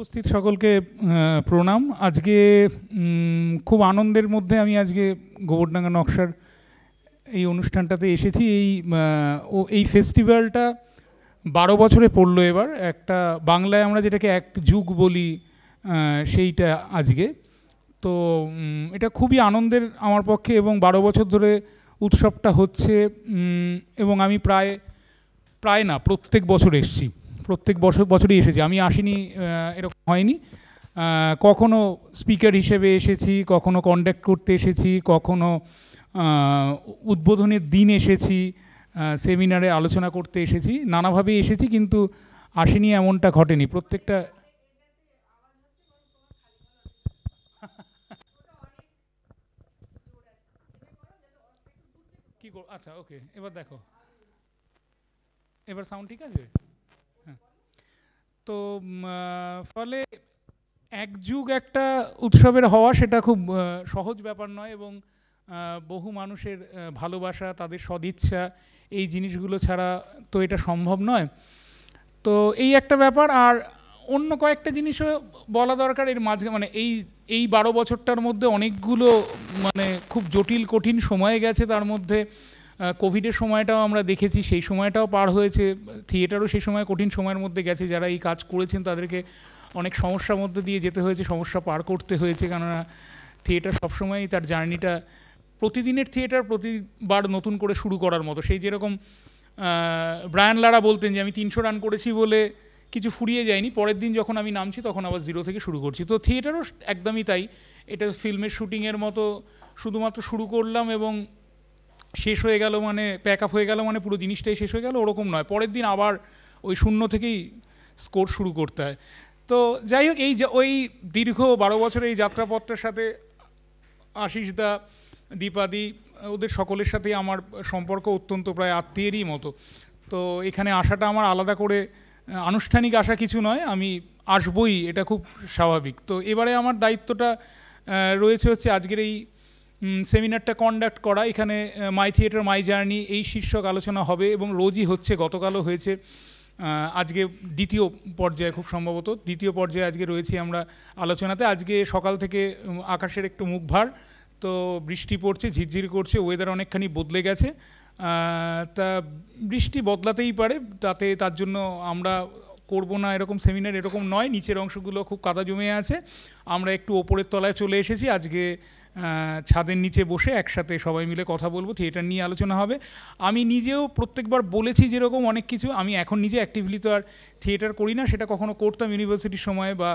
উপস্থিত সকলকে প্রণাম। আজকে খুব আনন্দের মধ্যে আমি আজকে গোবরডাঙ্গা নকশার এই অনুষ্ঠানটাতে এসেছি। এই ফেস্টিভ্যালটা 12 বছরে পড়লো এবার। একটা বাংলায় আমরা যেটাকে এক যুগ বলি, সেইটা আজকে। তো এটা খুবই আনন্দের আমার পক্ষে, এবং 12 বছর ধরে উৎসবটা হচ্ছে, এবং আমি প্রায় না প্রত্যেক বছর এসেছি, প্রত্যেক বছরই এসেছি। আমি আসিনি এরকম হয়নি। কখনো স্পিকার হিসেবে এসেছি, কখনো কন্ডাক্ট করতে এসেছি, কখনো উদ্বোধনের দিন এসেছি, সেমিনারে আলোচনা করতে এসেছি, নানাভাবেই এসেছি, কিন্তু আসিনি এমনটা ঘটেনি। প্রত্যেকটা কি আচ্ছা, ওকে, এবার দেখো, এবার সাউন্ড ঠিক আছে? হ্যাঁ। তো ফলে এক যুগ একটা উৎসবের হওয়া সেটা খুব সহজ ব্যাপার নয়, এবং বহু মানুষের ভালোবাসা, তাদের সদিচ্ছা, এই জিনিসগুলো ছাড়া তো এটা সম্ভব নয়। তো এই একটা ব্যাপার। আর অন্য কয়েকটা জিনিসও বলা দরকার এর মাঝে, মানে এই 12 বছরটার মধ্যে অনেকগুলো মানে খুব জটিল কঠিন সময় গেছে। তার মধ্যে কোভিডের সময়টাও আমরা দেখেছি, সেই সময়টাও পার হয়েছে। থিয়েটারও সেই সময় কঠিন সময়ের মধ্যে গেছে। যারা এই কাজ করেছেন তাদেরকে অনেক সমস্যার মধ্যে দিয়ে যেতে হয়েছে, সমস্যা পার করতে হয়েছে, কেননা থিয়েটার সবসময়ই তার জার্নিটা, প্রতিদিনের থিয়েটার প্রতিবার নতুন করে শুরু করার মতো। সেই যেরকম ব্রায়ান লারা বলতেন যে আমি 300 রান করেছি বলে কিছু ফুরিয়ে যায়নি, পরের দিন যখন আমি নামছি তখন আবার জিরো থেকে শুরু করছি। তো থিয়েটারও একদমই তাই। এটা ফিল্মের শুটিংয়ের মতো, শুধুমাত্র শুরু করলাম এবং শেষ হয়ে গেল, মানে প্যাক আপ হয়ে গেল, মানে পুরো জিনিসটাই শেষ হয়ে গেল, ওরকম নয়। পরের দিন আবার ওই শূন্য থেকেই স্কোর শুরু করতে হয়। তো যাই হোক, ওই দীর্ঘ 12 বছরের এই যাত্রাপথটার সাথে আশিসদা, দীপাদি, ওদের সকলের সাথেই আমার সম্পর্ক অত্যন্ত প্রায় আত্মীয়েরই মতো। তো এখানে আসাটা আমার আলাদা করে আনুষ্ঠানিক আসা কিছু নয়, আমি আসবই, এটা খুব স্বাভাবিক। তো এবারে আমার দায়িত্বটা রয়েছে হচ্ছে আজকের এই সেমিনারটা কন্ডাক্ট করা। এখানে মাই থিয়েটার মাই জার্নি এই শীর্ষক আলোচনা হবে, এবং রোজই হচ্ছে, গতকালও হয়েছে। আজকে দ্বিতীয় পর্যায়ে, খুব সম্ভবত দ্বিতীয় পর্যায়ে আজকে রয়েছি আমরা আলোচনাতে। আজকে সকাল থেকে আকাশের একটু মুখ ভার, তো বৃষ্টি পড়ছে, ঝিরঝির করছে, ওয়েদার অনেকখানি বদলে গেছে। তা বৃষ্টি বদলাতেই পারে, তার জন্য আমরা করব না এরকম সেমিনার এরকম নয়। নিচের অংশগুলো খুব কাদা জমে আছে, আমরা একটু ওপরের তলায় চলে এসেছি। আজকে ছাদের নিচে বসে একসাথে সবাই মিলে কথা বলবো, থিয়েটার নিয়ে আলোচনা হবে। আমি নিজেও প্রত্যেকবার বলেছি যেরকম অনেক কিছু, আমি এখন নিজে অ্যাক্টিভলি তো আর থিয়েটার করি না, সেটা কখনো করতাম ইউনিভার্সিটির সময় বা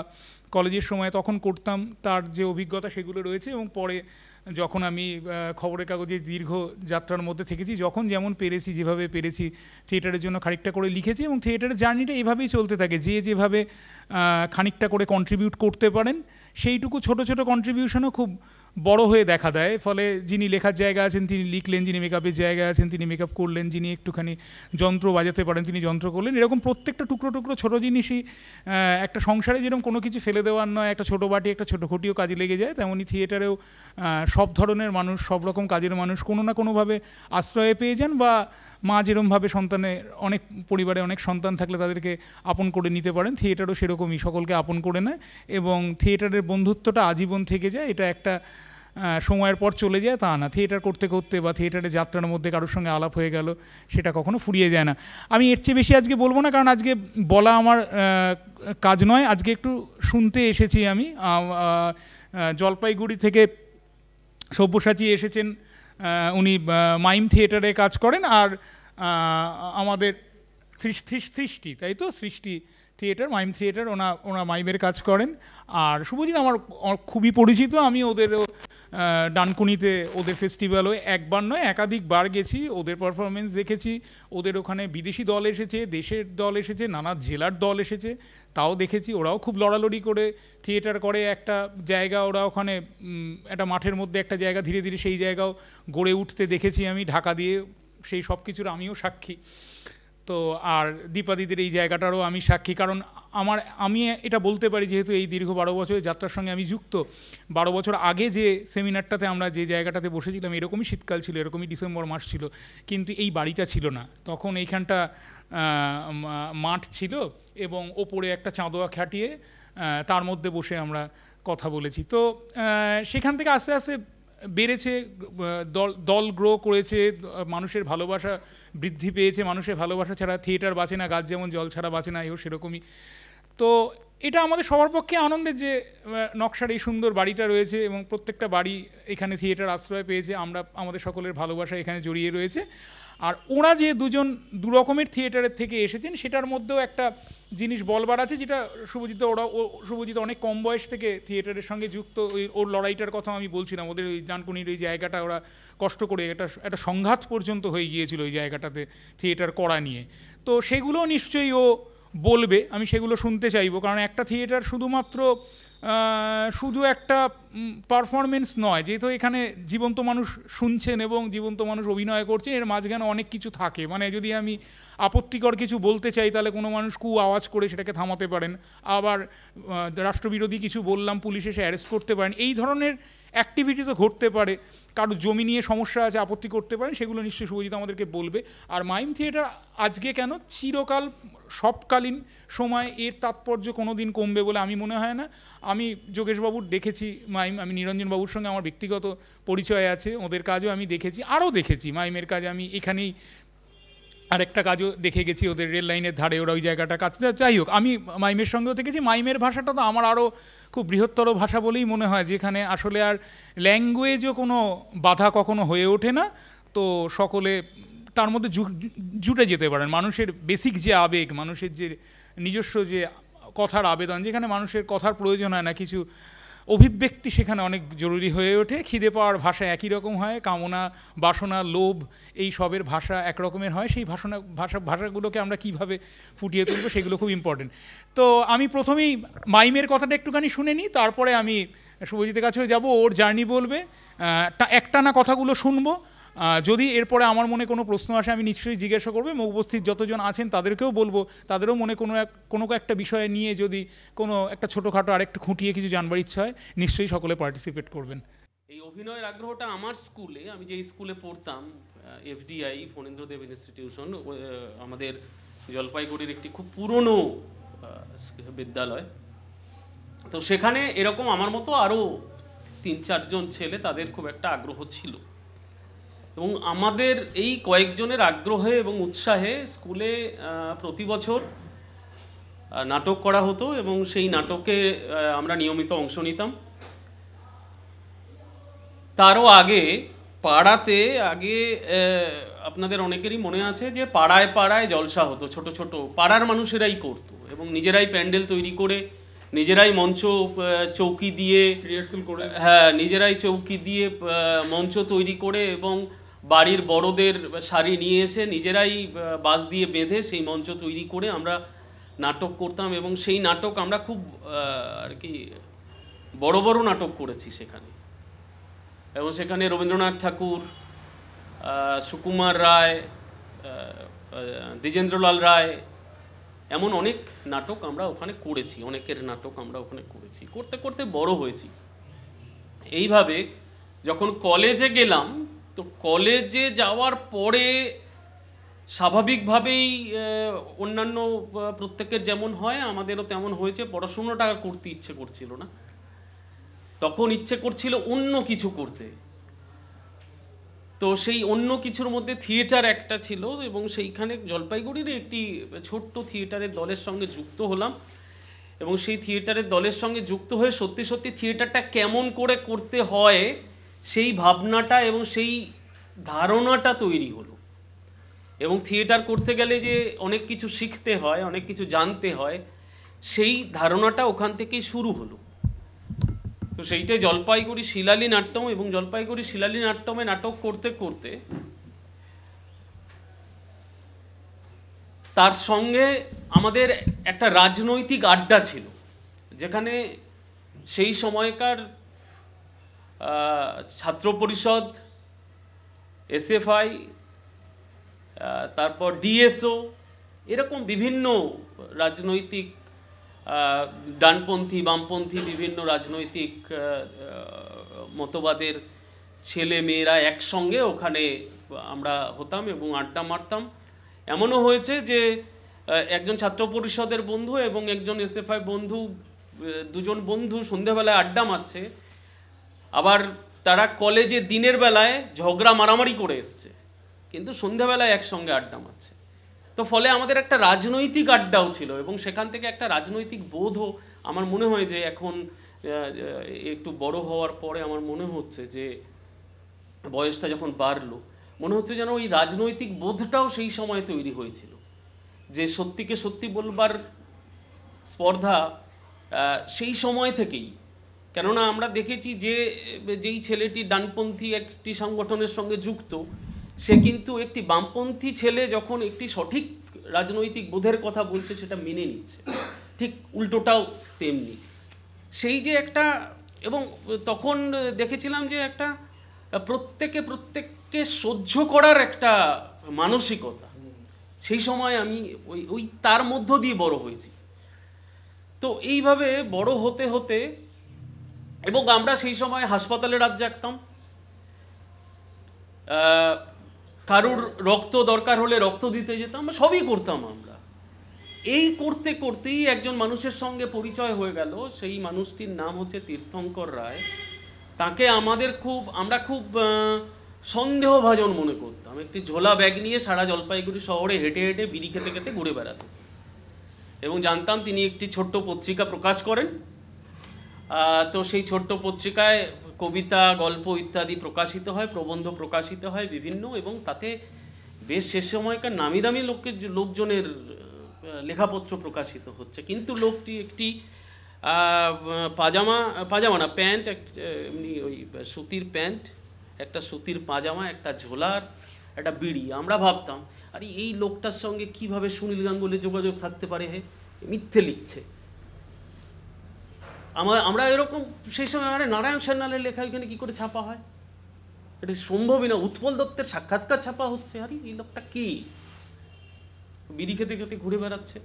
কলেজের সময়, তখন করতাম। তার যে অভিজ্ঞতা সেগুলো রয়েছে, এবং পরে যখন আমি খবরের কাগজে দীর্ঘ যাত্রার মধ্যে থেকেছি, যখন যেমন পেরেছি, যেভাবে পেরেছি থিয়েটারের জন্য খানিকটা করে লিখেছি। এবং থিয়েটারের জার্নিটা এভাবেই চলতে থাকে, যেভাবে খানিকটা করে কন্ট্রিবিউট করতে পারেন, সেইটুকু ছোট ছোট কন্ট্রিবিউশনও খুব বড় হয়ে দেখা দেয়। ফলে যিনি লেখার জায়গা আছেন তিনি লিখলেন, যিনি মেকআপের জায়গা আছেন তিনি মেকআপ করলেন, যিনি একটুখানি যন্ত্র বাজাতে পারেন তিনি যন্ত্র করলেন। এরকম প্রত্যেকটা টুকরো টুকরো ছোটো জিনিসই একটা সংসারে যেরকম কোনো কিছু ফেলে দেওয়ার নয়, একটা ছোটো বাটি একটা ছোটো ঘটিও কাজে লেগে যায়, তেমনই থিয়েটারেও সব ধরনের মানুষ, সব রকম কাজের মানুষ কোনো না কোনোভাবে আশ্রয়ে পেয়ে যান, বা মা যেরকমভাবে সন্তানের, অনেক পরিবারে অনেক সন্তান থাকলে তাদেরকে আপন করে নিতে পারেন, থিয়েটারও সেরকমই সকলকে আপন করে নেয়, এবং থিয়েটারের বন্ধুত্বটা আজীবন থেকে যায়। এটা একটা সময়ের পর চলে যায় তা না, থিয়েটার করতে করতে বা থিয়েটারের যাত্রার মধ্যে কারোর সঙ্গে আলাপ হয়ে গেল, সেটা কখনো ফুরিয়ে যায় না। আমি এর চেয়ে বেশি আজকে বলবো না, কারণ আজকে বলা আমার কাজ নয়। আজকে একটু শুনতে এসেছি আমি। জলপাইগুড়ি থেকে সব্যসাচী এসেছেন, উনি মাইম থিয়েটারে কাজ করেন, আর আমাদের সৃষ্টি, তাই তো, সৃষ্টি থিয়েটার, মাইম থিয়েটার, ওনা মাইমের কাজ করেন। আর শুভজিৎ আমার খুবই পরিচিত, আমি ওদেরও ডানকুনিতে ওদের ফেস্টিভ্যালও একবার নয় একাধিকবার গেছি, ওদের পারফরমেন্স দেখেছি। ওদের ওখানে বিদেশি দল এসেছে, দেশের দল এসেছে, নানা জেলার দল এসেছে, তাও দেখেছি। ওরাও খুব লড়ালড়ি করে থিয়েটার করে একটা জায়গা, ওরা ওখানে একটা মাঠের মধ্যে একটা জায়গা ধীরে ধীরে সেই জায়গাও গড়ে উঠতে দেখেছি আমি, ঢাকা দিয়ে। সেই সব কিছুর আমিও সাক্ষী। তো আর দীপাদিদের এই জায়গাটারও আমি সাক্ষী, কারণ আমি এটা বলতে পারি যেহেতু এই দীর্ঘ 12 বছরের যাত্রার সঙ্গে আমি যুক্ত। 12 বছর আগে যে সেমিনারটাতে আমরা যে জায়গাটাতে বসেছিলাম, এরকমই শীতকাল ছিল, এরকমই ডিসেম্বর মাস ছিল, কিন্তু এই বাড়িটা ছিল না তখন। এইখানটা মাঠ ছিল, এবং ওপরে একটা চাঁদোয়া খাটিয়ে তার মধ্যে বসে আমরা কথা বলেছি। তো সেখান থেকে আস্তে আস্তে বেড়েছে, দল দল গ্রো করেছে, মানুষের ভালোবাসা বৃদ্ধি পেয়েছে। মানুষের ভালোবাসা ছাড়া থিয়েটার বাঁচে না, গাছ যেমন জল ছাড়া বাঁচে না, এও সেরকমই। তো এটা আমাদের সবার পক্ষে আনন্দের যে নকশার এই সুন্দর বাড়িটা রয়েছে এবং প্রত্যেকটা বাড়ি এখানে থিয়েটার আশ্রয় পেয়েছে। আমরা আমাদের সকলের ভালোবাসা এখানে জড়িয়ে রয়েছে। আর ওরা যে দুজন দু রকমের থিয়েটারের থেকে এসেছেন সেটার মধ্যেও একটা জিনিস বলবার আছে, যেটা শুভজিৎ শুভজিৎ অনেক কম বয়স থেকে থিয়েটারের সঙ্গে যুক্ত। ওর লড়াইটার কথা আমি বলছিলাম, ওদের ওই ডানকুনির ওই জায়গাটা ওরা কষ্ট করে একটা সংঘাত পর্যন্ত হয়ে গিয়েছিল ওই জায়গাটাতে থিয়েটার করা নিয়ে। তো সেগুলো নিশ্চয়ই ও বলবে, আমি সেগুলো শুনতে চাইবো। কারণ একটা থিয়েটার শুধুমাত্র শুধু একটা পারফরমেন্স নয়, যেহেতু এখানে জীবন্ত মানুষ শুনছেন এবং জীবন্ত মানুষ অভিনয় করছেন, এর মাঝখানে অনেক কিছু থাকে। মানে যদি আমি আপত্তিকর কিছু বলতে চাই তাহলে কোনো মানুষ আওয়াজ করে সেটাকে থামাতে পারেন, আবার রাষ্ট্রবিরোধী কিছু বললাম পুলিশ এসে অ্যারেস্ট করতে পারেন। এই ধরনের অ্যাক্টিভিটি তো ঘটতে পারে, কারো জমি নিয়ে সমস্যা আছে আপত্তি করতে পারেন, সেগুলো নিশ্চয়ই শুভজিৎ আমাদেরকে বলবে। আর মাইম থিয়েটার আজকে কেন, চিরকাল সবকালীন সময় এর তাৎপর্য কোনো দিন কমবে বলে আমি মনে হয় না। আমি যোগেশবাবুর দেখেছি মাইম, আমি নিরঞ্জনবাবুর সঙ্গে আমার ব্যক্তিগত পরিচয় আছে, ওদের কাজও আমি দেখেছি, আরও দেখেছি মাইমের কাজ। আমি এখানেই আরেকটা কাজও দেখে গেছি, ওদের রেল লাইনের ধারে ওরা ওই জায়গাটা কাজ। যাই হোক, আমি মাইমের সঙ্গেও দেখেছি। মাইমের ভাষাটা তো আমার আরও খুব বৃহত্তর ভাষা বলেই মনে হয়, যেখানে আসলে আর ল্যাঙ্গুয়েজও কোনো বাধা কখনো হয়ে ওঠে না। তো সকলে তার মধ্যে জুটে যেতে পারেন। মানুষের বেসিক যে আবেগ, মানুষের যে নিজস্ব যে কথার আবেদন, যেখানে মানুষের কথার প্রয়োজন হয় না, কিছু অভিব্যক্তি সেখানে অনেক জরুরি হয়ে ওঠে। খিদে পাওয়ার ভাষা একই রকম হয়, কামনা বাসনা লোভ এই সবের ভাষা একরকমের হয়। সেই ভাষাগুলোকে আমরা কিভাবে ফুটিয়ে তুলবো সেগুলো খুব ইম্পর্টেন্ট। তো আমি প্রথমেই মাইমের কথাটা একটুখানি শুনে নিই, তারপরে আমি শুভজিতের কাছেও যাব, ওর জার্নি বলবে, একটানা কথাগুলো শুনবো। যদি এরপরে আমার মনে কোনো প্রশ্ন আসে আমি নিশ্চয়ই জিজ্ঞাসা করবো, এবং উপস্থিত যতজন আছেন তাদেরকেও বলবো, তাদেরও মনে কোনো একটা বিষয়ে নিয়ে যদি কোনো একটা ছোটোখাটো আরেকটু খুঁটিয়ে কিছু জানবার ইচ্ছা হয়, নিশ্চয়ই সকলে পার্টিসিপেট করবেন। এই অভিনয়ের আগ্রহটা আমার স্কুলে, আমি যে স্কুলে পড়তাম, এফডিআই ফণীন্দ্রদেব ইনস্টিটিউশন, আমাদের জলপাইগুড়ির একটি খুব পুরনো বিদ্যালয়। তো সেখানে এরকম আমার মতো আরও 3-4 জন ছেলে, তাদের খুব একটা আগ্রহ ছিল, এবং আমাদের এই কয়েকজনের আগ্রহে এবং উৎসাহে স্কুলে প্রতি বছর নাটক করা হতো, এবং সেই নাটকে আমরা নিয়মিত অংশ নিতাম। তারও আগে পাড়াতে আপনাদের অনেকেরই মনে আছে যে পাড়ায় পাড়ায় জলসা হতো, ছোট ছোট পাড়ার মানুষেরাই করতো, এবং নিজেরাই প্যান্ডেল তৈরি করে, নিজেরাই মঞ্চ চৌকি দিয়ে রিহার্সাল করে, হ্যাঁ, নিজেরাই চৌকি দিয়ে মঞ্চ তৈরি করে, এবং বাড়ির বড়দের শাড়ি নিয়ে এসে নিজেরাই বাঁশ দিয়ে বেঁধে সেই মঞ্চ তৈরি করে আমরা নাটক করতাম। এবং সেই নাটক আমরা খুব আর কি বড় বড় নাটক করেছি সেখানে, এবং সেখানে রবীন্দ্রনাথ ঠাকুর, সুকুমার রায়, দ্বিজেন্দ্রলাল রায়, এমন অনেক নাটক আমরা ওখানে করেছি, অনেকের নাটক আমরা ওখানে করেছি, করতে করতে বড় হয়েছি। এইভাবে যখন কলেজে গেলাম, তো কলেজে যাওয়ার পরে স্বাভাবিকভাবেই অন্যান্য প্রত্যেকের যেমন হয় আমাদেরও তেমন হয়েছে, পড়াশুনোটা করতে ইচ্ছে করছিল না, তখন ইচ্ছে করছিল অন্য কিছু করতে। তো সেই অন্য কিছুর মধ্যে থিয়েটার একটা ছিল, এবং সেইখানে জলপাইগুড়ির একটি ছোট্ট থিয়েটারের দলের সঙ্গে যুক্ত হলাম, এবং সেই থিয়েটারের দলের সঙ্গে যুক্ত হয়ে সত্যি সত্যি থিয়েটারটা কেমন করে করতে হয় সেই ভাবনাটা এবং সেই ধারণাটা তৈরি হলো। এবং থিয়েটার করতে গেলে যে অনেক কিছু শিখতে হয়, অনেক কিছু জানতে হয়, সেই ধারণাটা ওখান থেকেই শুরু হলো। তো সেইটাই জলপাইগুড়ি শিলালী নাট্যম, এবং জলপাইগুড়ি শিলালী নাট্যমে নাটক করতে করতে তার সঙ্গে আমাদের একটা রাজনৈতিক আড্ডা ছিল, যেখানে সেই সময়কার ছাত্র পরিষদ, এসএফআই, তারপর ডিএসও, এরকম বিভিন্ন রাজনৈতিক ডানপন্থী বামপন্থী বিভিন্ন রাজনৈতিক মতবাদের ছেলে মেয়েরা একসঙ্গে ওখানে আমরা হতাম এবং আড্ডা মারতাম। এমনও হয়েছে যে একজন ছাত্র পরিষদের বন্ধু এবং একজন এসএফআই বন্ধু দুজন বন্ধু সন্ধ্যেবেলায় আড্ডা মারছে, আবার তারা কলেজে দিনের বেলায় ঝগড়া মারামারি করে এসছে, কিন্তু সন্ধ্যেবেলায় একসঙ্গে আড্ডা মারছে। তো ফলে আমাদের একটা রাজনৈতিক আড্ডাও ছিল, এবং সেখান থেকে একটা রাজনৈতিক বোধও আমার মনে হয় যে এখন একটু বড় হওয়ার পরে আমার মনে হচ্ছে যে, বয়সটা যখন বাড়লো, মনে হচ্ছে যেন ওই রাজনৈতিক বোধটাও সেই সময় তৈরি হয়েছিল, যে সত্যিকে সত্যি বলবার স্পর্ধা সেই সময় থেকেই। কেননা আমরা দেখেছি যে যেই ছেলেটি ডানপন্থী একটি সংগঠনের সঙ্গে যুক্ত, সে কিন্তু একটি বামপন্থী ছেলে যখন একটি সঠিক রাজনৈতিক বোধের কথা বলছে সেটা মেনে নিচ্ছে, ঠিক উল্টোটাও তেমনি। সেই যে একটা, এবং তখন দেখেছিলাম যে একটা প্রত্যেককে সহ্য করার একটা মানসিকতা, সেই সময় আমি ওই তার মধ্য দিয়ে বড় হয়েছি। তো এইভাবে বড় হতে হতে, এবং আমরা সেই সময় হাসপাতালে রাত জাগতাম, কারুর রক্ত দরকার হলে রক্ত দিতে যেতাম, সবই করতাম আমরা। এই করতে করতেই একজন মানুষের সঙ্গে পরিচয় হয়ে গেল, সেই মানুষটির নাম হচ্ছে তীর্থঙ্কর রায়। তাকে আমরা খুব সন্দেহভাজন মনে করতাম। একটি ঝোলা ব্যাগ নিয়ে সারা জলপাইগুড়ি শহরে হেঁটে হেঁটে বিড়ি খেতে খেতে ঘুরে বেড়াতেন, এবং জানতাম তিনি একটি ছোট্ট পত্রিকা প্রকাশ করেন। তো সেই ছোট্ট পত্রিকায় কবিতা, গল্প ইত্যাদি প্রকাশিত হয়, প্রবন্ধ প্রকাশিত হয় বিভিন্ন, এবং তাতে বেশ সে সময়কার নামি দামি লোকজনের লেখাপত্র প্রকাশিত হচ্ছে। কিন্তু লোকটি একটি পাজামা না, প্যান্ট, এমনি ওই সুতির প্যান্ট, একটা সুতির পাজামা, একটা ঝোলার, একটা বিড়ি। আমরা ভাবতাম, আরে এই লোকটার সঙ্গে কিভাবে সুনীল গাঙ্গুলির যোগাযোগ থাকতে পারে, হে মিথ্যে লিখছে। আমরা এরকম সেই সময়, আরে নারায়ণ সান্যালের লেখা এখানে কী করে ছাপা হয়, এটা সম্ভবই না। উৎপল দত্তের সাক্ষাৎকার ছাপা হচ্ছে, আরে এই লোকটা কি, বিড়ি খেতে খেতে ঘুরে বেড়াচ্ছে।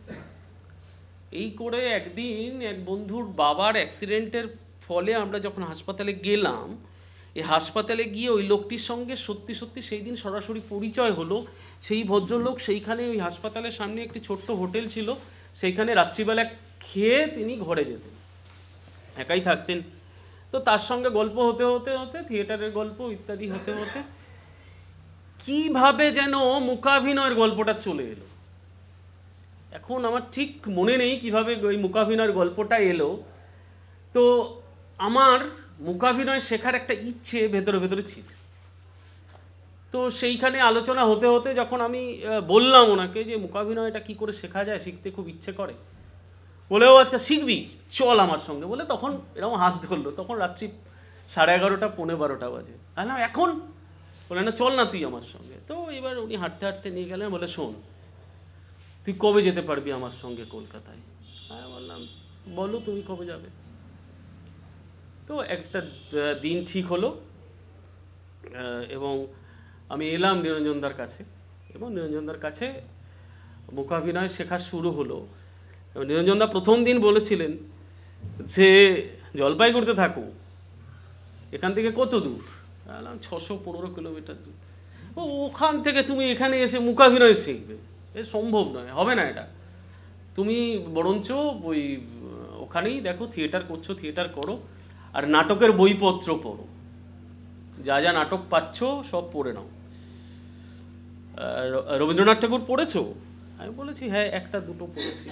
এই করে একদিন এক বন্ধুর বাবার অ্যাক্সিডেন্টের ফলে আমরা যখন হাসপাতালে গেলাম, এই হাসপাতালে গিয়ে ওই লোকটির সঙ্গে সত্যি সত্যি সেই দিন সরাসরি পরিচয় হলো। সেই ভদ্রলোক সেইখানে, ওই হাসপাতালের সামনে একটি ছোট্ট হোটেল ছিল, সেইখানে রাত্রিবেলা খেয়ে তিনি ঘরে যেতেন, একাই থাকতেন। তো তার সঙ্গে গল্প হতে হতে হতে, থিয়েটারের গল্প ইত্যাদি হতে হতে কিভাবে যেন মূকাভিনয়ের গল্পটা চলে এলো। এখন আমার ঠিক মনে নেই কিভাবে ওই মূকাভিনয়ের গল্পটা এলো। তো আমার মূকাভিনয় শেখার একটা ইচ্ছে ভেতরে ভেতরে ছিল। তো সেইখানে আলোচনা হতে হতে যখন আমি বললাম ওনাকে যে মূকাভিনয়টা কী করে শেখা যায়, শিখতে খুব ইচ্ছে করে, বলেও আচ্ছা শিখবি, চল আমার সঙ্গে, বলে তখন এরকম হাত ধরলো। তখন রাত্রি 11:30 পৌনে 12টা বাজে। না এখন, বলে না চল না তুই আমার সঙ্গে। তো এবার উনি হাঁটতে হাঁটতে নিয়ে গেলেন, বলে শোন, তুই কবে যেতে পারবি আমার সঙ্গে কলকাতায়? আমি বললাম বলো তুমি কবে যাবে। তো একটা দিন ঠিক হলো, এবং আমি এলাম নিরঞ্জনদার কাছে, এবং নিরঞ্জনদার কাছে মূকাভিনয় শেখা শুরু হলো। এবং নিরঞ্জনদা প্রথম দিন বলেছিলেন যে জলপাইগুড়িতে থাকো, এখান থেকে কত দূর? বললাম 615 কিলোমিটার দূর। ওখান থেকে তুমি এখানে এসে মূকাভিনয় শিখবে, এ সম্ভব নয়, হবে না এটা। তুমি বরঞ্চ ওখানেই দেখো, থিয়েটার করছো, থিয়েটার করো, আর নাটকের বইপত্র পড়ো, যা যা নাটক পাচ্ছ সব পড়ে নাও। রবীন্দ্রনাথ ঠাকুর পড়েছো? আমি বলেছি হ্যাঁ, একটা দুটো পড়েছি।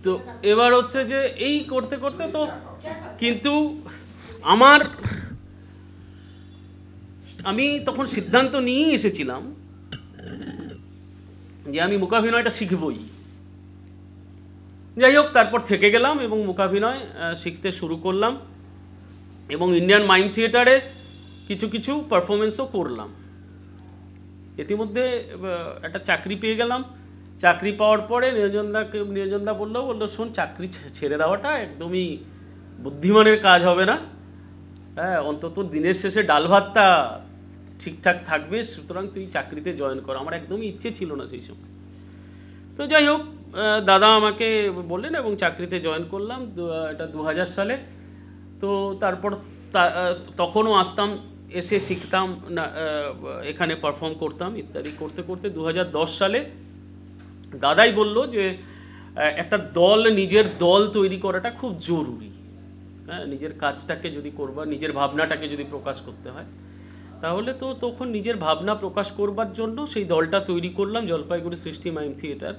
তো এবার হচ্ছে যে এই করতে করতে, তো কিন্তু আমি তখন সিদ্ধান্ত নিয়েই এসেছিলাম যে আমি মূকাভিনয়টা শিখবই। যাই হোক, তারপর থেকে গেলাম এবং মূকাভিনয় শিখতে শুরু করলাম, এবং ইন্ডিয়ান মাইম থিয়েটারে কিছু কিছু পারফরমেন্সও করলাম। ইতিমধ্যে একটা চাকরি পেয়ে গেলাম। চাকরি পাওয়ার পরে নিরঞ্জনদা বললো শোন, চাকরি ছেড়ে দেওয়াটা একদমই বুদ্ধিমানের কাজ হবে না, হ্যাঁ, অন্তত দিনের শেষে ডাল ভাতটা ঠিকঠাক থাকবে, সুতরাং তুই চাকরিতে জয়েন কর। আমার একদমই ইচ্ছে ছিল না সেই সময়। তো যাই হোক, দাদা আমাকে বললেন এবং চাকরিতে জয়েন করলাম, এটা 2000 সালে। তো তারপর তখনও আসতাম, এসে শিখতাম, এখানে পারফর্ম করতাম ইত্যাদি করতে করতে 2010 সালে দাদাই বলল যে একটা দল, নিজের দল তৈরি করাটা খুব জরুরি। হ্যাঁ, নিজের কাজটাকে যদি করবা, নিজের ভাবনাটাকে যদি প্রকাশ করতে হয়, তাহলে তো তখন নিজের ভাবনা প্রকাশ করবার জন্য সেই দলটা তৈরি করলাম, জলপাইগুড়ি সৃষ্টি মাইম থিয়েটার।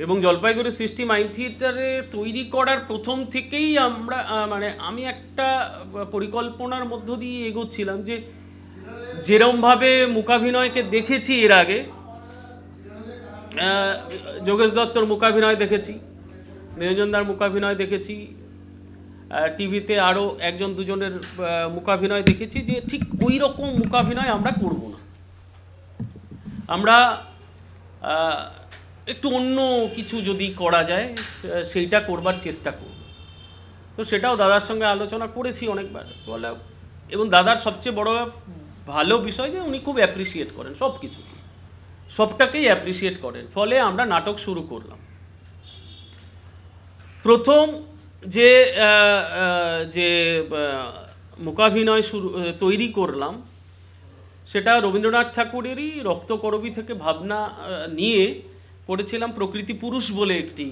এবং জলপাইগুড়ি সৃষ্টি মাইম থিয়েটারে তৈরি করার প্রথম থেকেই আমরা মানে আমি একটা পরিকল্পনার মধ্য দিয়ে এগোচ্ছিলাম যে যেরমভাবে মূকাভিনয়কে দেখেছি এর আগে, যোগেশ দত্তর মূকাভিনয় দেখেছি, নিরঞ্জনদার মূকাভিনয় দেখেছি, টিভিতে আরও একজন দুজনের মূকাভিনয় দেখেছি, যে ঠিক ওই রকম মূকাভিনয় আমরা করব না, আমরা একটু অন্য কিছু যদি করা যায় সেইটা করবার চেষ্টা করব। তো সেটাও দাদার সঙ্গে আলোচনা করেছি অনেকবার বলে, এবং দাদার সবচেয়ে বড় ভালো বিষয় যে উনি খুব অ্যাপ্রিসিয়েট করেন সব কিছু, সবটাকেই অ্যাপ্রিসিয়েট করেন। ফলে আমরা নাটক শুরু করলাম। প্রথম যে যে মূকাভিনয় তৈরি করলাম সেটা রবীন্দ্রনাথ ঠাকুরেরই রক্তকরবী থেকে ভাবনা নিয়ে করেছিলাম। প্রকৃতি পুরুষ বলে একটি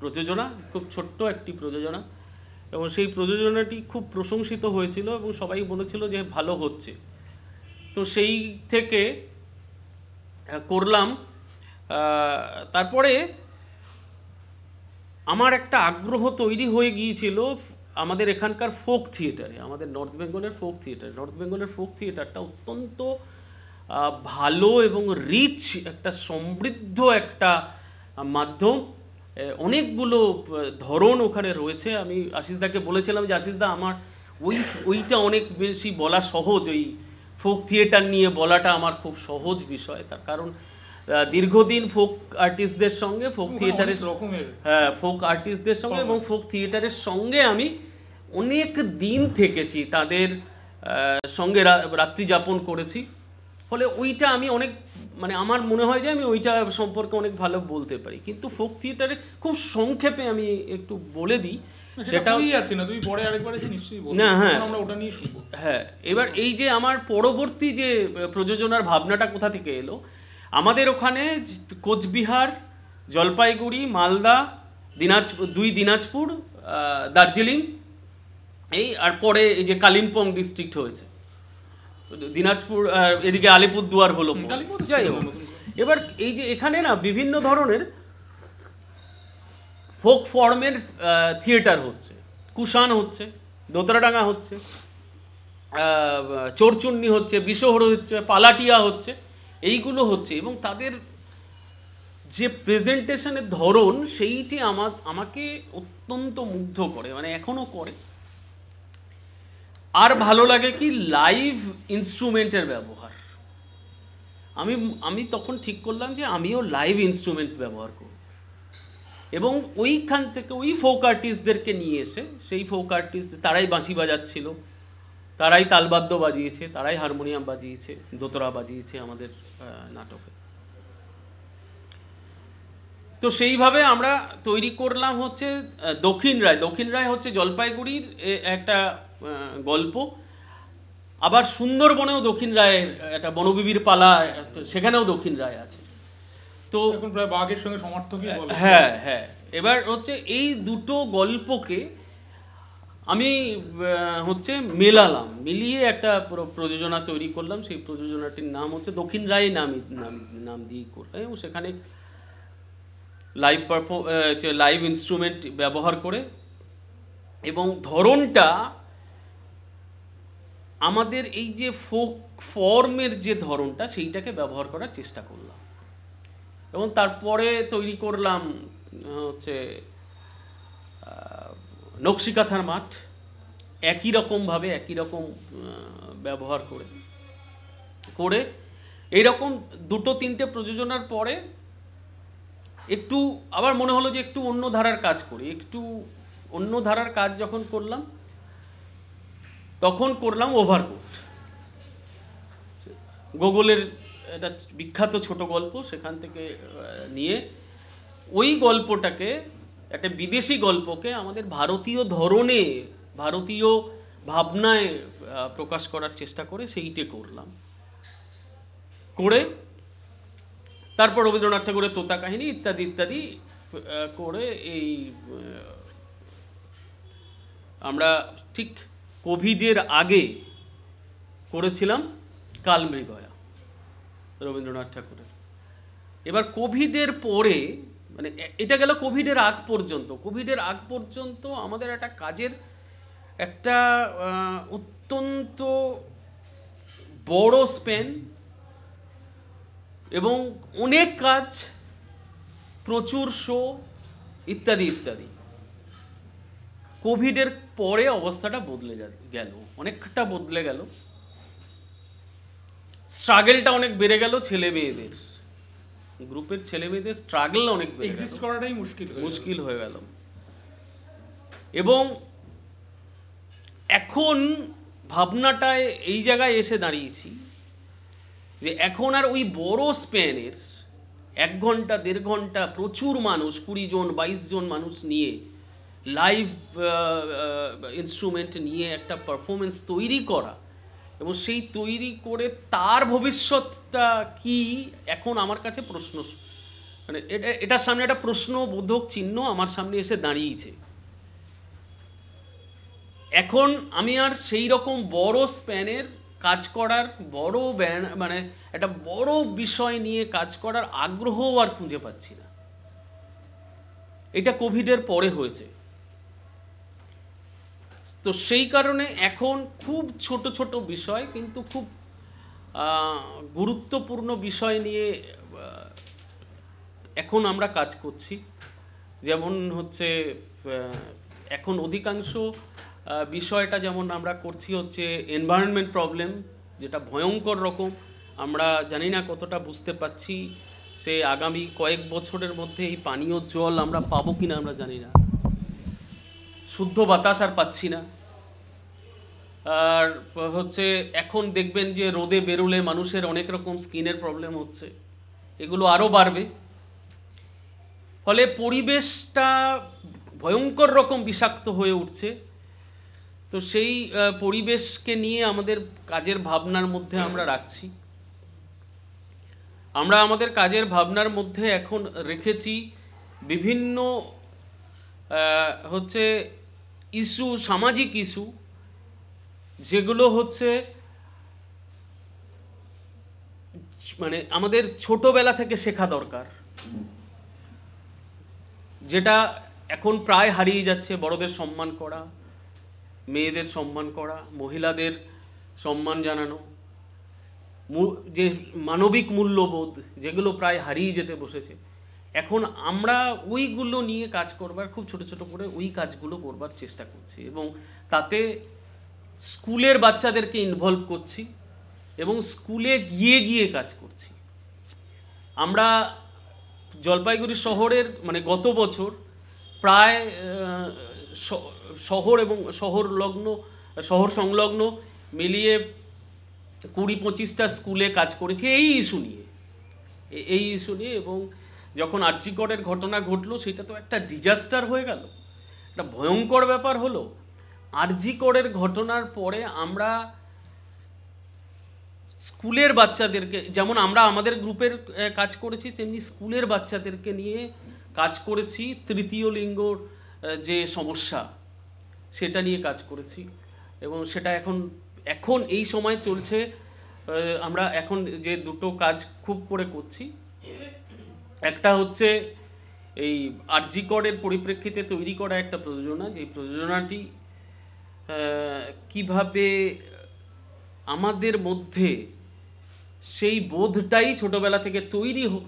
প্রযোজনা, খুব ছোট্ট একটি প্রযোজনা, এবং সেই প্রযোজনাটি খুব প্রশংসিত হয়েছিল এবং সবাই বলেছিল যে ভালো হচ্ছে। তো সেই থেকে করলাম। তারপরে আমার একটা আগ্রহ তৈরি হয়ে গিয়েছিল আমাদের এখানকার ফোক থিয়েটারে, আমাদের নর্থ বেঙ্গলের ফোক থিয়েটার। নর্থ বেঙ্গলের ফোক থিয়েটারটা অত্যন্ত ভালো এবং রিচ একটা সমৃদ্ধ একটা মাধ্যম, অনেকগুলো ধরন ওখানে রয়েছে। আমি আশিসদাকে বলেছিলাম যে আশিসদা আমার ওইটা অনেক বেশি বলা সহজ, ওই ফোক থিয়েটার নিয়ে বলাটা আমার খুব সহজ বিষয়। তার কারণ দীর্ঘদিন ফোক আর্টিস্টদের সঙ্গে, ফোক থিয়েটারের ফোক আর্টিস্টদের সঙ্গে এবং ফোক থিয়েটারের সঙ্গে আমি অনেক দিন থেকেছি, তাদের সঙ্গে রাত্রি যাপন করেছি। ফলে ওইটা আমি অনেক মানে আমার মনে হয় যে আমি ওইটা সম্পর্কে অনেক ভালো বলতে পারি। কিন্তু ফোক থিয়েটারে খুব সংক্ষেপে আমি একটু বলে দিই, সেটাও আছে না, তুমি পরে আরেকবার এসে নিশ্চয়ই বলবে। না, হ্যাঁ, আমরা ওটা নিয়ে শুনবো। হ্যাঁ, এবার এই যে আমার পরবর্তী যে প্রযোজনার ভাবনাটা কোথা থেকে এলো, আমাদের ওখানে কোচবিহার, জলপাইগুড়ি, মালদা, দিনাজপুর, দার্জিলিং, এই আর পরে এই যে কালিম্পং ডিস্ট্রিক্ট হয়েছে, দিনাজপুর, এদিকে আলিপুরদুয়ার হলো, যাই হোক। এবার এই যে এখানে না বিভিন্ন ধরনের ফোক ফর্মের থিয়েটার হচ্ছে, কুষাণ হচ্ছে, দোতরাডাঙ্গা হচ্ছে, চোরচুন্নি হচ্ছে, বিশহর হচ্ছে, পালাটিয়া হচ্ছে, এইগুলো হচ্ছে। এবং তাদের যে প্রেজেন্টেশনের ধরন সেইটি আমাকে অত্যন্ত মুগ্ধ করে, মানে এখনও করে। আর ভালো লাগে কি লাইভ ইনস্ট্রুমেন্টের ব্যবহার। আমি তখন ঠিক করলাম যে আমিও লাইভ ইনস্ট্রুমেন্ট ব্যবহার করব, এবং ওইখান থেকে ওই ফোক আর্টিস্টদেরকে নিয়ে এসে, সেই ফোক আর্টিস্ট তারাই বাঁশি বাজাচ্ছিল, তারাই তালবাদ্য বাজিয়েছে, তারাই হারমোনিয়াম বাজিয়েছে, দোতরা বাজিয়েছে আমাদের নাটকে। তো সেইভাবে আমরা তৈরি করলাম হচ্ছে দক্ষিণ রায় হচ্ছে জলপাইগুড়ির একটা গল্প। আবার সুন্দরবনেও দক্ষিণ রায়ের একটা বনবিবির পালা, সেখানেও দক্ষিণ রায় আছে। তো এখন প্রায় বাঘের সঙ্গে সমার্থকই বলে। হ্যাঁ, হ্যাঁ। এবার হচ্ছে এই দুটো গল্পকে আমি হচ্ছে মিলিয়ে একটা প্রযোজনা তৈরি করলাম। সেই প্রযোজনাটির নাম হচ্ছে দক্ষিণ রায় নাম দিয়ে করলাম, এবং সেখানে লাইভ ইনস্ট্রুমেন্ট ব্যবহার করে, এবং ধরনটা আমাদের এই যে ফোক ফর্মের যে ধরনটা সেইটাকে ব্যবহার করার চেষ্টা করলাম। এবং তারপরে তৈরি করলাম হচ্ছে নকশিকাথার মাঠ, একই রকমভাবে একই রকম ব্যবহার করে এইরকম দুটো তিনটে প্রযোজনার পরে একটু আবার মনে হলো যে একটু অন্য ধারার কাজ করি। একটু অন্য ধারার কাজ যখন করলাম, তখন করলাম ওভারকোট। গোগলের একটা বিখ্যাত ছোট গল্প, সেখান থেকে নিয়ে ওই গল্পটাকে, একটা বিদেশি গল্পকে আমাদের ভারতীয় ধরনে, ভারতীয় ভাবনায় প্রকাশ করার চেষ্টা করে সেইটে করলাম। করে তারপর রবীন্দ্রনাথ ঠাকুরের তোতা কাহিনী ইত্যাদি ইত্যাদি করে এই আমরা ঠিক কোভিডের আগে করেছিলাম কালমৃগয়া রবীন্দ্রনাথ ঠাকুরের। এবার কোভিডের পরে, মানে এটা গেল কোভিডের আগ পর্যন্ত। কোভিডের আগ পর্যন্ত আমাদের একটা কাজের একটা অত্যন্ত বড় স্প্যান এবং অনেক কাজ, প্রচুর শো ইত্যাদি ইত্যাদি। কোভিডের পরে অবস্থাটা বদলে গেল, অনেকটা বদলে গেল। স্ট্রাগলটা অনেক বেড়ে গেল, ছেলে মেয়েদের গ্রুপের ছেলে মেয়েদের স্ট্রাগল অনেক এক্সিস্ট করাটাই মুশকিল হয়ে গেল। এবং এখন ভাবনাটায় এই জায়গায় এসে দাঁড়িয়েছি যে এখন আর ওই বড় স্প্যানের 1 ঘন্টা 1.5 ঘন্টা প্রচুর মানুষ, 20 জন 22 জন মানুষ নিয়ে লাইভ ইনস্ট্রুমেন্ট নিয়ে একটা পারফরমেন্স তৈরি করা এবং সেই তৈরি করে তার ভবিষ্যৎটা কি, এখন আমার কাছে প্রশ্ন, মানে এটার সামনে একটা প্রশ্নবোধক চিহ্ন আমার সামনে এসে দাঁড়িয়েছে। এখন আমি আর সেই রকম বড় স্প্যানের কাজ করার, বড় মানে একটা বড় বিষয় নিয়ে কাজ করার আগ্রহ আর খুঁজে পাচ্ছি না। এটা কোভিডের পরে হয়েছে। তো সেই কারণে এখন খুব ছোট ছোট বিষয় কিন্তু খুব গুরুত্বপূর্ণ বিষয় নিয়ে এখন আমরা কাজ করছি। যেমন হচ্ছে এখন অধিকাংশ বিষয়টা যেমন আমরা করছি হচ্ছে এনভায়রনমেন্ট প্রবলেম, যেটা ভয়ঙ্কর রকম। আমরা জানি না কতটা বুঝতে পারছি, সে আগামী কয়েক বছরের মধ্যে এই পানীয় জল আমরা পাবো কিনা আমরা জানি না, শুদ্ধ বাতাস আর পাচ্ছি না। আর হচ্ছে এখন দেখবেন যে রোদে বেরোলে মানুষের অনেক রকম স্কিনের প্রবলেম হচ্ছে, এগুলো আরও বাড়বে। ফলে পরিবেশটা ভয়ঙ্কর রকম বিষাক্ত হয়ে উঠছে। তো সেই পরিবেশকে নিয়ে আমাদের কাজের ভাবনার মধ্যে আমরা রাখছি। আমরা আমাদের কাজের ভাবনার মধ্যে এখন রেখেছি বিভিন্ন হচ্ছে ইস্যু, সামাজিক ইস্যু, যেগুলো হচ্ছে মানে আমাদের ছোটবেলা থেকে শেখা দরকার, যেটা এখন প্রায় হারিয়ে যাচ্ছে। বড়দের সম্মান করা, মেয়েদের সম্মান করা, মহিলাদের সম্মান জানানো, যে মানবিক মূল্যবোধ যেগুলো প্রায় হারিয়ে যেতে বসেছে, এখন আমরা ওইগুলো নিয়ে কাজ করবার, খুব ছোট ছোট করে ওই কাজগুলো করবার চেষ্টা করছি এবং তাতে স্কুলের বাচ্চাদেরকে ইনভলভ করছি এবং স্কুলে গিয়ে গিয়ে কাজ করছি। আমরা জলপাইগুড়ি শহরের মানে গত বছর প্রায় শহর এবং শহর সংলগ্ন মিলিয়ে 20-25টা স্কুলে কাজ করেছি এই ইস্যু নিয়ে। এবং যখন আরজিকরের ঘটনা ঘটলো, সেটা তো একটা ডিজাস্টার হয়ে গেল, একটা ভয়ঙ্কর ব্যাপার হলো। আরজিকরের ঘটনার পরে আমরা স্কুলের বাচ্চাদেরকে, যেমন আমরা আমাদের গ্রুপের কাজ করেছি, তেমনি স্কুলের বাচ্চাদেরকে নিয়ে কাজ করেছি। তৃতীয় লিঙ্গর যে সমস্যা সেটা নিয়ে কাজ করেছি এবং সেটা এখন এই সময় চলছে। আমরা এখন যে দুটো কাজ খুব করে করছি, একটা হচ্ছে এই আরজিকরের পরিপ্রেক্ষিতে তৈরি করা একটা প্রযোজনা, যে প্রযোজনাটি কিভাবে আমাদের মধ্যে সেই বোধটাই ছোটবেলা থেকে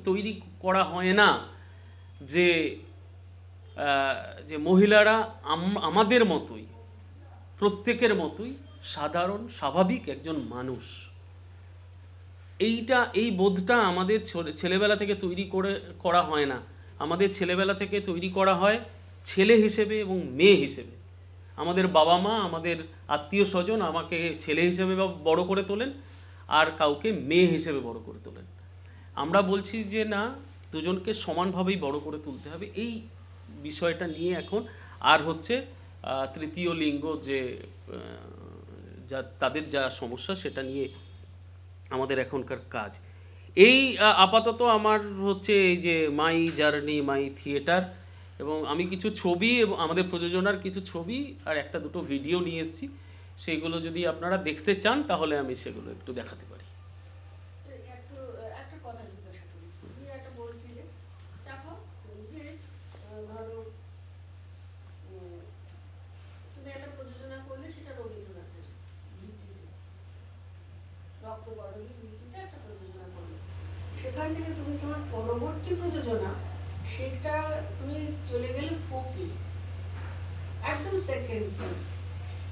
তৈরি করা হয় না, যে মহিলারা আমাদের মতোই, প্রত্যেকের মতোই সাধারণ স্বাভাবিক একজন মানুষ। এই বোধটা আমাদের ছেলেবেলা থেকে করা হয় না। আমাদের ছেলেবেলা থেকে তৈরি করা হয় ছেলে হিসেবে এবং মেয়ে হিসেবে। আমাদের বাবা মা, আমাদের আত্মীয় স্বজন আমাকে ছেলে হিসেবে বড় করে তোলেন আর কাউকে মেয়ে হিসেবে বড় করে তোলেন। আমরা বলছি যে না, দুজনকে সমানভাবেই বড় করে তুলতে হবে। এই বিষয়টা নিয়ে এখন আর হচ্ছে তৃতীয় লিঙ্গ যে তাদের যা সমস্যা, সেটা নিয়ে আমাদের এখনকার কাজ। এই আপাতত আমার হচ্ছে এই যে মাই জার্নি মাই থিয়েটার, এবং আমি কিছু ছবি এবং আমাদের প্রযোজনার কিছু ছবি আর একটা দুটো ভিডিও নিয়ে এসেছি, সেইগুলো যদি আপনারা দেখতে চান তাহলে আমি সেগুলো একটু দেখাতে পারি। একটা কথা জিজ্ঞাসা করি, তুমি একটা বলছিলে দেখো যে ধরো তুমি একটা প্রযোজনা করলে সেটা রবীন্দ্রনাথের ভিত্তিতে, রক্তবরণী ভিত্তিতে একটা প্রযোজনা করলে, সেখান থেকে তুমি তোমার পরবর্তী প্রযোজনা সেটা তুমি চলে গেলে ফোকে, একদম সেকেন্ড,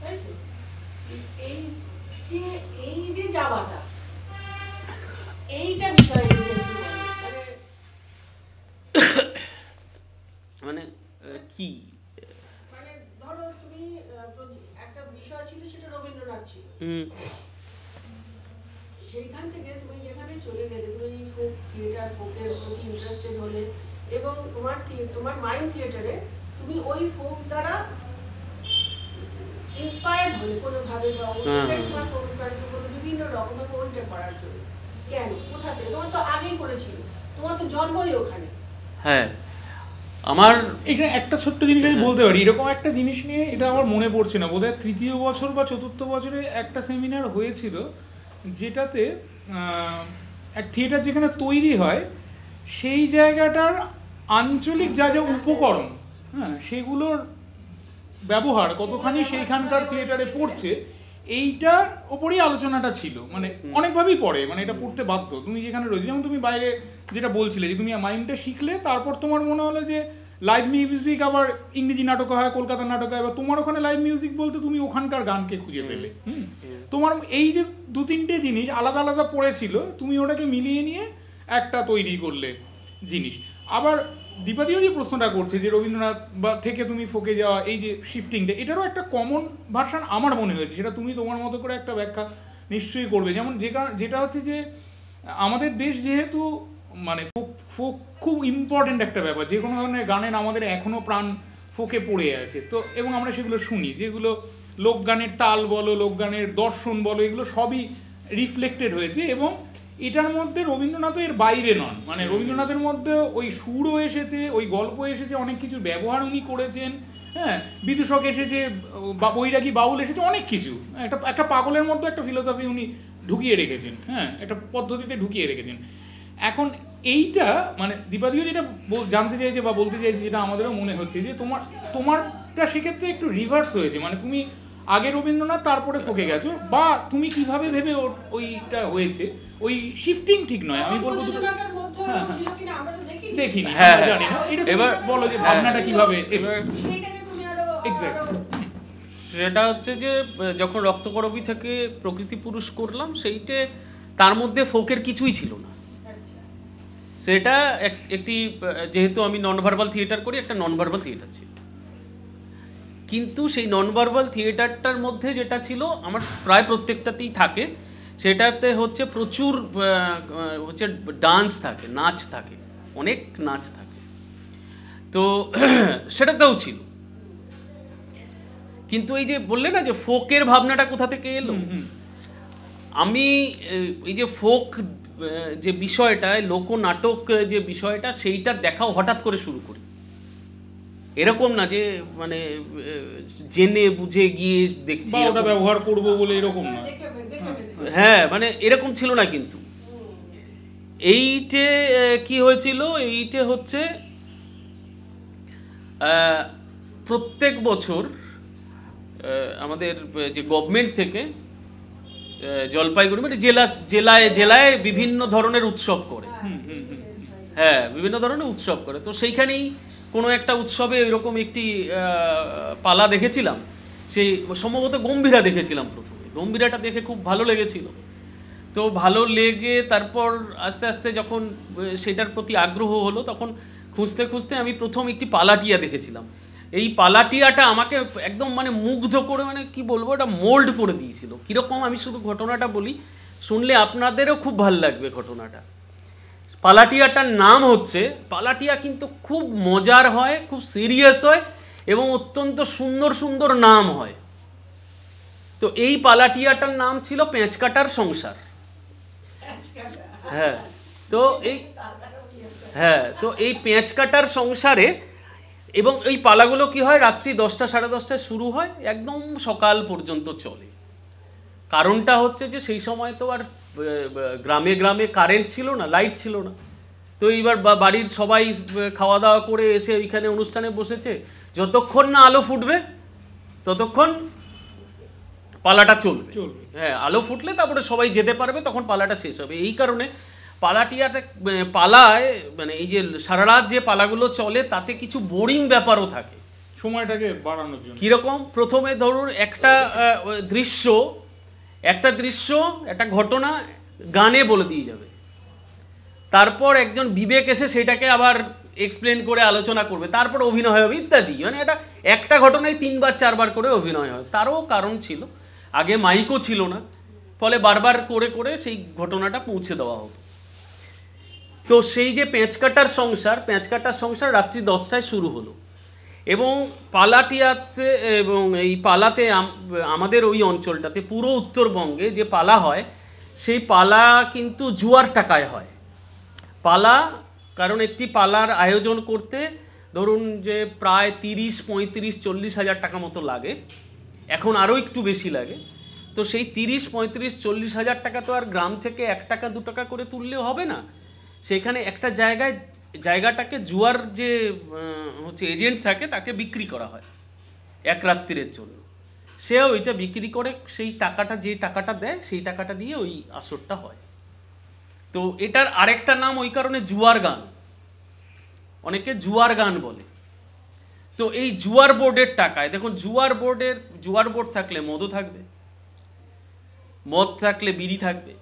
তাই তো? এই যে এই যে যাওয়াটা, এইটা বিষয়ে যদি একটু বলো, মানে কি মানে ধরো তুমি একটা বিষয় ছিল সেটা রবীন্দ্রনাথ ছিল, সেইখান থেকে তুমি যেখানে চলে গেলে, তুমি ফোক থিয়েটার, ফোকের প্রতি ইন্টারেস্টেড হলে, এবং তোমার মাইন্ড থিয়েটারে তুমি ওই ফোক দ্বারা ইন্সপায়ার্ড হলে কোনোভাবে, বা ওইটাই তোমার অনুপ্রাণিত করলো বিভিন্ন রকমভাবে ওইটা করার জন্য। কেন, কোথা থেকে? তোমার তো আগেই করেছিল, তোমার তো জন্মই ওখানে। হ্যাঁ, আমার এটা একটা ছোট্ট জিনিস আমি বলতে পারি, এরকম একটা জিনিস নিয়ে, এটা আমার মনে পড়ছে না, বোধহয় তৃতীয় বছর বা চতুর্থ বছরে একটা সেমিনার হয়েছিল, যেটাতে এক থিয়েটার যেখানে তৈরি হয় সেই জায়গাটার আঞ্চলিক যা যা উপকরণ, হ্যাঁ, সেগুলোর ব্যবহার কতখানি সেইখানকার থিয়েটারে পড়ছে, এইটার ওপরেই আলোচনাটা ছিল। মানে অনেকভাবেই পড়ে, মানে এটা পড়তে বাধ্য, তুমি যেখানে রয়েছে। যেমন তুমি বাইরে যেটা বলছিলে যে তুমি মাইমটা শিখলে, তারপর তোমার মনে হলো যে লাইভ মিউজিক আবার ইংরেজি নাটক হয়, কলকাতার নাটক হয়, বা তোমার ওখানে লাইভ মিউজিক বলতে তুমি ওখানকার গানকে খুঁজে পেলে। তোমার এই যে দু তিনটে জিনিস আলাদা আলাদা পড়েছিল, তুমি ওটাকে মিলিয়ে নিয়ে একটা তৈরি করলে জিনিস। আবার দীপাদিও যে প্রশ্নটা করছে যে রবীন্দ্রনাথ বা থেকে তুমি ফোকে যাওয়া, এই যে শিফটিংটা, এটারও একটা কমন ভার্সন আমার মনে হয়েছে, সেটা তুমি তোমার মতো করে একটা ব্যাখ্যা নিশ্চয়ই করবে। যেমন যেটা হচ্ছে যে আমাদের দেশ যেহেতু মানে ফোক খুব ইম্পর্টেন্ট একটা ব্যাপার, যে কোনো ধরনের গানের আমাদের এখনও প্রাণ ফোকে পড়ে আছে, তো এবং আমরা সেগুলো শুনি, যেগুলো লোকগানের তাল বলো, লোকগানের দর্শন বলো, এগুলো সবই রিফ্লেক্টেড হয়েছে। এবং এটার মধ্যে রবীন্দ্রনাথ এর বাইরে নন, মানে রবীন্দ্রনাথের মধ্যে ওই সুরও এসেছে, ওই গল্প এসেছে, অনেক কিছুর ব্যবহার উনি করেছেন, হ্যাঁ, বিদূষক এসেছে, বৈরাগী বাউল এসেছে, অনেক কিছু, একটা পাগলের মধ্যে একটা ফিলোসফি উনি ঢুকিয়ে রেখেছেন, হ্যাঁ, একটা পদ্ধতিতে ঢুকিয়ে রেখেছেন। এখন এইটা মানে দীপাদিও যেটা জানতে চাইছে বা বলতে চাইছে, যেটা আমাদেরও মনে হচ্ছে যে তোমারটা সেক্ষেত্রে একটু রিভার্স হয়েছে, মানে তুমি আগে রবীন্দ্রনাথ তারপরে ফোকে গেছো, বা তুমি কিভাবে ভেবে ওইটা হয়েছে, ওই শিফটিং ঠিক নয়, আমি বলবো দেখিনি, হ্যাঁ জানি না, এটা এবার বলো যে ভাবনাটা কিভাবে। সেটা হচ্ছে যে যখন রক্তকরবী থেকে প্রকৃতি পুরুষ করলাম, সেইটে তার মধ্যে ফোকের কিছুই ছিল না। সেটা একটি, যেহেতু আমি নন ভার্বাল থিয়েটার করি, একটা নন ভার্বাল থিয়েটার ছিল, কিন্তু সেই নন ভার্বাল থিয়েটারটার মধ্যে যেটা ছিল, আমার প্রায় প্রত্যেকটাতেই থাকে, সেটাতে হচ্ছে প্রচুর হচ্ছে ডান্স থাকে, নাচ থাকে, অনেক নাচ থাকে, তো সেটাতেও ছিল। কিন্তু এই যে বললে না যে ফোকের ভাবনাটা কোথা থেকে এলো, আমি এই যে ফোক যে বিষয়টা, লোকনাটক যে বিষয়টা, সেইটা দেখাও হঠাৎ করে শুরু করি। এরকম না যে মানে জেনে বুঝে গিয়ে দেখছি ওটা ব্যবহার করব বলে, এরকম না, হ্যাঁ, মানে এরকম ছিল না। কিন্তু এইটে কি হয়েছিল, এইটে হচ্ছে প্রত্যেক বছর আমাদের যে গভর্নমেন্ট থেকে জলপাইগুড়ি মানে জেলায় জেলায় বিভিন্ন ধরনের উৎসব করে, হ্যাঁ, বিভিন্ন ধরনের উৎসব করে। তো সেইখানেই কোনো একটা উৎসবে এরকম একটি পালা দেখেছিলাম, সেই সম্ভবত গম্ভীরা দেখেছিলাম প্রথমে। গম্ভীরাটা দেখে খুব ভালো লেগেছিল, তো ভালো লেগে তারপর আস্তে আস্তে যখন সেটার প্রতি আগ্রহ হলো, তখন খুঁজতে খুঁজতে আমি প্রথম একটি পালাটিয়া দেখেছিলাম। এই পালাটিয়াটা আমাকে একদম মানে মুগ্ধ করে, মানে কি বলবো, এটা মোল্ড করে দিয়েছিল। কীরকম, আমি শুধু ঘটনাটা বলি, শুনলে আপনাদেরও খুব ভালো লাগবে ঘটনাটা। পালাটিয়াটার নাম হচ্ছে, পালাটিয়া কিন্তু খুব মজার হয়, খুব সিরিয়াস হয়, এবং অত্যন্ত সুন্দর সুন্দর নাম হয়। তো এই পালাটিয়াটার নাম ছিল পেঁচকাটার সংসার। হ্যাঁ, তো এই হ্যাঁ, তো এই পেঁচ কাটার সংসারে এবং এই পালাগুলো কি হয়, রাত্রি 10টা সাড়ে 10টায় শুরু হয়, একদম সকাল পর্যন্ত চলে। কারণটা হচ্ছে যে সেই সময় তো আর গ্রামে গ্রামে কারেন্ট ছিল না, লাইট ছিল না। তো এইবার বাড়ির সবাই খাওয়া দাওয়া করে এসে ওইখানে অনুষ্ঠানে বসেছে, যতক্ষণ না আলো ফুটবে ততক্ষণ পালাটা চলবে। হ্যাঁ, আলো ফুটলে তারপরে সবাই যেতে পারবে, তখন পালাটা শেষ হবে। এই কারণে পালাটিয়াতে পালায় মানে এই যে সারা রাত যে পালাগুলো চলে তাতে কিছু বোরিং ব্যাপারও থাকে, সময়টাকে বাড়ানোর জন্য। কীরকম, প্রথমে ধরুন একটা দৃশ্য একটা ঘটনা গানে বলে দিয়ে যাবে, তারপর একজন বিবেক এসে সেটাকে আবার এক্সপ্লেন করে আলোচনা করবে, তারপর অভিনয় হবে ইত্যাদি। মানে এটা একটা ঘটনায় 3বার 4বার করে অভিনয় হয়। তারও কারণ ছিল, আগে মাইকও ছিল না, ফলে বারবার করে করে সেই ঘটনাটা পৌঁছে দেওয়া হতো। তো সেই যে পেঁচ কাটার সংসার রাত্রি 10টায় শুরু হলো, এবং পালাটিয়াতে এবং এই পালাতে আমাদের ওই অঞ্চলটাতে পুরো উত্তরবঙ্গে যে পালা হয়, সেই পালা কিন্তু জুয়ার টাকায় হয়। পালা, কারণ একটি পালার আয়োজন করতে ধরুন যে প্রায় 30, 35, 40 হাজার টাকা মতো লাগে, এখন আরও একটু বেশি লাগে। তো সেই 30, 35, 40 হাজার টাকা তো আর গ্রাম থেকে 1 টাকা 2 টাকা করে তুললেও হবে না। সেখানে একটা জায়গাটাকে জুয়ার যে হচ্ছে এজেন্ট থাকে তাকে বিক্রি করা হয় এক রাত্রির জন্য। সেও ওইটা বিক্রি করে সেই টাকাটা, যে টাকাটা দেয় সেই টাকাটা দিয়ে ওই আসরটা হয়। তো এটার আরেকটা নাম ওই কারণে জুয়ার গান, অনেকে জুয়ার গান বলে। তো এই জুয়ার বোর্ডের টাকায় দেখুন, জুয়ার বোর্ড থাকলে মদও থাকবে, মদ থাকলে বিড়ি থাকবে,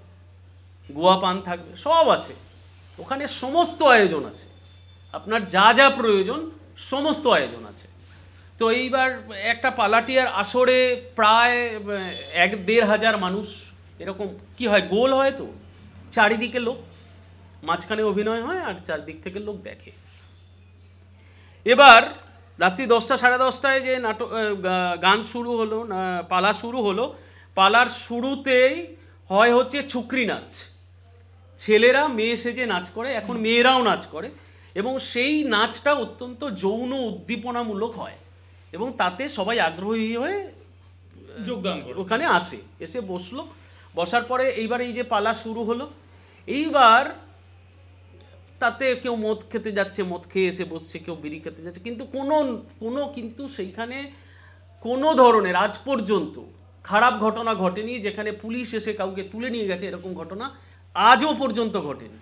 গুয়া পান থাকবে, সব আছে ওখানে, সমস্ত আয়োজন আছে, আপনার যা যা প্রয়োজন সমস্ত আয়োজন আছে। তো এইবার একটা পালাটিয়ার আসরে প্রায় 1-1.5 হাজার মানুষ এরকম কি হয়, গোল হয়, তো চারিদিকে লোক, মাঝখানে অভিনয় হয় আর চারদিক থেকে লোক দেখে। এবার রাত্রি 10টা সাড়ে 10টায় যে গান শুরু হলো, পালা শুরু হলো, পালার শুরুতেই হয় হচ্ছে ছুকরি নাচ। ছেলেরা মেয়ে সেজে নাচ করে, এখন মেয়েরাও নাচ করে, এবং সেই নাচটা অত্যন্ত যৌন উদ্দীপনামূলক হয়, এবং তাতে সবাই আগ্রহী হয়ে যোগদান করে ওখানে এসে বসলো। বসার পরে এইবার এই যে পালা শুরু হলো, এইবার তাতে কেউ মদ খেতে যাচ্ছে, মদ খেয়ে এসে বসছে, কেউ বিড়ি খেতে যাচ্ছে, কিন্তু কিন্তু সেইখানে কোনো ধরনের আজ পর্যন্ত খারাপ ঘটনা ঘটেনি, যেখানে পুলিশ এসে কাউকে তুলে নিয়ে গেছে, এরকম ঘটনা আজও পর্যন্ত ঘটেনি।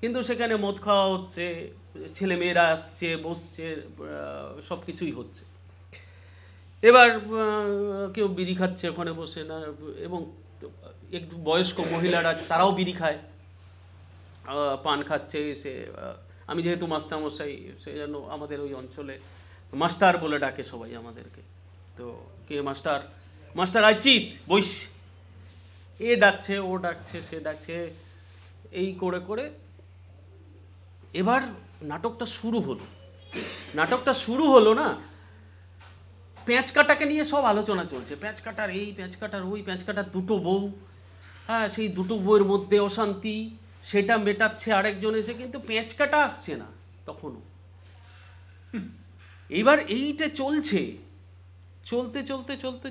কিন্তু সেখানে মদ খাওয়া হচ্ছে, ছেলে মেয়েরা আসছে, বসছে, সব কিছুই হচ্ছে। এবার কেউ বিড়ি খাচ্ছে ওখানে বসে না, এবং একটু বয়স্ক মহিলারা তারাও বিড়ি খায়, পান খাচ্ছে। এসে আমি যেহেতু মাস্টারমশাই, সে যেন আমাদের ওই অঞ্চলে মাস্টার বলে ডাকে সবাই আমাদেরকে। তো কে মাস্টার আইচিত বইস, এ ডাকছে, ও ডাকছে, সে ডাকছে, এই করে করে এবার নাটকটা শুরু হলো না, পেঁচ কাটাকে নিয়ে সব আলোচনা চলছে, পেঁচ কাটার এই, পেঁচ কাটার ওই, পেঁচ কাটার 2টো বউ, হ্যাঁ, সেই 2টো বউয়ের মধ্যে অশান্তি, সেটা মেটাচ্ছে আরেকজন এসে, কিন্তু পেঁচ কাটা আসছে না তখনও। এইবার এইটা চলতে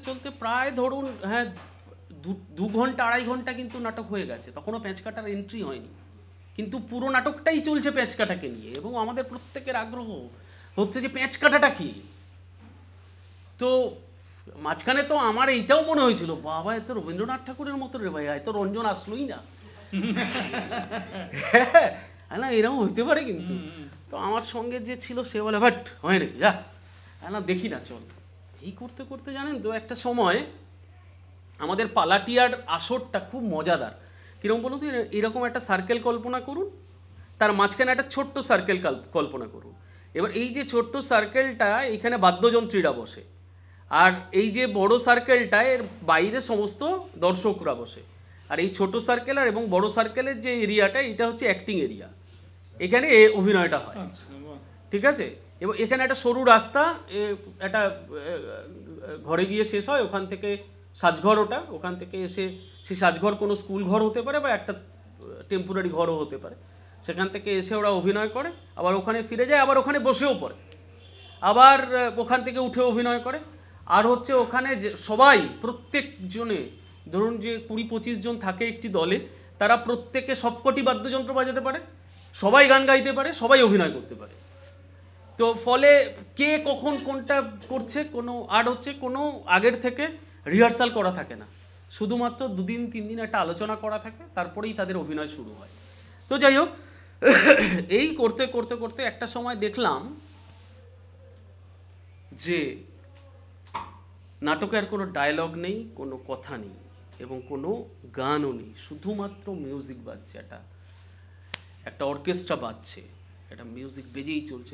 চলতে প্রায় ধরুন হ্যাঁ 2 ঘন্টা 2.5 ঘন্টা কিন্তু নাটক হয়ে গেছে, তখনও পেঁচ কাটার এন্ট্রি হয়নি, কিন্তু পুরো নাটকটাই চলছে পেঁচ কাটাকে নিয়ে, এবং আমাদের প্রত্যেকের আগ্রহ হচ্ছে যে পেঁচ কাটাটা কি। তো মাঝখানে তো আমার এইটাও মনে হয়েছিল, বাবা এত রবীন্দ্রনাথ ঠাকুরের মতো রে ভাই, এত রঞ্জন আসলোই না, হ্যাঁ না এরকম হইতে পারে। কিন্তু তো আমার সঙ্গে যে ছিল সে বলে বাট হয় নাকি, যা না দেখি না চল। এই করতে করতে জানেন তো একটা সময় আমাদের পালাটিয়ার আসরটা খুব মজাদার। কীরকম বলুন তো, এরকম একটা সার্কেল কল্পনা করুন, তার মাঝখানে একটা ছোট্ট সার্কেল কল্পনা করুন। এবার এই যে ছোট্ট সার্কেলটা, এখানে বাদ্যযন্ত্রীরা বসে, আর এই যে বড় সার্কেলটা, এর বাইরে সমস্ত দর্শকরা বসে, আর এই ছোট সার্কেল আর এবং বড় সার্কেলের যে এরিয়াটা, এটা হচ্ছে অ্যাক্টিং এরিয়া, এখানে অভিনয়টা হয়, ঠিক আছে। এবং এখানে একটা সরু রাস্তা, একটা ঘরে গিয়ে শেষ হয়, ওখান থেকে সাজঘর, ওখান থেকে এসে সেই সাজঘর কোনো স্কুল ঘর হতে পারে বা একটা টেম্পোরারি ঘরও হতে পারে, সেখান থেকে এসে ওরা অভিনয় করে, আবার ওখানে ফিরে যায়, আবার ওখানে বসেও পড়ে, আবার ওখান থেকে উঠে অভিনয় করে। আর হচ্ছে ওখানে যে সবাই প্রত্যেকজনে, ধরুন যে 20-25 জন থাকে একটি দলে, তারা প্রত্যেকে সবকটি বাদ্যযন্ত্র বাজাতে পারে, সবাই গান গাইতে পারে, সবাই অভিনয় করতে পারে। তো ফলে কে কখন কোনটা করছে আর হচ্ছে কোনো আগের থেকে রিহার্সাল করা থাকে না, শুধুমাত্র 2-3 দিন একটা আলোচনা করা থাকে, তারপরেই তাদের অভিনয় শুরু হয়। তো যাই হোক, এই করতে করতে করতে একটা সময় দেখলাম যে নাটকে আর কোনো ডায়লগ নেই, কোনো কথা নেই এবং কোনো গানও নেই, শুধুমাত্র মিউজিক বাজছে, একটা অর্কেস্ট্রা বাজছে, একটা মিউজিক বেজেই চলছে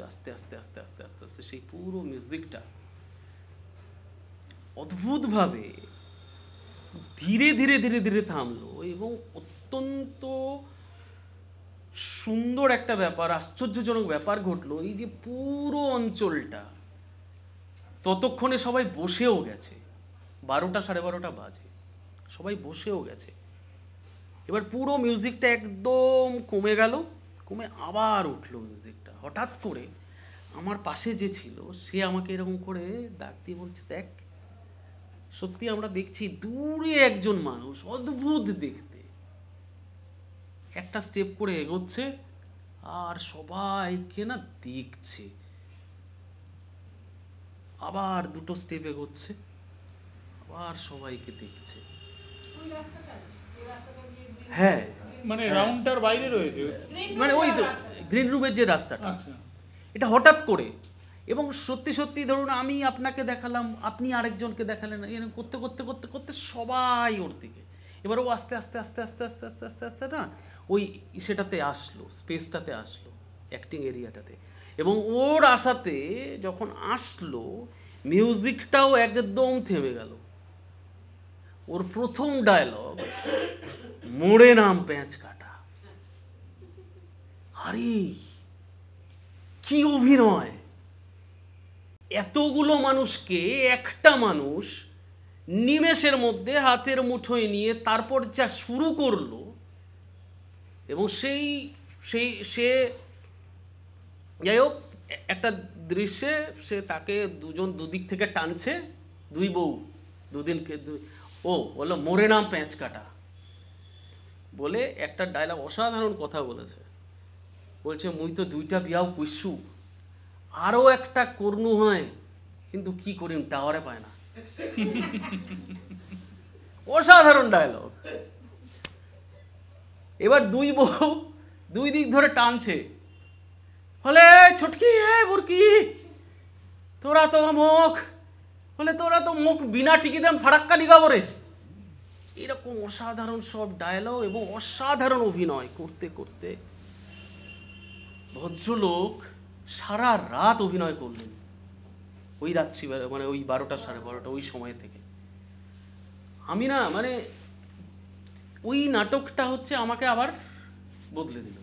আস্তে আস্তে আস্তে আস্তে আস্তে আস্তে সেই পুরো মিউজিকটা অদ্ভুতভাবে ধীরে ধীরে ধীরে ধীরে থামলো এবং অত্যন্ত সুন্দর একটা ব্যাপার, আশ্চর্যজনক ব্যাপার ঘটলো। এই যে পুরো অঞ্চলটা, ততক্ষণে সবাই বসেও গেছে, 12টা 12:30 বাজে, সবাই বসেও গেছে। এবার পুরো মিউজিকটা একদম কমে গেল, কমে আবার উঠলো মিউজিকটা। হঠাৎ করে আমার পাশে যে ছিল সে আমাকে এরকম করে ডাক দিয়ে বলছে, দেখ সত্যি আমরা দেখছি দূরে একজন মানুষ, অদ্ভুত দেখতে, একটা স্টেপ করে এগোচ্ছে আর সবাইকে না দেখছে, আবার 2টো স্টেপ এগোচ্ছে, আবার সবাইকে দেখছে। হ্যাঁ, মানে রাউন্ডটার বাইরে রয়েছে, মানে ওই তো গ্রিন রুমের যে রাস্তাটা, এটা হঠাৎ করে। এবং সত্যি সত্যি ধরুন আমি আপনাকে দেখালাম, আপনি আরেকজনকে দেখালেন, এরকম করতে করতে করতে করতে সবাই ওর দিকে। এবার ও আস্তে আস্তে আস্তে আস্তে আস্তে আস্তে আস্তে আস্তে না ওই সেটাতে আসলো, স্পেসটাতে আসলো, অ্যাক্টিং এরিয়াটাতে। এবং ওর আসাতে যখন আসলো, মিউজিকটাও একদম থেমে গেল। ওর প্রথম ডায়লগ, মোড়ে নাম পেঁচ কাটা। আরে কি অভিনয়! এতগুলো মানুষকে একটা মানুষ নিমেষের মধ্যে হাতের মুঠোয় নিয়ে তারপর যা শুরু করলো, এবং সে যাই হোক একটা দৃশ্যে সে তাকে দুদিক থেকে টানছে, দুই বউ দুদিনকে, ও বললো মোরে নাম পেঁচ কাটা বলে একটা ডায়লগ, অসাধারণ কথা বলেছে। বলছে মুই তো 2টা বিয়াও কইসু, আরও একটা করনু হয়, কিন্তু কি করিম টাওয়ারে পায় না। অসাধারণ ডায়লগ। এবার দুই বউ 2 দিক ধরে টানছে, বলে ছটকি বুরকি তোরা তো মুখ বিনা টিকি দেন ফারাক্কা নিগা বরে। এরকম অসাধারণ সব ডায়লগ এবং অসাধারণ অভিনয় করতে করতে ভদ্রলোক সারা রাত অভিনয় করলেন, ওই রাত্রি, মানে ওই 12টা 12:30 ওই সময় থেকে। আমি না মানে ওই নাটকটা হচ্ছে আমাকে আবার বদলে দিল।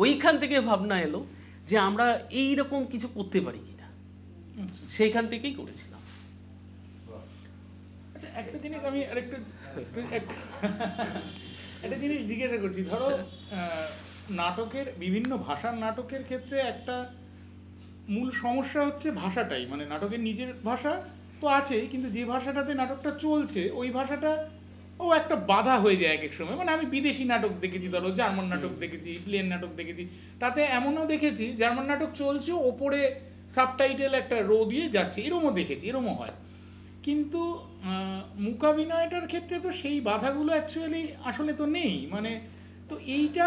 ওইখান থেকে ভাবনা এলো যে আমরা এই রকম কিছু করতে পারি কিনা, সেইখান থেকেই করেছিলাম। আচ্ছা, একটা জিনিস আমি একটা জিনিস জিজ্ঞাসা করছি। ধরো নাটকের, বিভিন্ন ভাষার নাটকের ক্ষেত্রে একটা মূল সমস্যা হচ্ছে ভাষাটাই, মানে নাটকের নিজের ভাষা তো আছেই, কিন্তু যে ভাষাটাতে নাটকটা চলছে ওই ভাষাটা একটা বাধা হয়ে যায় এক এক সময়। মানে আমি বিদেশি নাটক দেখেছি, ধরো জার্মান নাটক দেখেছি, ইটালিয়ান নাটক দেখেছি, তাতে এমনও দেখেছি জার্মান নাটক চলছে, ওপরে সাবটাইটেল একটা রো দিয়ে যাচ্ছে, এরমও দেখেছি, এরমও হয়। কিন্তু মূকাভিনয়টার ক্ষেত্রে তো সেই বাধাগুলো অ্যাকচুয়ালি আসলে তো নেই। মানে তো এইটা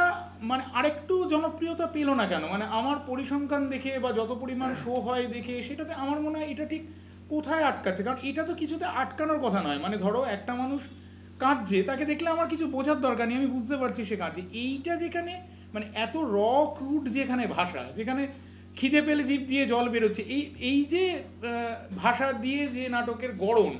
মানে আরেকটু জনপ্রিয়তা পেল না কেন? মানে আমার পরিসংখ্যান দেখে বা যত পরিমাণ শো হয় দেখে, সেটাতে আমার মনে হয় এটা ঠিক কোথায় আটকাচ্ছে। কারণ এটা তো কিছুতে আটকানোর কথা নয়। মানে ধরো একটা মানুষ কাঁদছে, তাকে দেখলে আমার কিছু বোঝার দরকার নেই, আমি বুঝতে পারছি সে কাঁদছে। এইটা যেখানে মানে এত ক্রুড যেখানে ভাষা, যেখানে খিদে পেলে জিভ দিয়ে জল বেরোচ্ছে, এই যে ভাষা দিয়ে যে নাটকের গড়ন,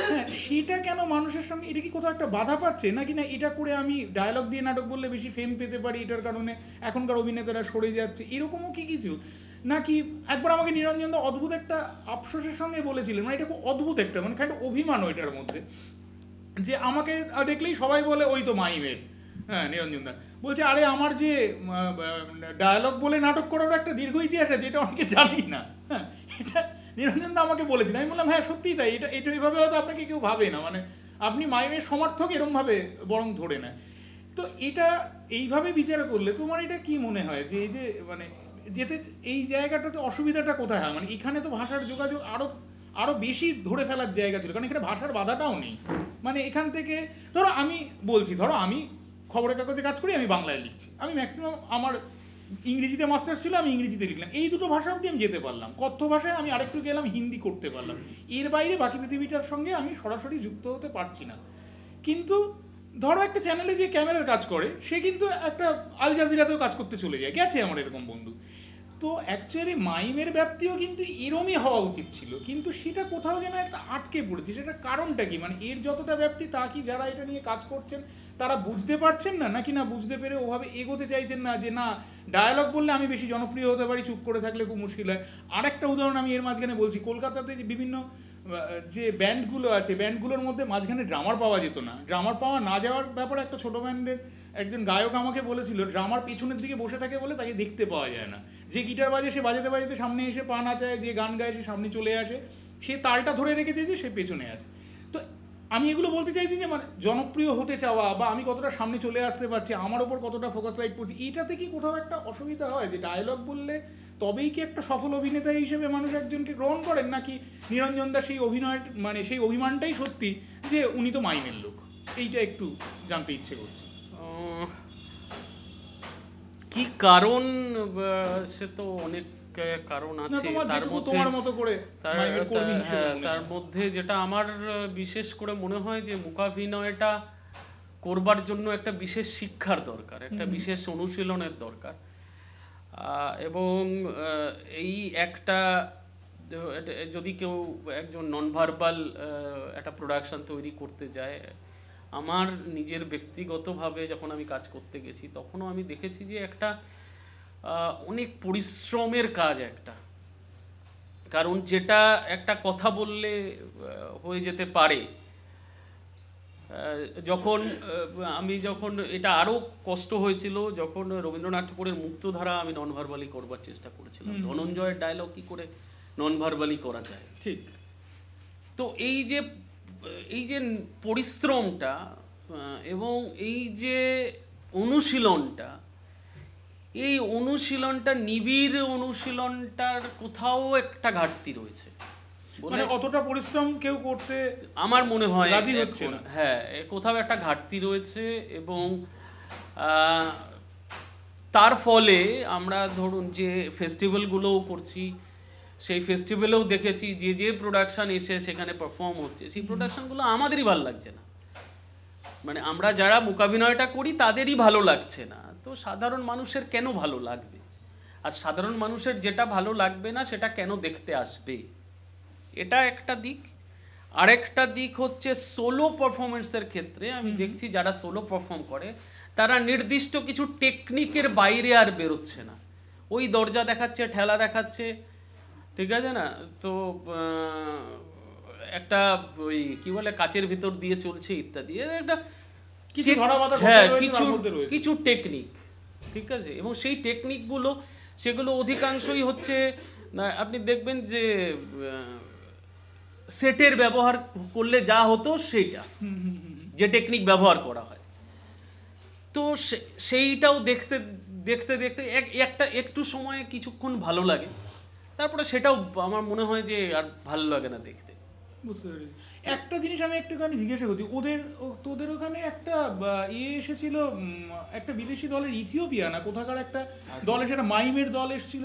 হ্যাঁ, সেটা কেন মানুষের সঙ্গে, এটা কি কোথাও একটা বাধা পাচ্ছে নাকি? না এটা করে আমি ডায়লগ দিয়ে নাটক বললে বেশি ফেম পেতে পারি, এটার কারণে এখনকার অভিনেতারা সরে যাচ্ছে, এরকমও কি কিছু? নাকি একবার আমাকে নিরঞ্জন দা অদ্ভুত একটা আফসোসের সঙ্গে বলেছিলেন, মানে এটা খুব অদ্ভুত একটা, মানে খানিকটা অভিমান এটার মধ্যে, যে আমাকে দেখলেই সবাই বলে ওই তো মাহিমের, হ্যাঁ নিরঞ্জন দা বলছে আরে আমার যে ডায়ালগ বলে নাটক করার একটা দীর্ঘ ইতিহাস আছে, যেটা অনেকে জানি না। হ্যাঁ, এটা নিরঞ্জন দা আমাকে বলেছেন। আমি বললাম হ্যাঁ সত্যিই তাই, এটা এইভাবে হয়তো আপনাকে কেউ ভাবে না, মানে আপনি মাইমের সমর্থক এরমভাবে বরং ধরে নেয়। তো এটা এইভাবে বিচার করলে তোমার এটা কি মনে হয় যে এই যে মানে যেতে এই জায়গাটাতে অসুবিধাটা কোথায় হয়? মানে এখানে তো ভাষার যোগাযোগ আরো বেশি ধরে ফেলার জায়গা ছিল, কারণ এখানে ভাষার বাধাটাও নেই। মানে এখান থেকে ধরো আমি বলছি, ধরো আমি খবরের কাগজে কাজ করি, আমি বাংলায় লিখছি, আমি ম্যাক্সিমাম আমার ইংরেজিতে মাস্টার ছিল, আমি ইংরেজিতে লিখলাম, এই দুটো ভাষা অব্দি আমি যেতে পারলাম। কথ্য ভাষায় আমি আরেকটু গেলাম, হিন্দি করতে পারলাম, এর বাইরে বাকি পৃথিবীটার সঙ্গে আমি সরাসরি যুক্ত হতে পারছি না। কিন্তু ধরো একটা চ্যানেলে যে ক্যামেরার কাজ করে, সে কিন্তু একটা আল জাজিরাতেও কাজ করতে চলে যায়, গেছে আমার এরকম বন্ধু। তো অ্যাকচুয়ালি মাইমের ব্যাপ্তিও কিন্তু এরমই হওয়া উচিত ছিল, কিন্তু সেটা কোথাও যেন একটা আটকে পড়েছে। সেটা কারণটা কি? মানে এর যতটা ব্যাপ্তি, তা কি যারা এটা নিয়ে কাজ করছেন তারা বুঝতে পারছেন না, নাকি না বুঝতে পেরে ওভাবে এগোতে চাইছেন না, যে না ডায়ালগ বললে আমি বেশি জনপ্রিয় হতে পারি, চুপ করে থাকলে খুব মুশকিল হয়। আরেকটা উদাহরণ আমি এর মাঝখানে বলছি, কলকাতাতে যে বিভিন্ন যে ব্যান্ডগুলো আছে, ব্যান্ডগুলোর মধ্যে মাঝখানে ড্রামার পাওয়া যেত না। ড্রামার পাওয়া না যাওয়ার ব্যাপারে একটা ছোট ব্যান্ডের একজন গায়ক আমাকে বলেছিল, ড্রামার পেছনের দিকে বসে থাকে বলে তাকে দেখতে পাওয়া যায় না। যে গিটার বাজে সে বাজাতে বাজাতে সামনে এসে পা নাচায়, যে গান গায় সে সামনে চলে আসে, সে তালটা ধরে রেখেছে যে সে পেছনে আছে। তো আমি এগুলো বলতে চাইছি যে মানে জনপ্রিয় হতে চাওয়া বা আমি কতটা সামনে চলে আসতে পারছি, আমার ওপর কতটা ফোকাস লাইট পড়ছি, এইটাতে কি কোথাও একটা অসুবিধা হয়? যে ডায়লগ বললে তবেই কি একটা সফল অভিনেতা হিসেবে মানুষ একজনকে গ্রহণ করেন, নাকি নিরঞ্জন দা সেই অভিনয় মানে সেই অভিমানটাই সত্যি যে উনি তো মাইমের লোক? এইটা একটু জানতে ইচ্ছে করছে। কি কারণ, সে তো অনেক কারণ আছে, তার মধ্যে যেটা আমার বিশেষ করে মনে হয় যে মূকাভিনয়টা করবার জন্য একটা বিশেষ শিক্ষার দরকার, একটা বিশেষ অনুশীলনের দরকার। এবং এই একটা যদি কেউ একজন নন ভার্বাল একটা প্রোডাকশন তৈরি করতে যায়, আমার নিজের ব্যক্তিগতভাবে যখন আমি কাজ করতে গেছি তখনও আমি দেখেছি যে একটা অনেক পরিশ্রমের কাজ একটা, কারণ যেটা একটা কথা বললে হয়ে যেতে পারে, যখন এটা আরও কষ্ট হয়েছিল যখন রবীন্দ্রনাথ ঠাকুরের মুক্তধারা আমি নন ভার্বালি করবার চেষ্টা করেছিলাম। ধনঞ্জয়ের ডায়লগ কি করে নন ভার্বালি করা যায়, ঠিক। তো এই যে পরিশ্রমটা এবং এই যে অনুশীলনটা নিবিড় অনুশীলনটার কোথাও একটা ঘাটতি রয়েছে। মানে অতটা পরিশ্রম কেউ করতে আমার মনে হয় রাজি হচ্ছে না। হ্যাঁ, কোথাও একটা ঘাটতি রয়েছে। এবং তার ফলে আমরা ধরুন যে ফেস্টিভ্যালগুলোও করছি, সেই ফেস্টিভ্যালেও দেখেছি যে প্রোডাকশন এসে সেখানে পারফর্ম হচ্ছে, সেই প্রোডাকশনগুলো আমাদেরই ভালো লাগছে না। মানে আমরা যারা মূকাভিনয়টা করি তাদেরই ভালো লাগছে না। তো সাধারণ মানুষের কেন ভালো লাগবে? আর সাধারণ মানুষের যেটা ভালো লাগবে না সেটা কেন দেখতে আসবে? এটা একটা দিক। আরেকটা দিক হচ্ছে সোলো পারফরমেন্সের ক্ষেত্রে আমি দেখছি যারা সোলো পারফর্ম করে তারা নির্দিষ্ট কিছু টেকনিকের বাইরে আর বেরোচ্ছে না। ওই দরজা দেখাচ্ছে, ঠেলা দেখাচ্ছে, ঠিক আছে না? তো একটা ওই কি বলে কাচের ভিতর দিয়ে চলছে ইত্যাদি, একটা কিছু টেকনিক, ঠিক আছে? এবং সেই টেকনিকগুলো সেগুলো অধিকাংশই হচ্ছে আপনি দেখবেন যে সেটের ব্যবহার করলে যা হতো সেইটা, যে টেকনিক ব্যবহার করা হয়। তো সেইটাও দেখতে দেখতে দেখতে একটু সময় কিছুক্ষণ ভালো লাগে, তারপরে সেটাও আমার মনে হয় যে আর ভালো লাগে না দেখতে। বুঝতে পেরেছি। একটা জিনিস আমি একটুখানি জিজ্ঞাসা করছি, তোদের ওখানে একটা এসেছিল, একটা বিদেশি দলের, ইথিওপিয়া না কোথাকার একটা দল এসে, একটা মাইমের দল এসেছিল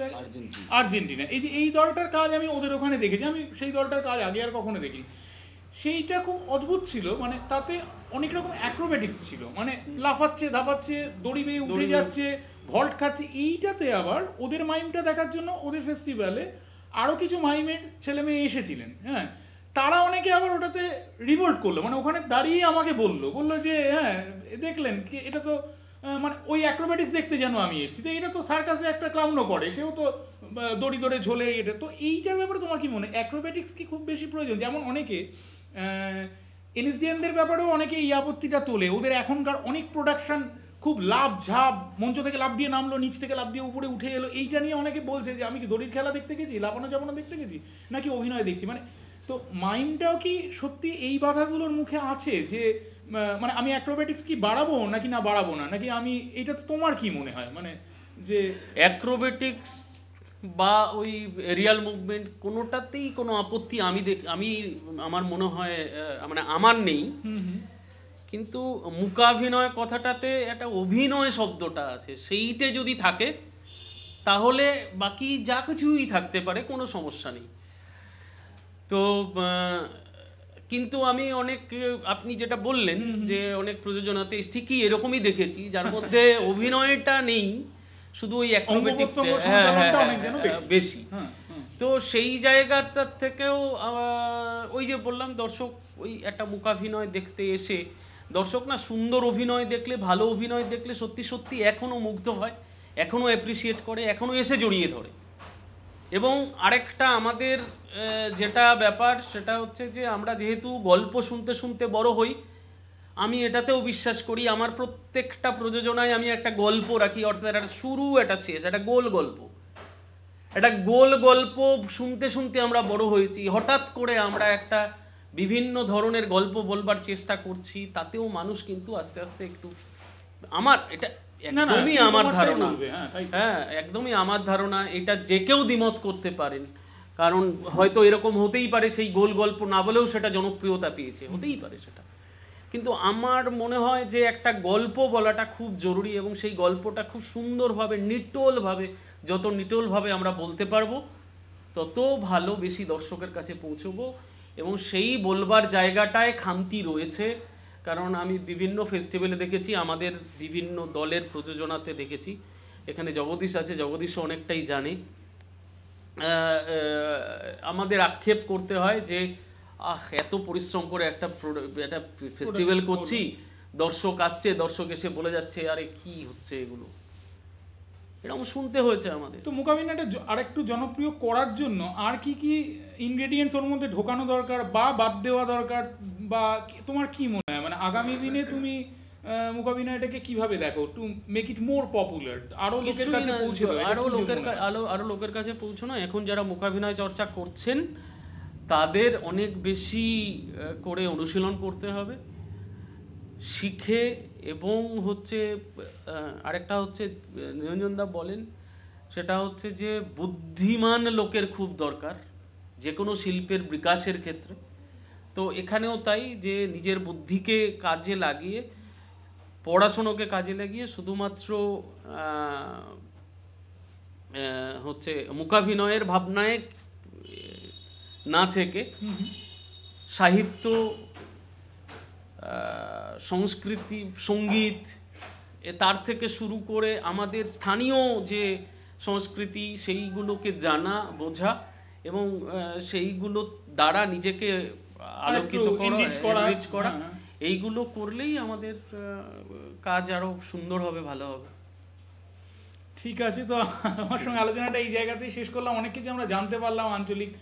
আর্জেন্টিনা। এই দলটার কাজ আমি ওদের ওখানে দেখেছি, আমি সেই দলটার কাজ আগে আর কখনো দেখিনি। সেইটা খুব অদ্ভুত ছিল, মানে তাতে অনেক রকম অ্যাক্রোব্যাটিক্স ছিল, মানে লাফাচ্ছে ধাপাচ্ছে, দড়ি বেয়ে উঠে যাচ্ছে, ভল্ট খাচ্ছে। এইটাতে আবার ওদের মাইমটা দেখার জন্য ওদের ফেস্টিভ্যালে আরও কিছু মাইমের ছেলে মেয়ে এসেছিলেন। হ্যাঁ, তারা অনেকে আবার ওটাতে রিভোল্ট করলো, মানে ওখানে দাঁড়িয়ে আমাকে বললো যে হ্যাঁ দেখলেন কি, এটা তো মানে ওই অ্যাক্রোব্যাটিক্স দেখতে যেন আমি এসেছি, তো এটা তো সার্কাসে একটা ক্লাউনও করে, সেও তো দড়ি ধরে ঝোলে। এটা তো এইটার ব্যাপারে তোমার কি মনে হয়, অ্যাক্রোব্যাটিক্স কি খুব বেশি প্রয়োজন? যেমন অনেকে এনএসডিএনদের ব্যাপারেও অনেকে এই আপত্তিটা তোলে, ওদের এখনকার অনেক প্রোডাকশন খুব লাভ ঝাপ, মঞ্চ থেকে লাভ দিয়ে নামলো, নিচ থেকে লাভ দিয়ে উপরে উঠে এলো, এইটা নিয়ে অনেকে বলছে যে আমি কি দড়ির খেলা দেখতে গেছি, লাফানো চাপানো দেখতে গেছি, নাকি অভিনয় দেখছি। মানে তো মাইন্ডটাও কি সত্যি এই বাধাগুলোর মুখে আছে যে মানে আমি অ্যাক্রোবেটিক্স কি বাড়াবো নাকি না বাড়াবো না, নাকি আমি এটা তো তোমার কি মনে হয় মানে যে অ্যাক্রোবেটিক্স বা ওই এরিয়াল মুভমেন্ট কোনোটাতেই কোনো আপত্তি আমি আমার মনে হয় মানে আমার নেই, কিন্তু মূকাভিনয় কথাটাতে একটা অভিনয় শব্দটা আছে, সেইটে যদি থাকে তাহলে বাকি যা কিছুই থাকতে পারে, কোনো সমস্যা নেই। তো কিন্তু আমি অনেক, আপনি যেটা বললেন যে অনেক প্রযোজনাতে ঠিকই এরকমই দেখেছি যার মধ্যে অভিনয়টা নেই, শুধু ওই অ্যাক্রোবেটিক্সটা বেশি। তো সেই জায়গাটার থেকেও ওই যে বললাম, দর্শক ওই একটা মূকাভিনয় দেখতে এসে দর্শক না সুন্দর অভিনয় দেখলে, ভালো অভিনয় দেখলে সত্যি সত্যি এখনও মুগ্ধ হয়, এখনও অ্যাপ্রিসিয়েট করে, এখনও এসে জড়িয়ে ধরে। এবং আরেকটা আমাদের যেটা ব্যাপার সেটা হচ্ছে যে আমরা যেহেতু গল্প শুনতে শুনতে বড় হই, আমি এটাতেও বিশ্বাস করি আমার প্রত্যেকটা প্রযোজনায় আমি একটা গল্প রাখি, অর্থাৎ একটা শুরু একটা শেষ, একটা গোল গল্প। একটা গোল গল্প শুনতে শুনতে আমরা বড় হয়েছি, হঠাৎ করে আমরা একটা বিভিন্ন ধরনের গল্প বলবার চেষ্টা করছি, তাতেও মানুষ কিন্তু আস্তে আস্তে একটু, আমার এটা একদমই আমার ধারণা, হ্যাঁ একদমই আমার ধারণা, এটা যে কেউ দ্বিমত করতে পারেন, কারণ হয়তো এরকম হতেই পারে সেই গোল গল্প না বলেও সেটা জনপ্রিয়তা পেয়েছে, হতেই পারে সেটা, কিন্তু আমার মনে হয় যে একটা গল্প বলাটা খুব জরুরি, এবং সেই গল্পটা খুব সুন্দরভাবে নিটোলভাবে, যত নিটোলভাবে আমরা বলতে পারবো তত ভালো, বেশি দর্শকের কাছে পৌঁছবো। এবং সেই বলবার জায়গাটায় খামতি রয়েছে, কারণ আমি বিভিন্ন ফেস্টিভ্যালে দেখেছি, আমাদের বিভিন্ন দলের প্রযোজনাতে দেখেছি, এখানে জগদীশ আছে, জগদীশও অনেকটাই জানে, আমাদের আক্ষেপ করতে হয় যে এত পরিশ্রম করে একটা ফেস্টিভ্যাল করছি, দর্শক আসছে, দর্শক এসে বলে যাচ্ছে আরে কি হচ্ছে এগুলো, এরকম শুনতে হয়েছে আমাদের। তো মূকাভিনয়টা আরেকটু জনপ্রিয় করার জন্য আর কি কি ইনগ্রেডিয়েন্টস ওর মধ্যে ঢোকানো দরকার বা বাদ দেওয়া দরকার, বা তোমার কি মনে হয় মানে আগামী দিনে তুমি মূকাভিনয়টাকে কিভাবে দেখো, to make it more popular, আরো লোকের কাছে পৌঁছে দাও, আরো লোকের কাছে পৌঁছানো। এখন যারা মূকাভিনয় চর্চা করছেন তাদের অনেক বেশি করে অনুশীলন করতে হবে, শিখে, এবং হচ্ছে আরেকটা হচ্ছে নিরঞ্জনদা বলেন, সেটা হচ্ছে যে বুদ্ধিমান লোকের খুব দরকার যে কোনো শিল্পের বিকাশের ক্ষেত্রে। তো এখানেও তাই, যে নিজের বুদ্ধিকে কাজে লাগিয়ে, পড়াশোনাকে কাজে লাগিয়ে শুধুমাত্র হচ্ছে মূকাভিনয়ের ভাবনায় না থেকে সাহিত্য, সংস্কৃতি, সঙ্গীত, তার থেকে শুরু করে আমাদের স্থানীয় যে সংস্কৃতি সেইগুলোকে জানা, বোঝা, এবং সেইগুলো দ্বারা নিজেকে আলোকিত করা, এইগুলো করলেই আমাদের কাজ আরো সুন্দর হবে, ভালো হবে। ঠিক আছে, তো আমার সঙ্গে আলোচনাটা এই জায়গাতেই শেষ করলাম। অনেক কিছু আমরা জানতে পারলাম, আঞ্চলিক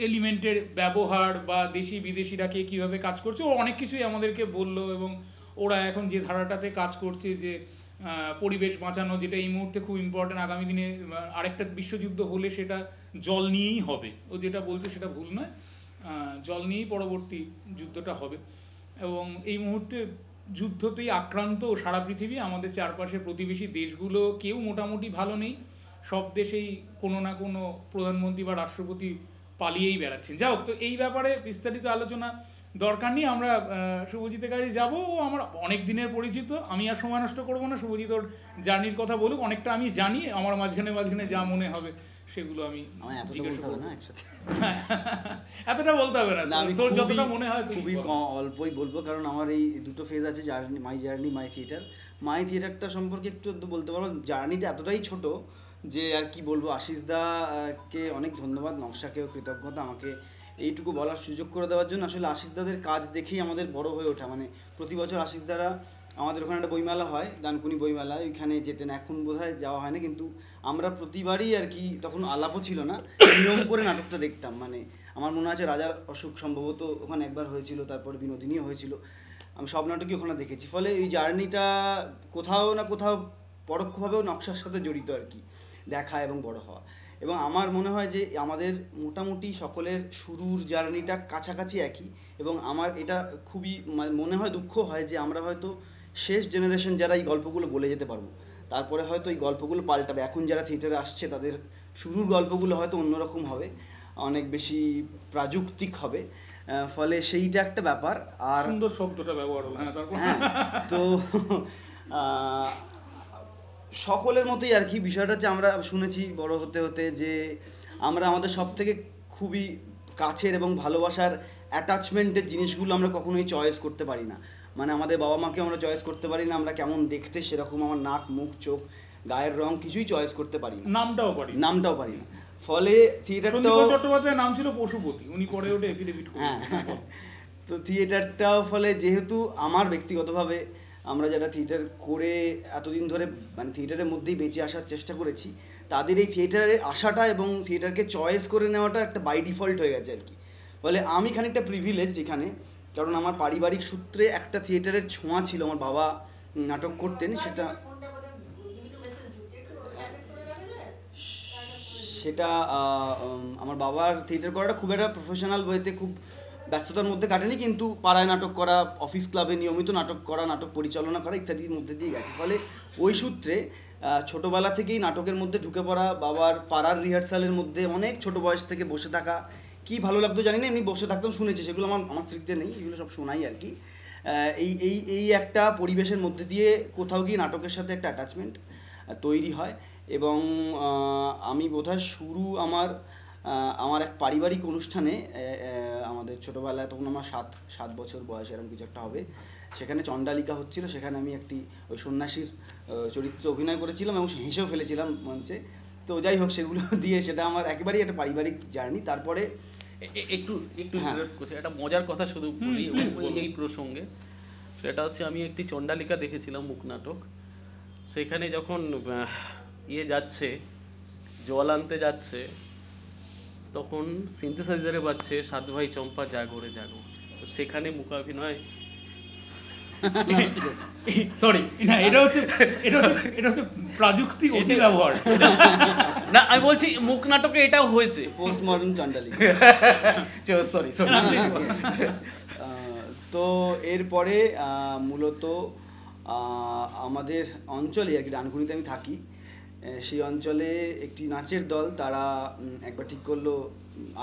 এলিমেন্টের ব্যবহার বা দেশি বিদেশিরা কে কীভাবে কাজ করছে, ও অনেক কিছুই আমাদেরকে বললো, এবং ওরা এখন যে ধারাটাতে কাজ করছে, যে পরিবেশ বাঁচানো, যেটা এই মুহূর্তে খুব ইম্পর্টেন্ট, আগামী দিনে আরেকটা বিশ্বযুদ্ধ হলে সেটা জল নিয়েই হবে, ও যেটা বলছে সেটা ভুল নয়, জল নিয়েই পরবর্তী যুদ্ধটা হবে। এবং এই মুহূর্তে যুদ্ধতেই আক্রান্ত সারা পৃথিবী, আমাদের চারপাশে প্রতিবেশী দেশগুলো কেউ মোটামুটি ভালো নেই, সব দেশেই কোনো না কোনো প্রধানমন্ত্রী বা রাষ্ট্রপতি পালিয়েই বেড়াচ্ছেন। যাই হোক, তো এই ব্যাপারে বিস্তারিত আলোচনা দরকার নেই, আমরা শুভজিতের কাছে যাবো, ও আমার অনেক দিনের পরিচিত, আমি আর সময় নষ্ট করবো না, শুভজিৎ ওর জার্নির কথা বলুক, অনেকটা আমি জানি, আমার মাঝখানে মাঝখানে যা মনে হবে সেগুলো আমি জিজ্ঞেস করবো। এতটা বলতে হবে না, তোর যতটা মনে হয় খুবই অল্পই বলবো, কারণ আমার এই দুটো ফেজ আছে, জার্নি, মাই থিয়েটার। মাই থিয়েটারটা সম্পর্কে একটু বলতে পারবো, জার্নিটা এতটাই ছোট যে আর কি বলবো। আশিসদাকে অনেক ধন্যবাদ, নকশাকেও কৃতজ্ঞতা আমাকে এইটুকু বলার সুযোগ করে দেওয়ার জন্য। আসলে আশিসদাদের কাজ দেখেই আমাদের বড় হয়ে ওঠা, মানে প্রতি বছর আশিসদারা, আমাদের ওখানে একটা বইমেলা হয়, ডানকুনি বইমেলা, ওইখানে যেতেন, এখন বোধহয় যাওয়া হয় না, কিন্তু আমরা প্রতিবারই আর কি, তখন আলাপও ছিল না, নিয়ম করে নাটকটা দেখতাম। মানে আমার মনে আছে রাজার অসুখ সম্ভবত ওখানে একবার হয়েছিল, তারপর বিনোদিনীও হয়েছিল, আমি সব নাটকই ওখানে দেখেছি। ফলে এই জার্নিটা কোথাও না কোথাও পরোক্ষভাবেও নকশার সাথে জড়িত আর কি, দেখা এবং বড় হওয়া। এবং আমার মনে হয় যে আমাদের মোটামুটি সকলের শুরুর জার্নিটা কাছাকাছি একই, এবং আমার এটা খুবই মনে হয়, দুঃখ হয় যে আমরা হয়তো শেষ জেনারেশন যারা এই গল্পগুলো বলে যেতে পারবো, তারপরে হয়তো এই গল্পগুলো পাল্টাবে। এখন যারা থিয়েটারে আসছে তাদের শুরুর গল্পগুলো হয়তো অন্যরকম হবে, অনেক বেশি প্রাযুক্তিক হবে, ফলে সেইটা একটা ব্যাপার। আর সুন্দর শব্দটা ব্যবহার হলো, হ্যাঁ তারপর হ্যাঁ, তো সকলের মতোই আর কি বিষয়টা হচ্ছে, আমরা শুনেছি বড় হতে হতে যে আমরা আমাদের সব থেকে খুবই কাছের এবং ভালোবাসার অ্যাটাচমেন্টের জিনিসগুলো আমরা কখনোই চয়েস করতে পারি না। মানে আমাদের বাবা মাকে আমরা চয়েস করতে পারি না, আমরা কেমন দেখতে সেরকম আমার নাক মুখ চোখ গায়ের রং কিছুই চয়েস করতে পারি না, নামটাও পারি না। ফলে থিয়েটারটাও, সন্দীপ চট্টোপাধ্যায়ের নাম ছিল পশুপতি, উনি পরে ওটা এফিডেভিট করেন। হ্যাঁ, তো থিয়েটারটাও ফলে যেহেতু আমার ব্যক্তিগতভাবে আমরা যারা থিয়েটার করে এতদিন ধরে মানে থিয়েটারের মধ্যেই বেঁচে আসার চেষ্টা করেছি, তাদের এই থিয়েটারে আসাটা এবং থিয়েটারকে চয়েস করে নেওয়াটা একটা বাই ডিফল্ট হয়ে গেছে আর কি। ফলে আমি খানিকটা প্রিভিলেজড এখানে, কারণ আমার পারিবারিক সূত্রে একটা থিয়েটারের ছোঁয়া ছিল। আমার বাবা নাটক করতেন, সেটা আমার বাবার থিয়েটার করাটা খুব একটা প্রফেশনাল ওয়েতে খুব ব্যস্ততার মধ্যে কাটেনি, কিন্তু পাড়ায় নাটক করা, অফিস ক্লাবে নিয়মিত নাটক করা, নাটক পরিচালনা করা ইত্যাদির মধ্যে দিয়ে গেছে। ফলে ওই সূত্রে ছোটোবেলা থেকেই নাটকের মধ্যে ঢুকে পড়া, বাবার পাড়ার রিহার্সালের মধ্যে অনেক ছোট বয়স থেকে বসে থাকা, কি ভালো লাগতো জানি না, এমনি বসে থাকতাম, শুনেছি, সেগুলো আমার স্মৃতিতে নেই, এগুলো সব শোনাই আর কি। এই একটা পরিবেশের মধ্যে দিয়ে কোথাও গিয়ে নাটকের সাথে একটা অ্যাটাচমেন্ট তৈরি হয়। এবং আমি বোধহয় শুরু আমার এক পারিবারিক অনুষ্ঠানে, আমাদের ছোটোবেলায় তখন আমার 7 বছর বয়স এরকম কিছু একটা হবে, সেখানে চণ্ডালিকা হচ্ছিল, সেখানে আমি একটি ওই সন্ন্যাসীর চরিত্রে অভিনয় করেছিলাম এবং হেসেও ফেলেছিলাম মঞ্চে। তো যাই হোক, সেগুলো দিয়ে সেটা আমার একেবারেই একটা পারিবারিক জার্নি। তারপরে একটু ইন্টারাপ্ট করছি, একটা মজার কথা শুধু বলি এই প্রসঙ্গে। সেটা হচ্ছে, আমি একটি চণ্ডালিকা দেখেছিলাম মুখ নাটক। সেখানে যখন যাচ্ছে, জল আনতে যাচ্ছে, তখন সিনথেসাইজারে বাজছে সাত ভাই চম্পা জাগরে জাগো। তো সেখানে মুখাভিনয়, সরি না, এটা হচ্ছে প্রাযুক্তিক অতি ব্যবহার। না, আমি বলছি মুখ নাটকে এটাও হয়েছে, পোস্ট মডার্ন চণ্ডালিকা। সরি। তো এরপরে মূলত আমাদের অঞ্চলে আর কি, ডানকুনিতে আমি থাকি, সেই অঞ্চলে একটি নাচের দল, তারা একবার ঠিক করলো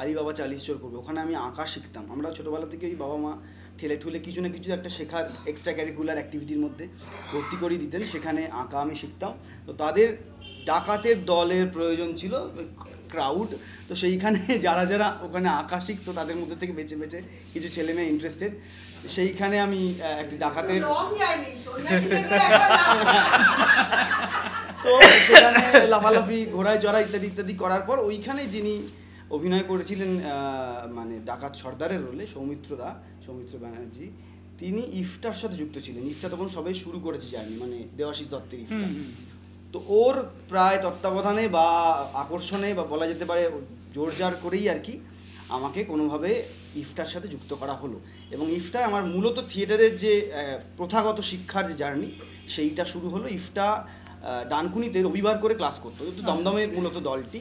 আলিবাবা 40 চোর করবে। ওখানে আমি আঁকা শিখতাম। আমরা ছোটোবেলা থেকেই বাবা মা ঠেলে ঠুলে কিছু না কিছু একটা শেখার এক্সট্রা ক্যারিকুলার অ্যাক্টিভিটির মধ্যে ভর্তি করে দিতেন, সেখানে আঁকা আমি শিখতাম। তো তাদের ডাকাতের দলের প্রয়োজন ছিল, ক্রাউড। তো সেইখানে যারা যারা ওখানে আঁকা শিখতো তাদের মধ্যে থেকে বেছে বেছে কিছু ছেলে মেয়ে ইন্টারেস্টেড, সেইখানে আমি একটি ডাকাতের, তো সেখানে লাফালাফি, ঘোড়ায় চড়া ইত্যাদি ইত্যাদি করার পর ওইখানে যিনি অভিনয় করেছিলেন মানে ডাকাত সর্দারের রোলে, সৌমিত্র ব্যানার্জি, তিনি ইফটার সাথে যুক্ত ছিলেন। ইফটা তখন সবাই শুরু করেছে জানি, মানে দেবাশিস দত্তের ইফটা। তো ওর প্রায় তত্ত্বাবধানে বা আকর্ষণে বা বলা যেতে পারে জোরজার করেই আর কি আমাকে কোনোভাবে ইফটার সাথে যুক্ত করা হলো। এবং ইফটায় আমার মূলত থিয়েটারের যে প্রথাগত শিক্ষার যে জার্নি, সেইটা শুরু হলো। ইফটা ডানকুনিতে রবিবার করে ক্লাস করতো, দমদমের মূলত দলটি,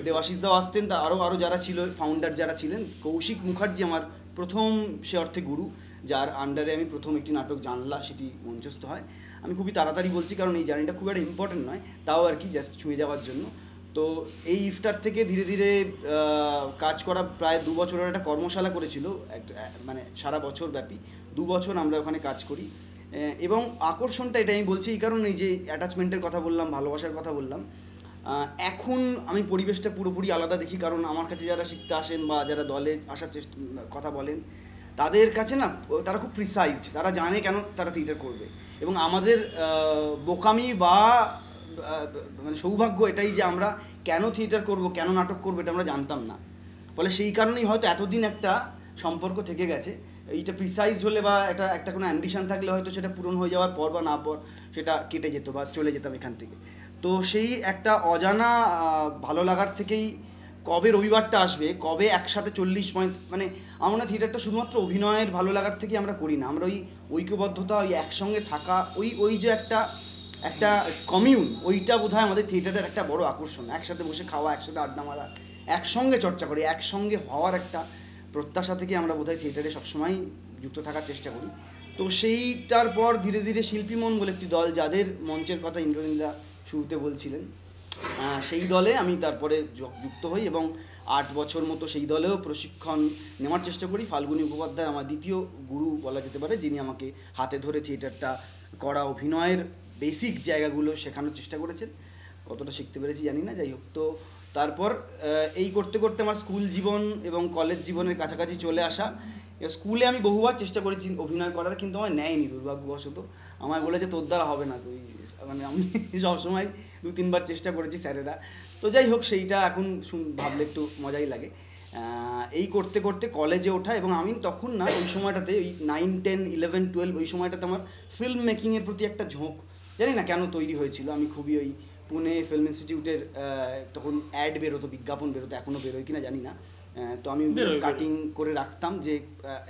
দেবাশিস দাও আসতেন, তা আরও যারা ছিল ফাউন্ডার যারা ছিলেন, কৌশিক মুখার্জি আমার প্রথম সে অর্থে গুরু, যার আন্ডারে আমি প্রথম একটি নাটক জানলা সেটি মঞ্চস্থ হয়। আমি খুবই তাড়াতাড়ি বলছি কারণ এই জার্নিটা খুব একটা ইম্পর্টেন্ট নয়, তাও আর কি জাস্ট ছুঁয়ে যাওয়ার জন্য। তো এই ইফটার থেকে ধীরে ধীরে কাজ করা, প্রায় 2 বছরের একটা কর্মশালা করেছিল, মানে সারা বছর ব্যাপী 2 বছর আমরা ওখানে কাজ করি। এবং আকর্ষণটা এটা আমি বলছি এই কারণে, এই যে অ্যাটাচমেন্টের কথা বললাম, ভালোবাসার কথা বললাম, এখন আমি পরিবেশটা পুরোপুরি আলাদা দেখি। কারণ আমার কাছে যারা শিখতে আসেন বা যারা দলে আসার কথা বলেন, তাদের কাছে না, তারা খুব প্রিসাইজড, তারা জানে কেন তারা থিয়েটার করবে। এবং আমাদের বোকামি বা মানে সৌভাগ্য এটাই যে আমরা কেন থিয়েটার করব, কেন নাটক করবো, এটা আমরা জানতাম না। ফলে সেই কারণেই হয়তো এতদিন একটা সম্পর্ক থেকে গেছে। এইটা প্রিসাইজ হলে বা একটা কোনো অ্যাম্বিশন থাকলে হয়তো সেটা পূরণ হয়ে যাওয়ার পর বা না পর সেটা কেটে যেত বা চলে যেতাম এখান থেকে। তো সেই একটা অজানা ভালো লাগার থেকেই কবে রবিবারটা আসবে, কবে একসাথে 40 মানে আমার মনে হয় থিয়েটারটা শুধুমাত্র অভিনয়ের ভালো লাগার থেকে আমরা করি না, আমরা ওই ঐক্যবদ্ধতা, ওই একসঙ্গে থাকা, ওই যে একটা কমিউন, ওইটা বোধহয় আমাদের থিয়েটারের একটা বড় আকর্ষণ। একসাথে বসে খাওয়া, একসাথে আড্ডা মারা, একসঙ্গে চর্চা করি, একসঙ্গে হওয়ার একটা প্রত্যাশা থেকে আমরা বোধহয় থিয়েটারে সবসময় যুক্ত থাকার চেষ্টা করি। তো সেইটার পর ধীরে ধীরে শিল্পী মন বলে একটি দল, যাদের মঞ্চের কথা ইন্দ্রনীলদা শুরুতে বলছিলেন, সেই দলে আমি তারপরে যুক্ত হই এবং 8 বছর মতো সেই দলেও প্রশিক্ষণ নেওয়ার চেষ্টা করি। ফাল্গুনী মুখোপাধ্যায় আমার দ্বিতীয় গুরু বলা যেতে পারে, যিনি আমাকে হাতে ধরে থিয়েটারটা করা, অভিনয়ের বেসিক জায়গাগুলো শেখানোর চেষ্টা করেছেন। কতটা শিখতে পেরেছি জানি না, যাই হোক। তো তারপর এই করতে করতে আমার স্কুল জীবন এবং কলেজ জীবনের কাছাকাছি চলে আসা। স্কুলে আমি বহুবার চেষ্টা করেছি অভিনয় করার, কিন্তু আমার নেয়নি দুর্ভাগ্যবশত। আমায় বলেছে তোর দ্বারা হবে না, তুই মানে আমি সবসময় 2-3 বার চেষ্টা করেছি স্যারেরা। তো যাই হোক, সেইটা এখন ভাবলে একটু মজাই লাগে। এই করতে করতে কলেজে ওঠা, এবং আমি তখন না ওই সময়টাতে ওই 9, 10, 11, 12 ওই সময়টাতে আমার ফিল্ম মেকিংয়ের প্রতি একটা ঝোঁক, জানি না কেন তৈরি হয়েছিল। আমি খুবই ওই পুনে ফিল্ম ইনস্টিটিউটের তখন অ্যাড বেরোতো, বিজ্ঞাপন বেরোতো, এখনও বেরোয় কিনা জানি না। তো আমি কাটিং করে রাখতাম যে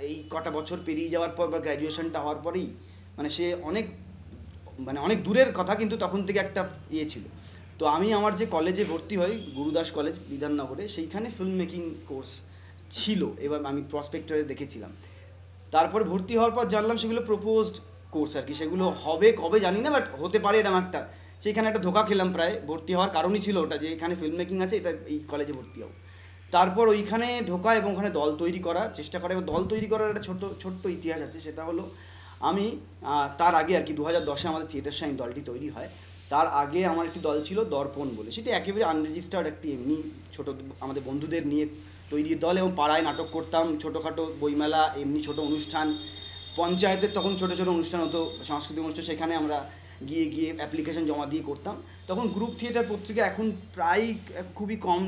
এই কটা বছর পেরিয়ে যাওয়ার পর বা গ্র্যাজুয়েশনটা হওয়ার পরেই, মানে সে অনেক দূরের কথা, কিন্তু তখন থেকে একটা ইয়ে ছিল। তো আমি আমার যে কলেজে ভর্তি হই, গুরুদাস কলেজ বিধাননগরে, সেইখানে ফিল্ম মেকিং কোর্স ছিল। এবার আমি প্রসপেক্টরে দেখেছিলাম। তারপরে ভর্তি হওয়ার পর জানলাম সেগুলো প্রপোজড কোর্স আর কি, সেগুলো হবে কবে জানি না, বাট হতে পারে এরকম একটা। সেইখানে একটা ধোকা খেলাম প্রায়। ভর্তি হওয়ার কারণই ছিল ওটা, যে এখানে ফিল্ম মেকিং আছে, এটা এই কলেজে ভর্তি হবো। তারপর ওইখানে ঢোকা এবং ওখানে দল তৈরি করার চেষ্টা করা। এবং দল তৈরি করার একটা ছোট্ট ইতিহাস আছে। সেটা হলো আমি তার আগে আর কি 2010-এ আমাদের থিয়েটার সাইন দলটি তৈরি হয়। তার আগে আমার একটি দল ছিল দর্পণ বলে, সেটা একেবারে আনরেজিস্টার্ড একটি এমনি ছোটো আমাদের বন্ধুদের নিয়ে তৈরি দল, এবং পাড়ায় নাটক করতাম, ছোটোখাটো বইমেলা, এমনি ছোটো অনুষ্ঠান, পঞ্চায়েতের তখন ছোটো ছোটো অনুষ্ঠান হতো, সাংস্কৃতিক অনুষ্ঠান, সেখানে আমরা গিয়ে অ্যাপ্লিকেশন জমা দিয়ে করতাম। তখন গ্রুপ থিয়েটার পত্রিকা এখন প্রায় খুবই কম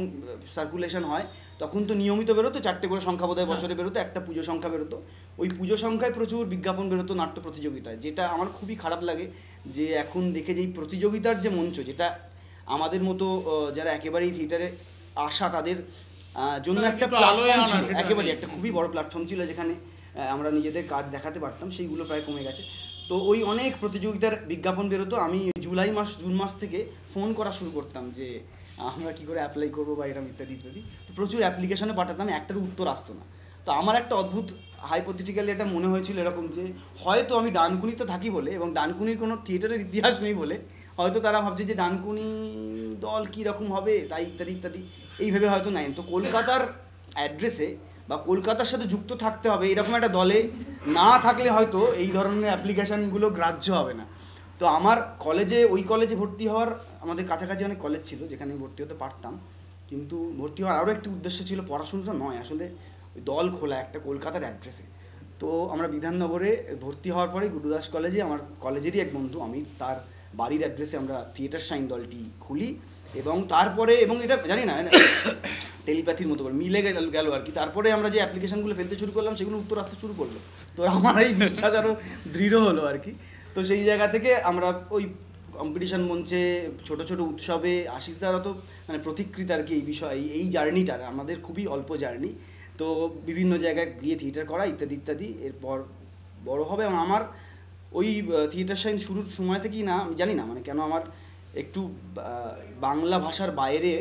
সার্কুলেশন হয়, তখন তো নিয়মিত বেরোতো, 4টে করে সংখ্যা বোধহয় বছরে বেরোতো, একটা পুজো সংখ্যা বেরোতো। ওই পুজো সংখ্যায় প্রচুর বিজ্ঞাপন বেরোতো নাট্য প্রতিযোগিতায়, যেটা আমার খুবই খারাপ লাগে যে এখন দেখে যে এই প্রতিযোগিতার যে মঞ্চ, যেটা আমাদের মতো যারা একেবারেই থিয়েটারে আসা তাদের জন্য একটা প্ল্যাটফর্ম ছিল, একেবারে একটা খুবই বড় প্ল্যাটফর্ম ছিল, যেখানে আমরা নিজেদের কাজ দেখাতে পারতাম, সেইগুলো প্রায় কমে গেছে। তো ওই অনেক প্রতিযোগিতার বিজ্ঞাপন বেরোতো। আমি জুন মাস থেকে ফোন করা শুরু করতাম যে আমরা কী করে অ্যাপ্লাই করবো বা এরকম ইত্যাদি ইত্যাদি। তো প্রচুর অ্যাপ্লিকেশনে পাঠাতাম, একটার উত্তর আসতো না। তো আমার একটা অদ্ভুত হাইপোথেটিক্যালি এটা মনে হয়েছিল এরকম যে হয়তো আমি ডানকুনিতে থাকি বলে, এবং ডানকুনির কোনো থিয়েটারের ইতিহাস নেই বলে হয়তো তারা ভাবছে যে ডানকুনি দল কীরকম হবে, তাই ইত্যাদি ইত্যাদি, এইভাবে হয়তো নেয়। তো কলকাতার অ্যাড্রেসে বা কলকাতার সাথে যুক্ত থাকতে হবে এরকম একটা দলে না থাকলে হয়তো এই ধরনের অ্যাপ্লিকেশানগুলো গ্রাহ্য হবে না। তো আমার ওই কলেজে ভর্তি হওয়ার, আমাদের কাছাকাছি অনেক কলেজ ছিল যেখানে আমি ভর্তি হতে পারতাম, কিন্তু ভর্তি হওয়ার আরও একটি উদ্দেশ্য ছিল, পড়াশোনাটা নয় আসলে, ওই দল খোলা একটা কলকাতার অ্যাড্রেসে। তো আমরা বিধাননগরে ভর্তি হওয়ার পরে গুরুদাস কলেজে আমার কলেজেরই এক বন্ধু, আমি তার বাড়ির অ্যাড্রেসে আমরা থিয়েটার সাইন দলটি খুলি। এবং তারপরে, এবং এটা জানি না টেলিপ্যাথির মতো করে মিলে গেল আর কি। তারপরে আমরা যে অ্যাপ্লিকেশনগুলো ফেলতে শুরু করলাম সেগুলো উত্তর আসতে শুরু করলো। তো আমার এই বিশ্বাস আরও দৃঢ় হলো আর কি। তো সেই জায়গা থেকে আমরা ওই কম্পিটিশন মঞ্চে, ছোটো ছোটো উৎসবে, আশিসদারও তো মানে প্রতিকৃত আর কি এই বিষয়, এই জার্নিটার আমাদের খুবই অল্প জার্নি। তো বিভিন্ন জায়গায় গিয়ে থিয়েটার করা ইত্যাদি ইত্যাদি, এরপর বড় হবে। এবং আমার ওই থিয়েটার সাইন্স শুরুর সময় থেকেই না, আমি জানি না মানে কেন আমার একটু বাংলা ভাষার বাইরে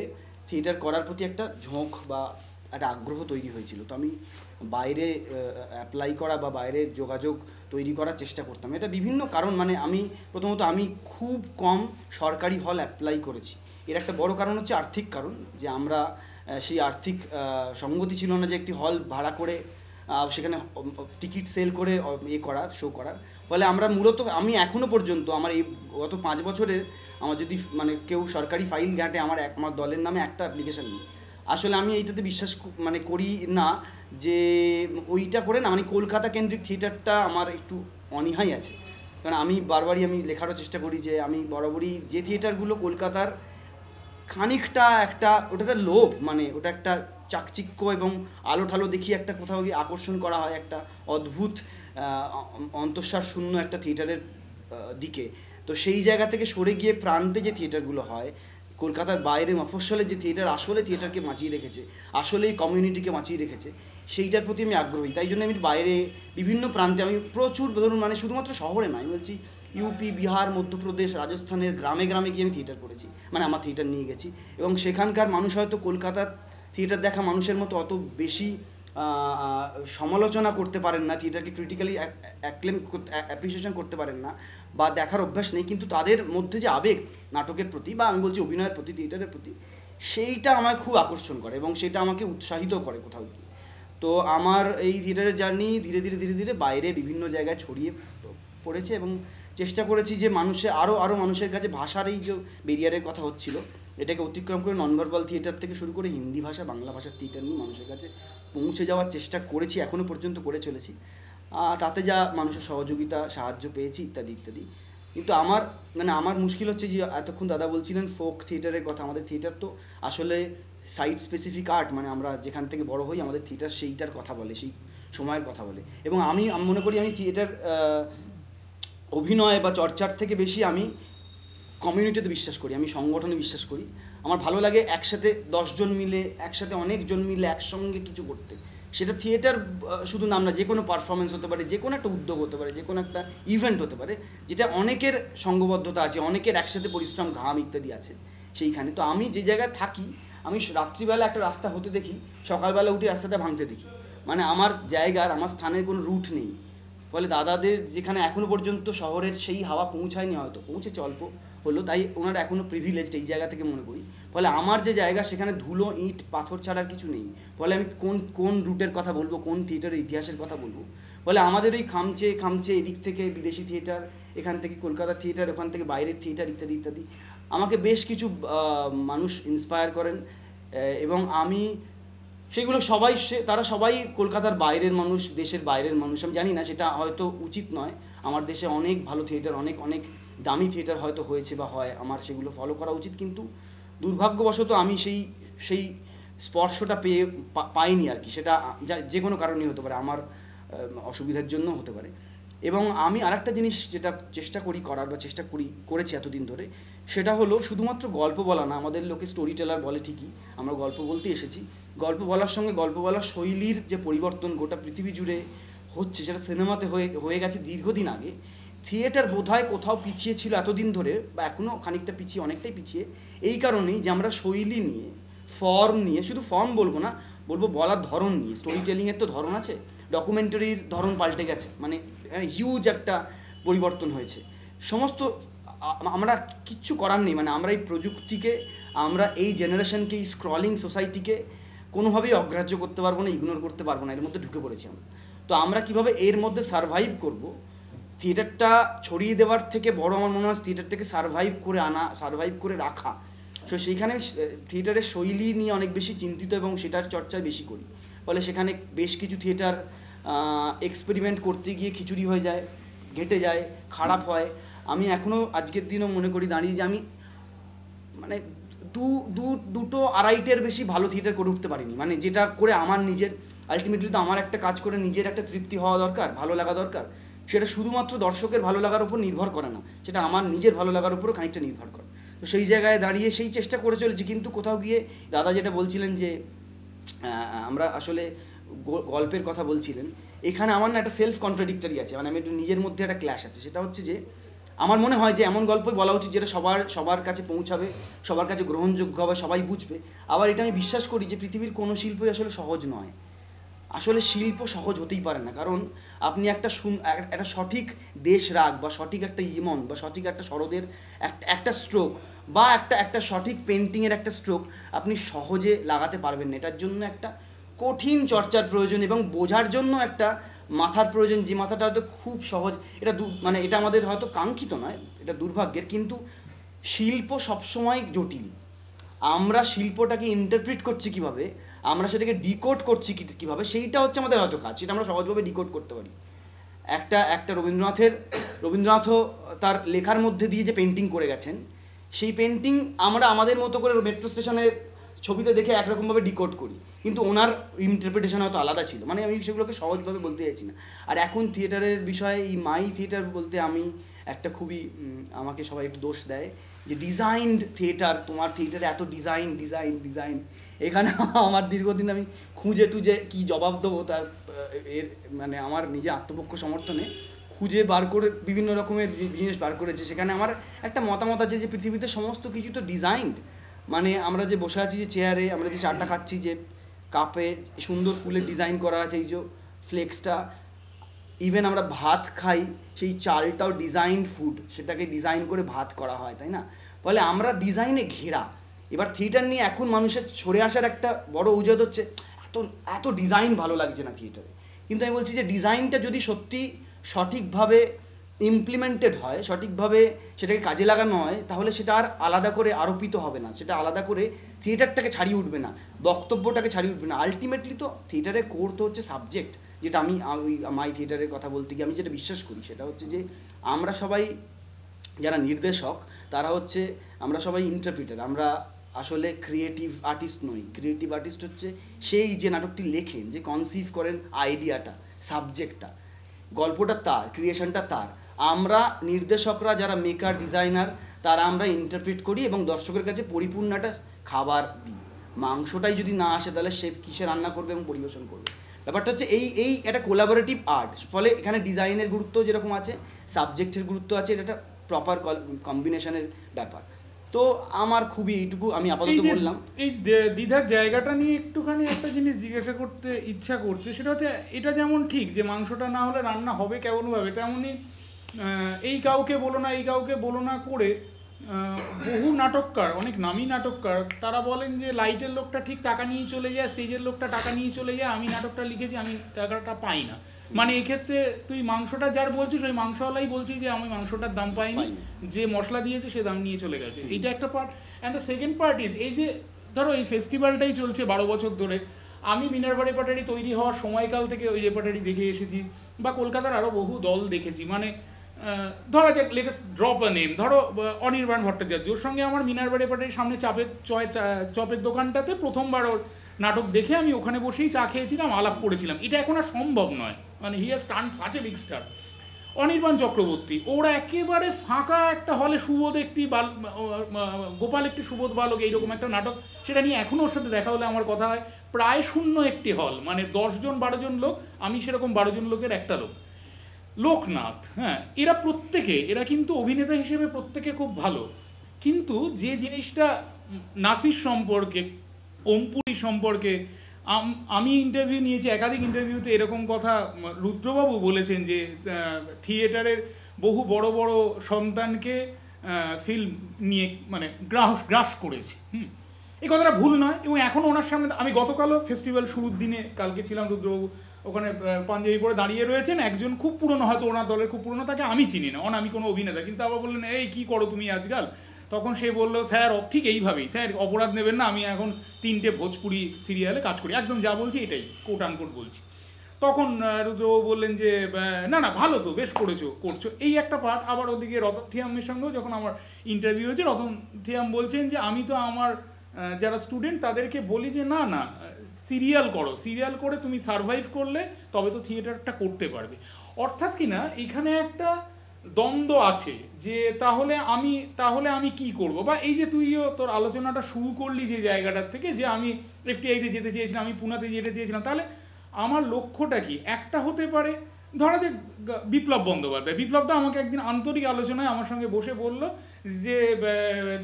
থিয়েটার করার প্রতি একটা ঝোঁক বা একটা আগ্রহ তৈরি হয়েছিল। তো আমি বাইরে অ্যাপ্লাই করা বা বাইরে যোগাযোগ তৈরি করার চেষ্টা করতাম। এটা বিভিন্ন কারণ, মানে আমি প্রথমত আমি খুব কম সরকারি হল অ্যাপ্লাই করেছি। এর একটা বড় কারণ হচ্ছে আর্থিক কারণ, যে আমরা সেই আর্থিক সঙ্গতি ছিল না যে একটি হল ভাড়া করে সেখানে টিকিট সেল করে শো করার। ফলে আমরা মূলত, আমি এখনও পর্যন্ত আমার এই গত 5 বছরের আমার যদি মানে কেউ সরকারি ফাইল ঘাটে, আমার দলের নামে একটা অ্যাপ্লিকেশান নেই। আসলে আমি এইটাতে বিশ্বাস মানে করি না যে ওইটা করে না, মানে কলকাতা কেন্দ্রিক থিয়েটারটা আমার একটু অনীহাই আছে। কারণ আমি বারবারই লেখারও চেষ্টা করি যে আমি বরাবরই যে থিয়েটারগুলো কলকাতার খানিকটা একটা, ওটা একটা লোভ, মানে ওটা একটা চাকচিক্য এবং আলো ঠালো দেখিয়ে একটা কোথাও গিয়ে আকর্ষণ করা হয় একটা অদ্ভুত অন্তঃসার শূন্য একটা থিয়েটারের দিকে। তো সেই জায়গা থেকে সরে গিয়ে প্রান্তে যে থিয়েটারগুলো হয়, কলকাতার বাইরে মফস্বলের যে থিয়েটার আসলে থিয়েটারকে বাঁচিয়ে রেখেছে, আসলে এই কমিউনিটিকে বাঁচিয়ে রেখেছে, সেইটার প্রতি আমি আগ্রহী। তাই জন্য আমি বাইরে বিভিন্ন প্রান্তে আমি প্রচুর, ধরুন মানে শুধুমাত্র শহরে নয়, আমি বলছি ইউপি, বিহার, মধ্যপ্রদেশ, রাজস্থানের গ্রামে গ্রামে গিয়ে আমি থিয়েটার করেছি, মানে আমার থিয়েটার নিয়ে গেছি। এবং সেখানকার মানুষ হয়তো কলকাতার থিয়েটার দেখা মানুষের মতো অত বেশি সমালোচনা করতে পারেন না, থিয়েটারকে ক্রিটিক্যালি অ্যাপ্রিসিয়েশন করতে পারেন না, বা দেখার অভ্যাস নেই, কিন্তু তাদের মধ্যে যে আবেগ নাটকের প্রতি, বা আমি বলছি অভিনয়ের প্রতি, থিয়েটারের প্রতি, সেইটা আমায় খুব আকর্ষণ করে এবং সেটা আমাকে উৎসাহিত করে কোথাও গিয়ে। তো আমার এই থিয়েটারের জার্নি ধীরে ধীরে ধীরে ধীরে বাইরে বিভিন্ন জায়গায় ছড়িয়ে পড়েছে এবং চেষ্টা করেছি যে আরও মানুষের কাছে ভাষার এই যে ব্যারিয়ারের কথা হচ্ছিল, এটাকে অতিক্রম করে নন ভার্বাল থিয়েটার থেকে শুরু করে হিন্দি ভাষা, বাংলা ভাষার থিয়েটার নিয়ে মানুষের কাছে পৌঁছে যাওয়ার চেষ্টা করেছি, এখনও পর্যন্ত করে চলেছি। তাতে যা মানুষের সহযোগিতা, সাহায্য পেয়েছি ইত্যাদি ইত্যাদি। কিন্তু আমার মুশকিল হচ্ছে যে এতক্ষণ দাদা বলছিলেন ফোক থিয়েটারের কথা। আমাদের থিয়েটার তো আসলে সাইট স্পেসিফিক আর্ট, মানে আমরা যেখান থেকে বড় হই আমাদের থিয়েটার সেইটার কথা বলে, সেই সময়ের কথা বলে। এবং আমি মনে করি আমি থিয়েটার অভিনয় বা চর্চার থেকে বেশি আমি কমিউনিটিতে বিশ্বাস করি, আমি সংগঠনে বিশ্বাস করি। আমার ভালো লাগে একসাথে 10 জন মিলে, একসাথে অনেকজন মিলে একসঙ্গে কিছু করতে। সেটা থিয়েটার শুধু নাম না, যে কোনো পারফরমেন্স হতে পারে, যে কোনো একটা উদ্যোগ হতে পারে, যে কোনো একটা ইভেন্ট হতে পারে, যেটা অনেকের সঙ্গবদ্ধতা আছে, অনেকের একসাথে পরিশ্রম, ঘাম ইত্যাদি আছে সেইখানে। তো আমি যে জায়গায় থাকি, আমি রাত্রিবেলা একটা রাস্তা হতে দেখি, সকালবেলা উঠে রাস্তাটা ভাঙতে দেখি। মানে আমার জায়গার, আমার স্থানের কোনো রুট নেই। ফলে দাদাদের যেখানে এখনও পর্যন্ত শহরের সেই হাওয়া পৌঁছায়নি, হয়তো পৌঁছেছে অল্প হলো, তাই ওনারা এখনও প্রিভিলেজড এই জায়গা থেকে মনে করি। ফলে আমার যে জায়গা সেখানে ধুলো, ইট, পাথর ছাড়া কিছু নেই। ফলে আমি কোন রুটের কথা বলবো, কোন থিয়েটারের ইতিহাসের কথা বলবো। ফলে আমাদের এই খামচে এদিক থেকে বিদেশি থিয়েটার, এখান থেকে কলকাতার থিয়েটার, ওখান থেকে বাইরের থিয়েটার ইত্যাদি ইত্যাদি, আমাকে বেশ কিছু মানুষ ইন্সপায়ার করেন। এবং আমি সেগুলো তারা সবাই কলকাতার বাইরের মানুষ, দেশের বাইরের মানুষ। আমি জানি না, সেটা হয়তো উচিত নয়। আমার দেশে অনেক ভালো থিয়েটার, অনেক দামি থিয়েটার হয়তো হয়েছে বা হয়, আমার সেগুলো ফলো করা উচিত। কিন্তু দুর্ভাগ্যবশত আমি সেই স্পর্শটা পাইনি আর কি। সেটা যে কোনো কারণেই হতে পারে, আমার অসুবিধার জন্য হতে পারে। এবং আমি আরেকটা জিনিস যেটা চেষ্টা করার বা করেছি এতদিন ধরে, সেটা হলো শুধুমাত্র গল্প বলা না। আমাদের লোকে স্টোরি টেলার বলে ঠিকই, আমরা গল্প বলতে এসেছি। গল্প বলার সঙ্গে গল্প বলার শৈলীর যে পরিবর্তন গোটা পৃথিবী জুড়ে হচ্ছে, সেটা সিনেমাতে হয়ে গেছে দীর্ঘদিন আগে। থিয়েটার বোধহয় কোথাও পিছিয়ে ছিল এতদিন ধরে, বা এখনও খানিকটা পিছিয়ে, অনেকটাই পিছিয়ে, এই কারণেই যে আমরা শৈলী নিয়ে, ফর্ম নিয়ে, শুধু ফর্ম বলবো না, বলবো বলার ধরন নিয়ে। স্টোরি টেলিংয়ের তো ধরন আছে, ডকুমেন্টারির ধরন পাল্টে গেছে, মানে হিউজ একটা পরিবর্তন হয়েছে। সমস্ত আমরা কিচ্ছু করার নেই, মানে আমরা এই প্রযুক্তিকে, আমরা এই জেনারেশনকে, এই স্ক্রলিং সোসাইটিকে কোনোভাবেই অগ্রাহ্য করতে পারবো না, ইগনোর করতে পারবো না। এর মধ্যে ঢুকে পড়েছি আমরা। তো আমরা কীভাবে এর মধ্যে সারভাইভ করব, থিয়েটারটা ছড়িয়ে দেওয়ার থেকে বড় আমার মনে হয় থিয়েটারটাকে সারভাইভ করে রাখা। তো সেইখানে থিয়েটারের শৈলী নিয়ে অনেক বেশি চিন্তিত এবং সেটার চর্চা বেশি করি। ফলে সেখানে বেশ কিছু থিয়েটার এক্সপেরিমেন্ট করতে গিয়ে খিচুড়ি হয়ে যায়, ঘেটে যায়, খারাপ হয়। আমি এখনও আজকের দিনও মনে করি দাঁড়িয়ে যে আমি মানে দুটো আড়াইটের বেশি ভালো থিয়েটার করে উঠতে পারিনি। মানে যেটা করে আমার নিজের, আলটিমেটলি তো আমার একটা কাজ করে নিজের একটা তৃপ্তি হওয়া দরকার, ভালো লাগা দরকার। সেটা শুধুমাত্র দর্শকের ভালো লাগার উপর নির্ভর করে না, সেটা আমার নিজের ভালো লাগার উপরও খানিকটা নির্ভর করে। তো সেই জায়গায় দাঁড়িয়ে সেই চেষ্টা করে চলেছি। কিন্তু কোথাও গিয়ে দাদা যেটা বলছিলেন যে আমরা আসলে গল্পের কথা বলছিলেন, এখানে আমার না একটা সেলফ কন্ট্রাডিক্টরি আছে, মানে আমি একটু নিজের মধ্যে একটা ক্ল্যাশ আছে। সেটা হচ্ছে যে আমার মনে হয় যে এমন গল্পই বলা উচিত যেটা সবার কাছে পৌঁছাবে, সবার কাছে গ্রহণযোগ্য হবে, সবাই বুঝবে। আবার এটা আমি বিশ্বাস করি যে পৃথিবীর কোনো শিল্পই আসলে সহজ নয়। আসলে শিল্প সহজ হতেই পারে না, কারণ আপনি একটা সঠিক দেশ রাগ, বা সঠিক একটা ইমন, বা সঠিক একটা শরদের একটা স্ট্রোক, বা একটা সঠিক পেন্টিংয়ের একটা স্ট্রোক আপনি সহজে লাগাতে পারবেন না। এটার জন্য একটা কঠিন চর্চার প্রয়োজন এবং বোঝার জন্য একটা মাথার প্রয়োজন, যে মাথাটা হয়তো খুব সহজ। এটা আমাদের হয়তো কাঙ্ক্ষিত নয়, এটা দুর্ভাগ্যের। কিন্তু শিল্প সবসময় জটিল। আমরা শিল্পটাকে ইন্টারপ্রিট করছি কীভাবে, আমরা সেটাকে ডিকোড করছি কীভাবে, সেইটা হচ্ছে আমাদের হয়তো কাজ। সেটা আমরা সহজভাবে ডিকোড করতে পারি। একটা রবীন্দ্রনাথও তার লেখার মধ্যে দিয়ে যে পেন্টিং করে গেছেন, সেই পেন্টিং আমরা আমাদের মতো করে মেট্রো স্টেশনের ছবিতে দেখে একরকমভাবে ডিকোড করি, কিন্তু ওনার ইন্টারপ্রিটেশন হয়তো আলাদা ছিল। মানে আমি সেগুলোকে সহজভাবে বলতে চাইছি না। আর এখন থিয়েটারের বিষয়ে এই মাই থিয়েটার বলতে আমি একটা খুবই, আমাকে সবাই একটু দোষ দেয় যে ডিজাইনড থিয়েটার, তোমার থিয়েটারে এত ডিজাইন, এখানে আমার দীর্ঘদিন আমি খুঁজে টুজে কি জবাব দেবো তার এর মানে আমার নিজে আত্মপক্ষ সমর্থনে খুঁজে বার করে বিভিন্ন রকমের জিনিস বার করেছে। সেখানে আমার একটা মতামত আছে যে পৃথিবীতে সমস্ত কিছু তো ডিজাইনড, মানে আমরা যে বসে আছি যে চেয়ারে, আমরা যে চাটা খাচ্ছি, যে কাপে সুন্দর ফুলের ডিজাইন করা আছে, এই যে ফ্লেক্সটা, ইভেন আমরা ভাত খাই সেই চালটাও ডিজাইন ফুড, সেটাকে ডিজাইন করে ভাত করা হয়, তাই না? ফলে আমরা ডিজাইনে ঘেরা। এবার থিয়েটার নিয়ে এখন মানুষের সরে আসার একটা বড় অজুহাত হচ্ছে এত এত ডিজাইন ভালো লাগছে না থিয়েটারে। কিন্তু আমি বলছি যে ডিজাইনটা যদি সত্যি সঠিকভাবে ইমপ্লিমেন্টেড হয়, সঠিকভাবে সেটাকে কাজে লাগানো হয়, তাহলে সেটা আর আলাদা করে আরোপিত হবে না, সেটা আলাদা করে থিয়েটারটাকে ছাড়িয়ে উঠবে না, বক্তব্যটাকে ছাড়িয়ে উঠবে না। আলটিমেটলি তো থিয়েটারের কোর তো হচ্ছে সাবজেক্ট, যেটা আমি ওই মাই থিয়েটারের কথা বলতে গিয়ে আমি যেটা বিশ্বাস করি সেটা হচ্ছে যে আমরা সবাই যারা নির্দেশক তারা হচ্ছে আমরা সবাই ইন্টারপ্রিটার, আমরা আসলে ক্রিয়েটিভ আর্টিস্ট নই। ক্রিয়েটিভ আর্টিস্ট হচ্ছে সেই যে নাটকটি লেখেন, যে কনসিভ করেন আইডিয়াটা, সাবজেক্টটা, গল্পটা তার, ক্রিয়েশনটা তার। আমরা নির্দেশকরা যারা মেকার, ডিজাইনার, তারা আমরা ইন্টারপ্রিট করি এবং দর্শকের কাছে পরিপূর্ণ একটা খাবার দিই। মাংসটাই যদি না আসে তাহলে সে কিসে রান্না করবে এবং পরিবেশন করবে। ব্যাপারটা হচ্ছে এই একটা কোলাবোরেটিভ আর্ট, ফলে এখানে ডিজাইনের গুরুত্ব যেরকম আছে, সাবজেক্টের গুরুত্ব আছে, এটা একটা প্রপার কম্বিনেশনের ব্যাপার। তো আমার খুবই এইটুকু আমি আপাতত বললাম। এই দ্বিধার জায়গাটা নিয়ে একটুখানি একটা জিনিস জিজ্ঞাসা করতে ইচ্ছা করছে, সেটা হচ্ছে এটা যেমন ঠিক যে মাংসটা না হলে রান্না হবে কেমনভাবে, তেমনই এই কাউকে বলো না, এই কাউকে বলো না করে বহু নাটককার, অনেক নামী নাটককার, তারা বলেন যে লাইটের লোকটা ঠিক টাকা নিয়ে চলে যায়, স্টেজের লোকটা টাকা নিয়ে চলে যায়, আমি নাটকটা লিখেছি, আমি টাকাটা পাই না। মানে এক্ষেত্রে তুই মাংসটা যার বলছিস ওই মাংসওয়ালাই বলছিস যে আমি মাংসটার দাম পাইনি, যে মশলা দিয়েছে সে দাম নিয়ে চলে গেছে। এইটা একটা part. And the second part is এই যে ধরো এই ফেস্টিভ্যালটাই চলছে 12 বছর ধরে, আমি মিনার্ভা রেপার্টারি তৈরি হওয়ার সময়কাল থেকে ওই রেপার্টারি দেখে এসেছি, বা কলকাতার আরও বহু দল দেখেছি। মানে ধরা যাক লেটেস্ট ড্রপ আ নেম, ধরো অনির্বাণ ভট্টাচার্য, ওর সঙ্গে আমার মিনার্ভা রেপার্টারির সামনে চপের দোকানটাতে প্রথমবার ওর নাটক দেখে আমি ওখানে বসেই চা খেয়েছিলাম, আলাপ করেছিলাম। এটা এখন আর সম্ভব নয়, মানে he has turn such a big star. Anirban Chakraborty, ওরা একেবারে ফাঁকা একটা হলে সুবোধ একটি গোপাল একটি সুবোধ বালক, এইরকম একটা নাটক, সেটা নিয়ে এখনও ওর সাথে দেখা হলে আমার কথা হয়, প্রায় শূন্য একটি হল, মানে 10-12 জন লোক, আমি সেরকম 12 জন লোকের একটা লোক। লোকনাথ, হ্যাঁ, এরা কিন্তু অভিনেতা হিসেবে প্রত্যেকে খুব ভালো, কিন্তু যে জিনিসটা নাসির সম্পর্কে, ওমপুরি সম্পর্কে আমি ইন্টারভিউ নিয়েছি, একাধিক ইন্টারভিউতে এরকম কথা রুদ্রবাবু বলেছেন যে থিয়েটারের বহু বড় বড় সন্তানকে ফিল্ম নিয়ে মানে গ্রাস করেছে। এই কথাটা ভুল নয়, এবং এখন ওনার সামনে আমি গতকালও ফেস্টিভ্যাল শুরুর দিনে, কালকে ছিলাম, রুদ্রবাবু ওখানে পাঞ্জাবি পরে দাঁড়িয়ে রয়েছেন, একজন খুব পুরনো, হয়তো ওনার দলের খুব পুরনো, তাকে আমি চিনি না, আমি কোনো অভিনেতা, কিন্তু আবার বললেন এই কী করো তুমি আজকাল? তখন সে বললো স্যার ঠিক এইভাবেই, স্যার অপরাধ নেবেন না, আমি এখন 3টে ভোজপুরি সিরিয়ালে কাজ করি, একদম যা বলছি এটাই কোট আনকোট বলছি। তখন রুদ্রবাবু বললেন যে না না ভালো তো, বেশ করছো, এই একটা পার্ট। আবার ওদিকে রতন থিয়ামের সঙ্গেও যখন আমার ইন্টারভিউ হয়েছে, রতন থিয়াম বলছেন যে আমি তো আমার যারা স্টুডেন্ট তাদেরকে বলি যে না না সিরিয়াল করো, সিরিয়াল করে তুমি সারভাইভ করলে তবে তো থিয়েটারটা করতে পারবে। অর্থাৎ কি না এখানে একটা দ্বন্দ্ব আছে যে তাহলে আমি কি করব, বা এই যে তুইও তোর আলোচনাটা শুরু করলি যে জায়গাটার থেকে, যে আমি এফটিআইতে যেতে চেয়েছিলাম, আমি পুনাতে যেতে চেয়েছিলাম, তাহলে আমার লক্ষ্যটা কি? একটা হতে পারে ধরা যে বিপ্লব বন্দ্যোপাধ্যায়, বিপ্লবদা আমাকে একদিন আন্তরিক আলোচনায় আমার সঙ্গে বসে বলল যে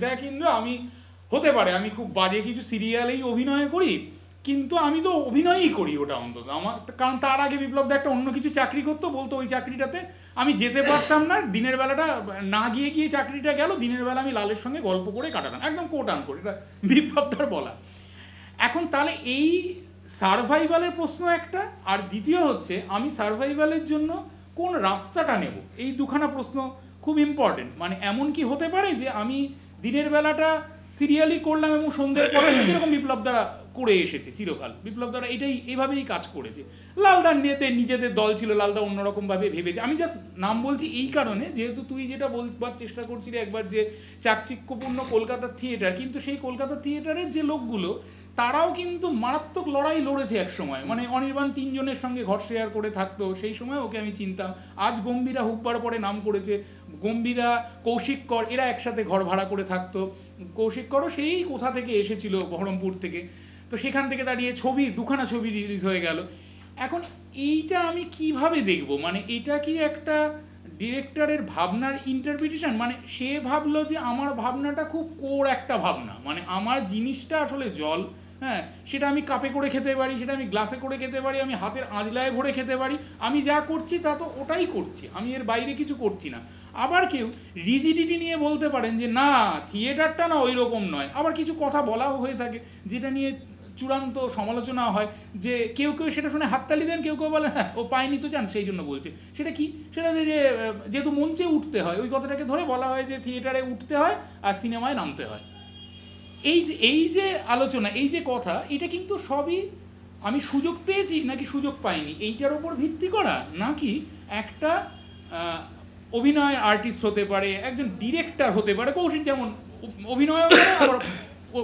দেখ ইন্দ্র, আমি হতে পারে আমি খুব বাজে কিছু সিরিয়ালেই অভিনয় করি, কিন্তু আমি তো অভিনয়ই করি ওটা অন্তত আমার, কারণ তার আগে বিপ্লবদা একটা অন্য কিছু চাকরি করতো, বলতো ওই চাকরিটাতে আমি যেতে পারতাম না, দিনের বেলাটা না গিয়ে চাকরিটা গেল, দিনের বেলা আমি লালের সঙ্গে গল্প করে কাটাতাম, একদম কোট আনকোট, এটা বিপ্লবদার বলা। এখন তাহলে এই সারভাইভালের প্রশ্ন একটা, আর দ্বিতীয় হচ্ছে আমি সারভাইভালের জন্য কোন রাস্তাটা নেব, এই দুখানা প্রশ্ন খুব ইম্পর্টেন্ট। মানে এমন কি হতে পারে যে আমি দিনের বেলাটা সিরিয়ালই করলাম এবং সন্ধ্যের পরে, যেরকম বিপ্লব দ্বারা করে এসেছে চিরকাল, বিপ্লব দ্বারা এইভাবেই কাজ করেছে। লালদার নিজেদের দল ছিল, লালদা অন্যরকমভাবে ভেবেছে। আমি জাস্ট নাম বলছি এই কারণে, যেহেতু তুই যেটা বলবার চেষ্টা করছিলি একবার যে চাকচিক্যপূর্ণ কলকাতার থিয়েটার, কিন্তু সেই কলকাতার থিয়েটারের যে লোকগুলো তারাও কিন্তু মারাত্মক লড়াই লড়েছে এক সময়। মানে অনির্বাণ 3 জনের সঙ্গে ঘর শেয়ার করে থাকতো, সেই সময় ওকে আমি চিনতাম। আজ গম্ভীরা হুব্বার পরে নাম করেছে, গম্ভীরা, কৌশিক কর, এরা একসাথে ঘর ভাড়া করে থাকতো। কৌশিক করও সেই কোথা থেকে এসেছিল, বহরমপুর থেকে। তো সেখান থেকে দাঁড়িয়ে দুখানা ছবি রিলিজ হয়ে গেল। এখন এইটা আমি কিভাবে দেখব, মানে এটা কি একটা ডিরেক্টরের ভাবনার ইন্টারপ্রিটেশন, মানে সে ভাবলো যে আমার ভাবনাটা খুব কোর একটা ভাবনা, মানে আমার জিনিসটা আসলে জল, হ্যাঁ, সেটা আমি কাপে করে খেতে পারি, সেটা আমি গ্লাসে করে খেতে পারি, আমি হাতের আঁজলায় ভরে খেতে পারি, আমি যা করছি তা তো ওটাই করছি, আমি এর বাইরে কিছু করছি না। আবার কেউ রিজিডিটি নিয়ে বলতে পারেন যে না থিয়েটারটা না ওই রকম নয়, আবার কিছু কথা বলাও হয়ে থাকে যেটা নিয়ে চূড়ান্ত সমালোচনা হয়, যে কেউ কেউ সেটা শুনে হাততালি দেন, কেউ কেউ বলে হ্যাঁ ও পায়নি তো চান সেই জন্য বলছে। সেটা কি, সেটা যে যেহেতু মঞ্চে উঠতে হয় ওই কথাটাকে ধরে বলা হয় যে থিয়েটারে উঠতে হয় আর সিনেমায় নামতে হয়। এই যে আলোচনা, এই যে কথা, এটা কিন্তু সবই আমি সুযোগ পেয়েছি নাকি সুযোগ পাইনি এইটার ওপর ভিত্তি করা, নাকি একটা অভিনয় আর্টিস্ট হতে পারে, একজন ডিরেক্টর হতে পারে, কৌশিক যেমন অভিনয়ও করে আবার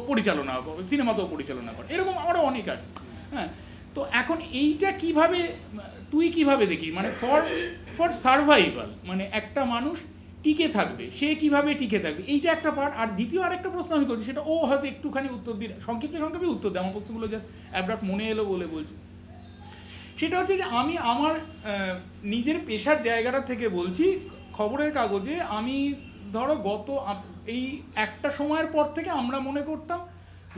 পরিচালনা করে, সিনেমাতেও পরিচালনা করে, এরকম আরও অনেক আছে। হ্যাঁ, তো এখন এইটা কিভাবে তুই কিভাবে দেখিস, মানে ফর সার্ভাইভাল, মানে একটা মানুষ টিকে থাকবে, সে কিভাবে টিকে থাকবে, এইটা একটা পার্ট। আর দ্বিতীয় আরেকটা প্রশ্ন আমি করছি, সেটা ও হয়তো একটুখানি উত্তর দিয়ে সংক্ষেপে উত্তর দেয়, আমার প্রশ্নগুলো জাস্ট অ্যাব্রাপ্ট মনে এলো বলে বলছি। সেটা হচ্ছে যে আমি আমার নিজের পেশার জায়গাটা থেকে বলছি, খবরের কাগজে আমি ধরো এই একটা সময়ের পর থেকে আমরা মনে করতাম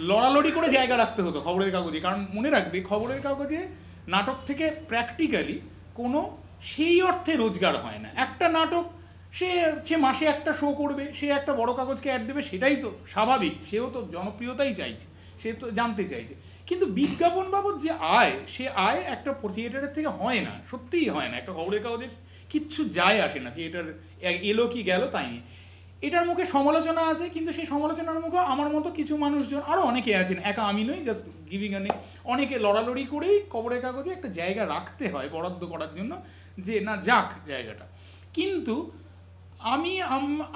লড়ালড়ি করে জায়গা রাখতে হতো খবরের কাগজে, কারণ মনে রাখবে খবরের কাগজে নাটক থেকে প্র্যাকটিক্যালি কোনো সেই অর্থে রোজগার হয় না। একটা নাটক সে মাসে একটা শো করবে, সে একটা বড় কাগজকে অ্যাড দেবে, সেটাই তো স্বাভাবিক, সেও তো জনপ্রিয়তাই চাইছে, সে তো জানতে চাইছে। কিন্তু বিজ্ঞাপন বাবদ যে আয়, সে আয় একটা থিয়েটারের থেকে হয় না, সত্যিই হয় না। একটা খবরের কাগজে কিচ্ছু যায় আসে না, থিয়েটার এলো কি গেল তাই নিয়ে। এটার মুখে সমালোচনা আছে, কিন্তু সেই সমালোচনার মুখে আমার মতো কিছু মানুষজন, আরও অনেকে আছেন, একা আমি নই, জাস্ট গিভিং আনে, অনেকে লড়ালড়ি করেই খবরের কাগজে একটা জায়গা রাখতে হয় বরাদ্দ করার জন্য, যে না যাক জায়গাটা। কিন্তু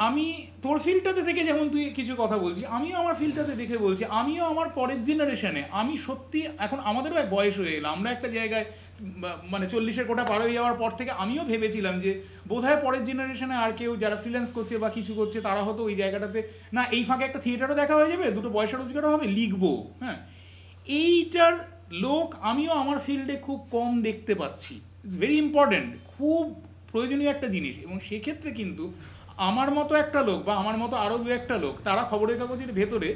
আমি তোর ফিল্ডটাতে থেকে যেমন তুই কিছু কথা বলছিস, আমিও আমার ফিল্ডটাতে দেখে বলছি, আমিও আমার পরের জেনারেশনে, আমি সত্যি এখন আমাদেরও এক বয়স হয়ে এলো, আমরা একটা জায়গায় মানে 40-এর কোটা পার হয়ে যাওয়ার পর থেকে আমিও ভেবেছিলাম যে বোধহয় পরের জেনারেশনে আর কেউ যারা ফ্রিল্যান্স করছে বা কিছু করছে তারা হয়তো ওই জায়গাটাতে না, এই ফাঁকে একটা থিয়েটারও দেখা হয়ে যাবে, দুটো পয়সা রোজগারও হবে, লিখবো। হ্যাঁ, এইটার লোক আমিও আমার ফিল্ডে খুব কম দেখতে পাচ্ছি। ইটস ভেরি ইম্পর্টেন্ট, খুব প্রয়োজনীয় একটা জিনিস। এবং সেক্ষেত্রে কিন্তু আমার মতো একটা লোক বা আমার মতো আরও দু একটা লোক, তারা খবরের কাগজের ভেতরে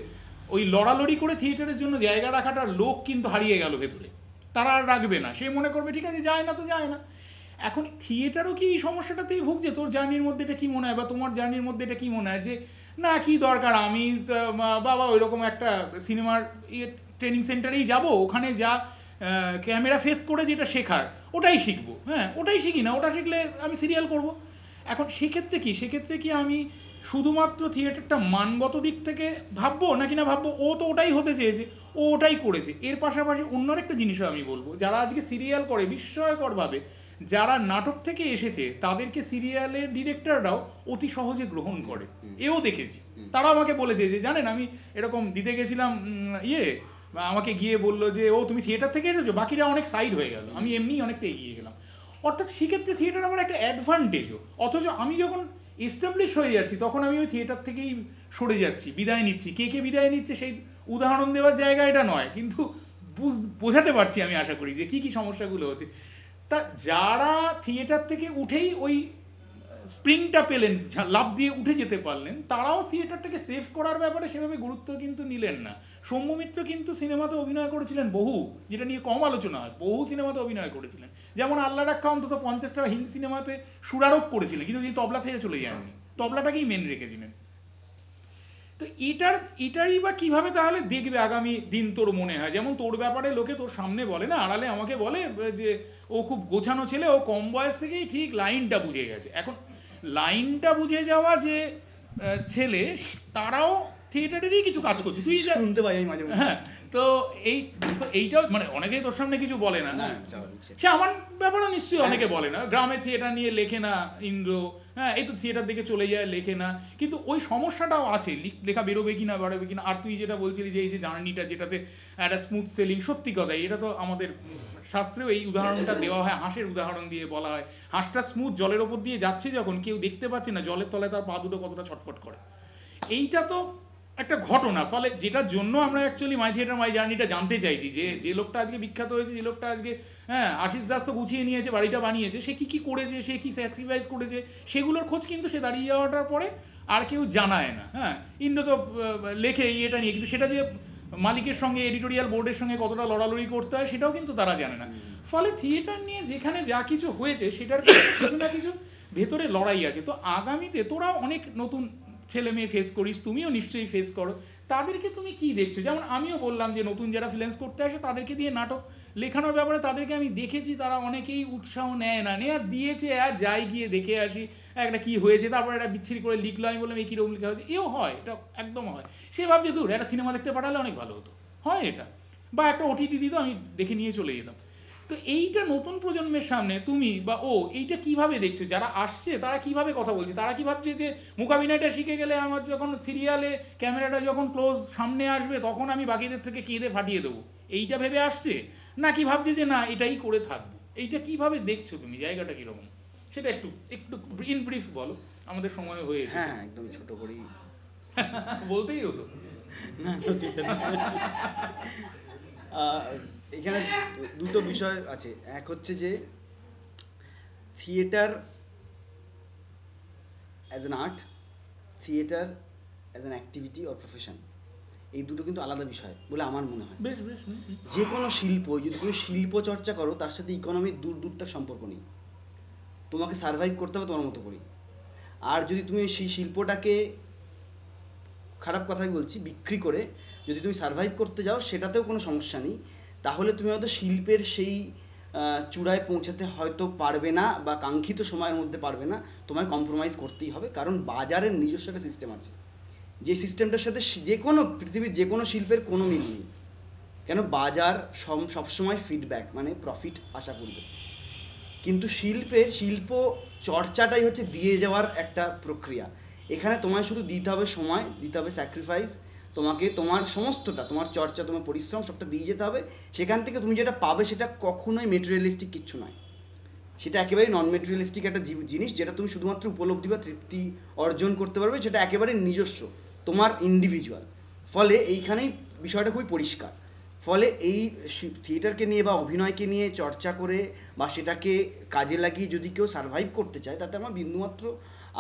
ওই লড়ালড়ি করে থিয়েটারের জন্য জায়গা রাখাটার লোক কিন্তু হারিয়ে গেল ভেতরে, তারা আর রাখবে না, সে মনে করবে ঠিক আছে যায় না তো যায় না। এখন থিয়েটারও কি এই সমস্যাটাতেই ভুগছে? তোর জার্নির মধ্যে এটা কি মনে হয়, বা তোমার জার্নির মধ্যে এটা কি মনে হয় যে না কি দরকার, আমি বাবা ওই রকম একটা সিনেমার ট্রেনিং সেন্টারেই যাব, ওখানে যা ক্যামেরা ফেস করে যেটা শেখার ওটাই শিখবো, হ্যাঁ ওটাই শিখি না, ওটা শিখলে আমি সিরিয়াল করব। এখন সেক্ষেত্রে কি আমি শুধুমাত্র থিয়েটারটা মানগত দিক থেকে ভাববো নাকি না ভাববো ও তো ওটাই হতে চেয়েছে, ও ওটাই করেছে। এর পাশাপাশি অন্য একটা জিনিসও আমি বলবো, যারা আজকে সিরিয়াল করে বিস্ময়করভাবে, যারা নাটক থেকে এসেছে তাদেরকে সিরিয়ালের ডিরেক্টররাও অতি সহজে গ্রহণ করে, এও দেখেছি। তারা আমাকে বলেছে যে জানেন আমি এরকম দিতে গেছিলাম আমাকে গিয়ে বললো যে ও তুমি থিয়েটার থেকে এসেছো, বাকিরা অনেক সাইড হয়ে গেল, আমি এমনিই অনেকটা এগিয়ে গেলাম। অর্থাৎ সেক্ষেত্রে থিয়েটার আমার একটা অ্যাডভান্টেজও, অথচ আমি যখন এস্টাবলিশ হয়ে যাচ্ছি তখন আমি ওই থিয়েটার থেকেই সরে যাচ্ছি, বিদায় নিচ্ছি। কে বিদায় নিচ্ছে সেই উদাহরণ দেওয়ার জায়গা এটা নয়, কিন্তু বোঝাতে পারছি আমি আশা করি যে কী সমস্যাগুলো হচ্ছে। তা যারা থিয়েটার থেকে উঠেই ওই স্প্রিংটা পেলেন, লাভ দিয়ে উঠে যেতে পারলেন, তারাও থিয়েটারটাকে সেভ করার ব্যাপারে সেভাবে গুরুত্ব কিন্তু নিলেন না। সৌম্য মিত্র কিন্তু সিনেমাতে অভিনয় করেছিলেন বহু, যেটা নিয়ে কম আলোচনা হয়, বহু সিনেমাতে অভিনয় করেছিলেন। যেমন আল্লাহ রাখা অন্তত 50টা হিন্দি সিনেমাতে সুরারোপ করেছিলেন, কিন্তু তিনি তবলা থেকে চলে যাননি, তবলাটাকেই মেন রেখেছিলেন। তো এটারই বা কীভাবে তাহলে দেখবে আগামী দিন তোর মনে হয়? যেমন তোর ব্যাপারে লোকে তোর সামনে বলে না, আড়ালে আমাকে বলে যে ও খুব গোছানো ছেলে, ও কম বয়স থেকেই ঠিক লাইনটা বুঝে গেছে। এখন লাইনটা বুঝে যাওয়া যে ছেলে, তারাও থিয়েটারেরই কিছু কাজ করছে, তুই শুনতে পাই মাঝে মাঝে। হ্যাঁ, তো এইটাও মানে অনেকেই তোর সামনে কিছু বলে না, সে আমার ব্যাপারে নিশ্চয়ই অনেকে বলে না, গ্রামে থিয়েটার নিয়ে লেখে না ইন্দ্র, হ্যাঁ এই তো থিয়েটার দিকে চলে যায়, লেখে না, কিন্তু ওই সমস্যাটাও আছে, লেখা বেরোবে কিনা বাড়বে কিনা। আর তুই যেটা বলছিলি যে এই যে জার্নিটা, যেটাতে একটা স্মুথ সেলিং, সত্যি কথাই এটা তো আমাদের শাস্ত্রেও এই উদাহরণটা দেওয়া হয়, হাঁসের উদাহরণ দিয়ে বলা হয়, হাঁসটা স্মুথ জলের ওপর দিয়ে যাচ্ছে যখন, কেউ দেখতে পাচ্ছে না জলের তলায় তার পা দুটো কতটা ছটফট করে। এইটা তো একটা ঘটনা, ফলে যেটার জন্য আমরা অ্যাকচুয়ালি মাই থিয়েটার মাই জার্নিটা জানতে চাইছি, যে লোকটা আজকে বিখ্যাত হয়েছে, যে লোকটা আজকে আশিস দাস তো গুছিয়ে নিয়েছে, বাড়িটা বানিয়েছে, সে কি করেছে, সে কি স্যাক্রিফাইস করেছে, সেগুলোর খোঁজ কিন্তু সে দাঁড়িয়ে যাওয়াটার পরে আর কেউ জানায় না। ইন্দ্র তো লেখে এটা নিয়ে, কিন্তু সেটা যে মালিকের সঙ্গে এডিটোরিয়াল বোর্ডের সঙ্গে কতটা লড়ালড়ি করতে হয় সেটাও কিন্তু তারা জানে না। ফলে থিয়েটার নিয়ে যেখানে যা কিছু হয়েছে সেটার কিছু না কিছু ভেতরে লড়াই আছে। তো আগামীতে তোরাও অনেক নতুন ছেলে মেয়ে ফেস করিস, তুমিও নিশ্চয়ই ফেস করো, তাদেরকে তুমি কি দেখছো? যেমন আমিও বললাম যে নতুন যারা ফ্রিল্যান্স করতে আসে তাদেরকে দিয়ে নাটক লেখানোর ব্যাপারে তাদেরকে আমি দেখেছি, তারা অনেকেই উৎসাহ নেয় না, নেওয়া দিয়েছে আর যাই গিয়ে দেখে আসি একটা কি হয়েছে, তারপরে একটা বিচ্ছিরি করে লিখলো, আমি বললাম এই কীরকম লেখা হয়েছে, এও হয়, এটা একদম হয়। সে ভাবছে দূর একটা সিনেমা দেখতে পাঠালে অনেক ভালো হতো, হয় এটা, বা একটা ওটিটি দিত আমি দেখে নিয়ে চলে যেতাম। তো এইটা নতুন প্রজন্মের সামনে তুমি বা এইটা কিভাবে দেখছো? যারা আসছে তারা কিভাবে কথা বলছে, তারা কি ভাবছে যে মুকাবিনাটা শিখে গেলে আমার যখন সিরিয়ালে ক্যামেরাটা যখন ক্লোজ সামনে আসবে তখন আমি বাকিদের থেকে কেঁদে ফাটিয়ে দেবো, এইটা ভেবে আসছে, না কি ভাবছে যে না এটাই করে থাকবো? এইটা কিভাবে দেখছো তুমি, জায়গাটা কিরকম সেটা একটু ইন ব্রিফ বলো, আমাদের সময় হয়ে এসেছে। হ্যাঁ একদম ছোট করেই বলতেই হতো। এখানে দুটো বিষয় আছে। এক হচ্ছে যে theatre as an art, theatre as an activity or profession, এই দুটো কিন্তু আলাদা বিষয় বলে আমার মনে হয়। বেশ বেশ। যে কোনো শিল্প, যদি তুমি শিল্প চর্চা করো তার সাথে ইকোনমির দূর তার সম্পর্ক নেই। তোমাকে সার্ভাইভ করতে হবে তোমার মতো করেই। আর যদি তুমি সেই শিল্পটাকে, খারাপ কথাই বলছি, বিক্রি করে যদি তুমি সার্ভাইভ করতে যাও সেটাতেও কোনো সমস্যা নেই, তাহলে তুমি হয়তো শিল্পের সেই চূড়ায় পৌঁছাতে হয়তো পারবে না বা কাঙ্ক্ষিত সময়ের মধ্যে পারবে না, তোমায় কম্প্রোমাইজ করতেই হবে। কারণ বাজারের নিজস্ব একটা সিস্টেম আছে, যে সিস্টেমটার সাথে যে কোনো পৃথিবীর যে কোনো শিল্পের কোনো মিল নেই। কেন, বাজার সবসময় ফিডব্যাক মানে প্রফিট আশা করবে, কিন্তু শিল্প চর্চাটাই হচ্ছে দিয়ে যাওয়ার একটা প্রক্রিয়া। এখানে তোমায় শুধু দিতে হবে সময়, দিতে হবে স্যাক্রিফাইস, তোমাকে তোমার সমস্তটা, তোমার চর্চা, তোমার পরিশ্রম সবটা দিয়ে যেতে হবে। সেখান থেকে তুমি যেটা পাবে সেটা কখনোই মেটেরিয়ালিস্টিক কিচ্ছু নয়, সেটা একেবারেই নন মেটেরিয়ালিস্টিক একটা জিনিস, যেটা তুমি শুধুমাত্র উপলব্ধি বা তৃপ্তি অর্জন করতে পারবে, সেটা একেবারে নিজস্ব, তোমার ইন্ডিভিজুয়াল। ফলে এইখানেই বিষয়টা খুবই পরিষ্কার। ফলে এই থিয়েটারকে নিয়ে বা অভিনয়কে নিয়ে চর্চা করে বা সেটাকে কাজে লাগিয়ে যদি কেউ সার্ভাইভ করতে চায় তাতে আমার বিন্দুমাত্র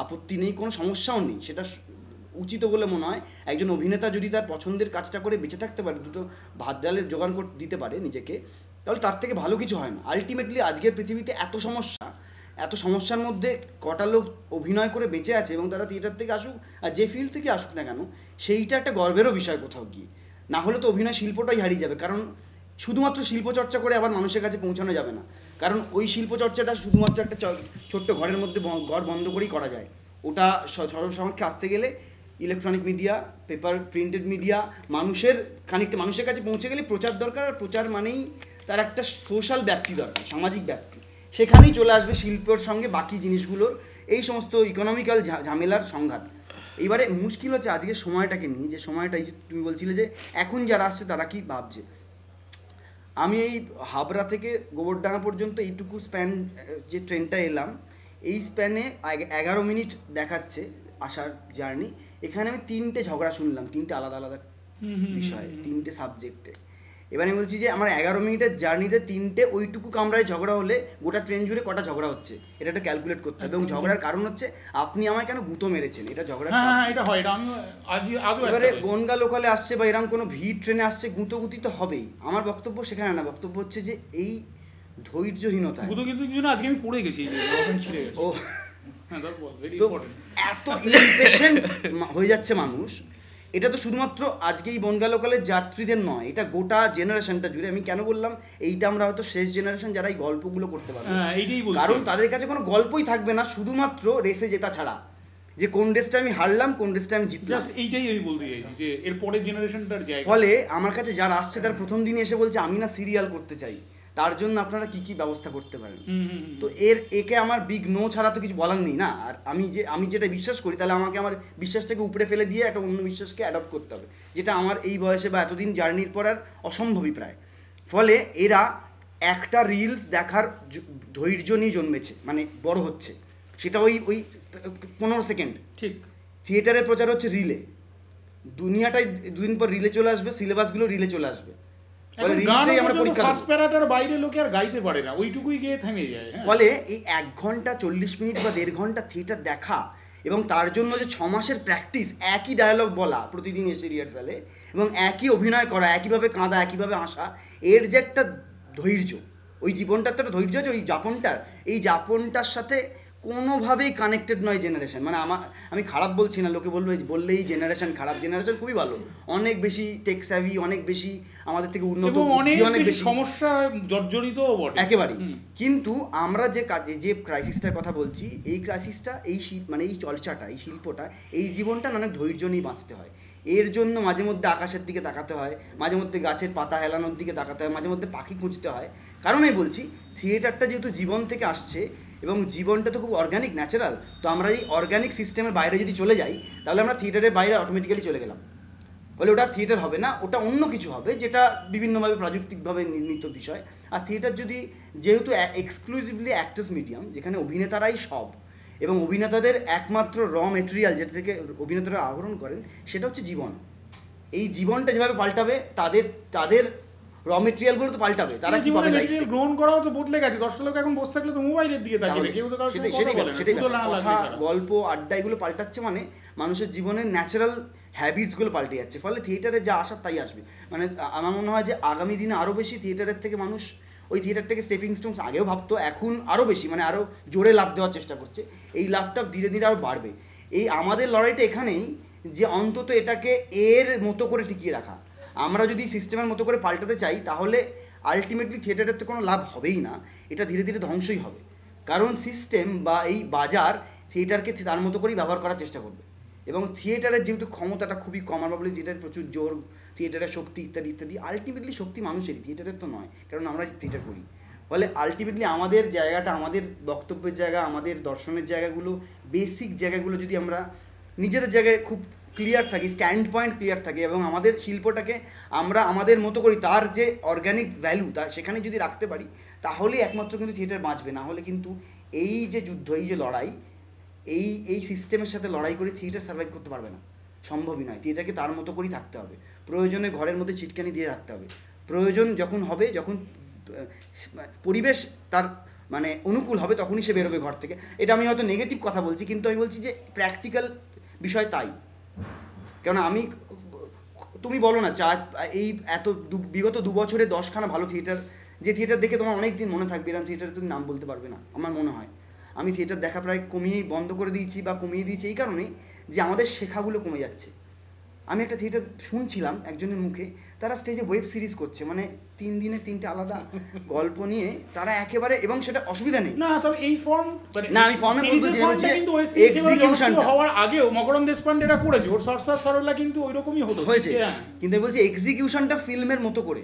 আপত্তি নেই, কোনো সমস্যাও নেই, সেটা উচিত বলে মনে হয়। একজন অভিনেতা যদি তার পছন্দের কাজটা করে বেঁচে থাকতে পারে, দুটো ভাত ডালের জোগান করে দিতে পারে নিজেকে, তাহলে তার থেকে ভালো কিছু হয় না। আলটিমেটলি আজকের পৃথিবীতে এত সমস্যার মধ্যে কটা লোক অভিনয় করে বেঁচে আছে এবং তারা থিয়েটার থেকে আসুক আর যে ফিল্ড থেকে আসুক না কেন, সেইটা একটা গর্বেরও বিষয় কোথাও গিয়ে। না হলে তো অভিনয় শিল্পটাই হারিয়ে যাবে। কারণ শুধুমাত্র শিল্পচর্চা করে আবার মানুষের কাছে পৌঁছানো যাবে না, কারণ ওই শিল্পচর্চাটা শুধুমাত্র একটা ছোট্ট ঘরের মধ্যে ঘর বন্ধ করেই করা যায়। ওটা সর্বসমক্ষে আসতে গেলে electronic media, paper printed media, খানিকটা মানুষের কাছে পৌঁছে গেলে প্রচার দরকার, আর প্রচার মানেই তার একটা সোশ্যাল ব্যাপ্তি দরকার, সামাজিক ব্যাপ্তি। সেখানেই চলে আসবে শিল্পের সঙ্গে বাকি জিনিসগুলোর এই সমস্ত ইকোনমিক্যাল ঝামেলার সংঘাত। এইবারে মুশকিল হচ্ছে আজকের সময়টাকে নিয়ে, যে সময়টা এই যে তুমি বলছিলে যে এখন যারা আসছে তারা কি ভাবছে। আমি এই হাবড়া থেকে গোবরডাঙ্গা পর্যন্ত এইটুকু স্প্যান যে ট্রেনটা এলাম, এই স্প্যানে 11 মিনিট দেখাচ্ছে আসার জার্নি। এখানে আমি 3টে ঝগড়া শুনলাম, 3টে আলাদা আলাদা বিষয়, 3টে সাবজেক্টে। এবার আমি বলছি যে আমার 11 মিনিটের জার্নিতে 3টে ওইটুকু কামরায় ঝগড়া হলে গোটা ট্রেন জুড়ে কটা ঝগড়া হচ্ছে এটা একটা ক্যালকুলেট করতে হবে। এবং ঝগড়ার কারণ হচ্ছে আপনি আমায় কেন গুঁতো মেরেছেন, এটা ঝগড়া। হ্যাঁ এটা হয়, এটা আমি আজও এবারে বনগা লোকালে আসছে বা এরকম কোনো ভিড় ট্রেনে আসছে, গুঁতোগুতি তো হবেই। আমার বক্তব্য সেখানে না, বক্তব্য হচ্ছে যে এই ধৈর্যহীনতা। আজকে আমি পড়ে গেছি, ও তো এত ইমপেশেন্ট হয়ে যাচ্ছে মানুষ। এটা তো শুধুমাত্র আজকে এই বনগা লোকালের যাত্রীদের নয়, এটা গোটা জেনারেশনটা জুড়ে। আমি কেন বললাম এইটা আমরা হয়তো শেষ জেনারেশন যারা এই গল্পগুলো করতে পারবে, কারণ তাদের কাছে কোনো গল্পই থাকবে না শুধুমাত্র রেসে জেতা ছাড়া, যে কোন রেসটা আমি হারলাম, কোন রেসটা আমি জিতলাম। এইটাই আমি বলতে চাইছি যে এর পরের জেনারেশনটার জায়গা। ফলে আমার কাছে যারা আসছে তার প্রথম দিনই এসে বলছে আমি না সিরিয়াল করতে চাই, তার জন্য আপনারা কি কি ব্যবস্থা করতে পারেন। তো একে আমার বিগ নো ছাড়া তো কিছু বলার নেই না। আর আমি যেটা বিশ্বাস করি, তাহলে আমাকে আমার বিশ্বাসটাকে উপরে ফেলে দিয়ে একটা অন্য বিশ্বাসকে অ্যাডপ্ট করতে হবে, যেটা আমার এই বয়সে বা এতদিন জার্নির পর আর অসম্ভবই প্রায়। ফলে এরা একটা রিলস দেখার ধৈর্য নিয়ে জন্মেছে, মানে বড় হচ্ছে, সেটা ওই 15 সেকেন্ড। ঠিক থিয়েটারের প্রচার হচ্ছে রিলে, দুনিয়াটাই দুদিন পর রিলে চলে আসবে, সিলেবাসগুলো রিলে চলে আসবে, ফলে এখন গান রিলসেই আমরা পরীক্ষা ফার্স্ট দেবো। প্যারাটার বাইরে লোকে আর গাইতে পারে না, ওইটুকুই গিয়ে থেমে যায়। হ্যাঁ। ফলে এই 1 ঘন্টা 40 মিনিট বা 1.5 ঘন্টা থিয়েটার দেখা এবং তার জন্য যে 6 মাসের প্র্যাকটিস, একই ডায়ালগ বলা প্রতিদিন এসে রিহার্সালে এবং একই অভিনয় করা, একইভাবে কাঁদা, একইভাবে হাসা, এর যে একটা ধৈর্য, ওই জীবনটার তো একটা ধৈর্য আছে, ওই যাপনটার, এই যাপনটার সাথে কোনোভাবেই কানেক্টেড নয় জেনারেশন। মানে আমি খারাপ বলছি না, লোকে বললেই জেনারেশন খারাপ, জেনারেশন খুবই ভালো, অনেক বেশি টেক স্যাভি, অনেক বেশি আমাদের থেকে উন্নত, এবং অনেক অনেক বেশি বেশি সমস্যা জর্জরিতও বটে একেবারেই। কিন্তু আমরা যে যে ক্রাইসিসটার কথা বলছি, এই ক্রাইসিসটা, এই মানে এই চর্চাটা, এই শিল্পটা, এই জীবনটা অনেক ধৈর্য নিয়ে বাঁচতে হয়। এর জন্য মাঝে মধ্যে আকাশের দিকে তাকাতে হয়, মাঝে মধ্যে গাছের পাতা হেলানোর দিকে তাকাতে হয়, মাঝে মধ্যে পাখি খুঁজতে হয়। কারণ আমি বলছি থিয়েটারটা যেহেতু জীবন থেকে আসছে এবং জীবনটা তো খুব অর্গানিক, ন্যাচারাল, তো আমরা এই অর্গানিক সিস্টেমের বাইরে যদি চলে যাই, তাহলে আমরা থিয়েটারের বাইরে অটোমেটিক্যালি চলে গেলাম। বলে ওটা থিয়েটার হবে না, ওটা অন্য কিছু হবে, যেটা বিভিন্নভাবে প্রযুক্তিকভাবে নির্মিত বিষয়। আর থিয়েটার যদি, যেহেতু এক্সক্লুসিভলি অ্যাক্টার্স মিডিয়াম, যেখানে অভিনেতারাই সব এবং অভিনেতাদের একমাত্র র মেটেরিয়াল যেটা থেকে অভিনেতারা আহরণ করেন, সেটা হচ্ছে জীবন। এই জীবনটা যেভাবে পাল্টাবে, তাদের র মেটেরিয়ালগুলো তো পাল্টাবে, তারা কি জীবনের পাবে লাইফ মেটেরিয়াল থেকে। গ্রহণ করাও তো বদলে গেছে। 10টা লোক এখন বসে থাকলে তো মোবাইলের দিকে তাকিয়ে, কেউ তো কারোর সাথে কথা বলে না, শুধু না লাগলে কথা, ছাড়া। গল্প, আড্ডা এগুলো পাল্টাচ্ছে, মানে মানুষের জীবনের ন্যাচারাল হ্যাবিটসগুলো পাল্টে যাচ্ছে। ফলে থিয়েটারে যা আসার তাই আসবে। মানে আমার মনে হয় যে আগামী দিনে আরও বেশি থিয়েটারের থেকে মানুষ ওই থিয়েটার থেকে স্টেপিং স্টোনস আগেও ভাবতো, এখন আরও বেশি, মানে আরও জোরে লাফ দেওয়ার চেষ্টা করছে। এই লাফটা ধীরে ধীরে আরও বাড়বে। এই আমাদের লড়াইটা এখানেই, যে অন্তত এটাকে এর মতো করে টিকিয়ে রাখা। আমরা যদি সিস্টেমের মতো করে পাল্টাতে চাই, তাহলে আলটিমেটলি থিয়েটারের তো কোনো লাভ হবেই না, এটা ধীরে ধীরে ধ্বংসই হবে। কারণ সিস্টেম বা এই বাজার থিয়েটারকে তার মতো করেই ব্যবহার করার চেষ্টা করবে। এবং থিয়েটারের যেহেতু ক্ষমতাটা খুবই কম, আমরা বলি থিয়েটারের প্রচুর জোর, থিয়েটারের শক্তি ইত্যাদি ইত্যাদি, আলটিমেটলি শক্তি মানুষেরই, থিয়েটারের তো নয়, কারণ আমরা থিয়েটার করি। ফলে আলটিমেটলি আমাদের জায়গাটা, আমাদের বক্তব্যের জায়গা, আমাদের দর্শনের জায়গাগুলো, বেসিক জায়গাগুলো যদি আমরা নিজেদের জায়গায় খুব ক্লিয়ার থাকি, স্ট্যান্ড পয়েন্ট ক্লিয়ার থাকে এবং আমাদের শিল্পটাকে আমরা আমাদের মতো করি, তার যে অর্গানিক ভ্যালু তা সেখানে যদি রাখতে পারি, তাহলেই একমাত্র কিন্তু থিয়েটার বাঁচবে। না হলে কিন্তু এই যে যুদ্ধ, এই যে লড়াই, এই সিস্টেমের সাথে লড়াই করে থিয়েটার সার্ভাইভ করতে পারবে না, সম্ভবই নয়। থিয়েটারকে তার মতো করেই থাকতে হবে, প্রয়োজনে ঘরের মধ্যে চিটকানি দিয়ে রাখতে হবে, প্রয়োজন যখন হবে, যখন পরিবেশ তার মানে অনুকূল হবে, তখনই সে বেরোবে ঘর থেকে। এটা আমি হয়তো নেগেটিভ কথা বলছি, কিন্তু আমি বলছি যে প্র্যাকটিক্যাল বিষয় তাই। কেননা তুমি বলো না, এই বিগত 2 বছরে 10খানা ভালো থিয়েটার, যে থিয়েটার দেখে তোমার অনেক দিন মনে থাকবে, এরকম থিয়েটারে তুমি নাম বলতে পারবে না আমার মনে হয়। আমি থিয়েটার দেখা প্রায় বন্ধ করে দিয়েছি বা কমিয়ে দিয়েছি এই কারণেই যে আমাদের শেখাগুলো কমে যাচ্ছে। আমি একটা থিয়েটার শুনছিলাম একজনের মুখে, তারা স্টেজে ওয়েব সিরিজ করছে, মানে 3 দিনে 3টে আলাদা গল্প নিয়ে তারা একেবারে, এবং সেটা অসুবিধা নেই। না, তবে এই ফর্ম, না আমি ফর্মে বলবো যে কিন্তু এক্সিকিউশনটা হওয়ার আগেও মকরম দেশপান্ডেরা করেছে, ওর সরসার সরলা কিন্তু ওইরকমই হয়েছে, হ্যাঁ। কিন্তু আমি বলছি এক্সিকিউশনটা ফিল্মের মতো করে,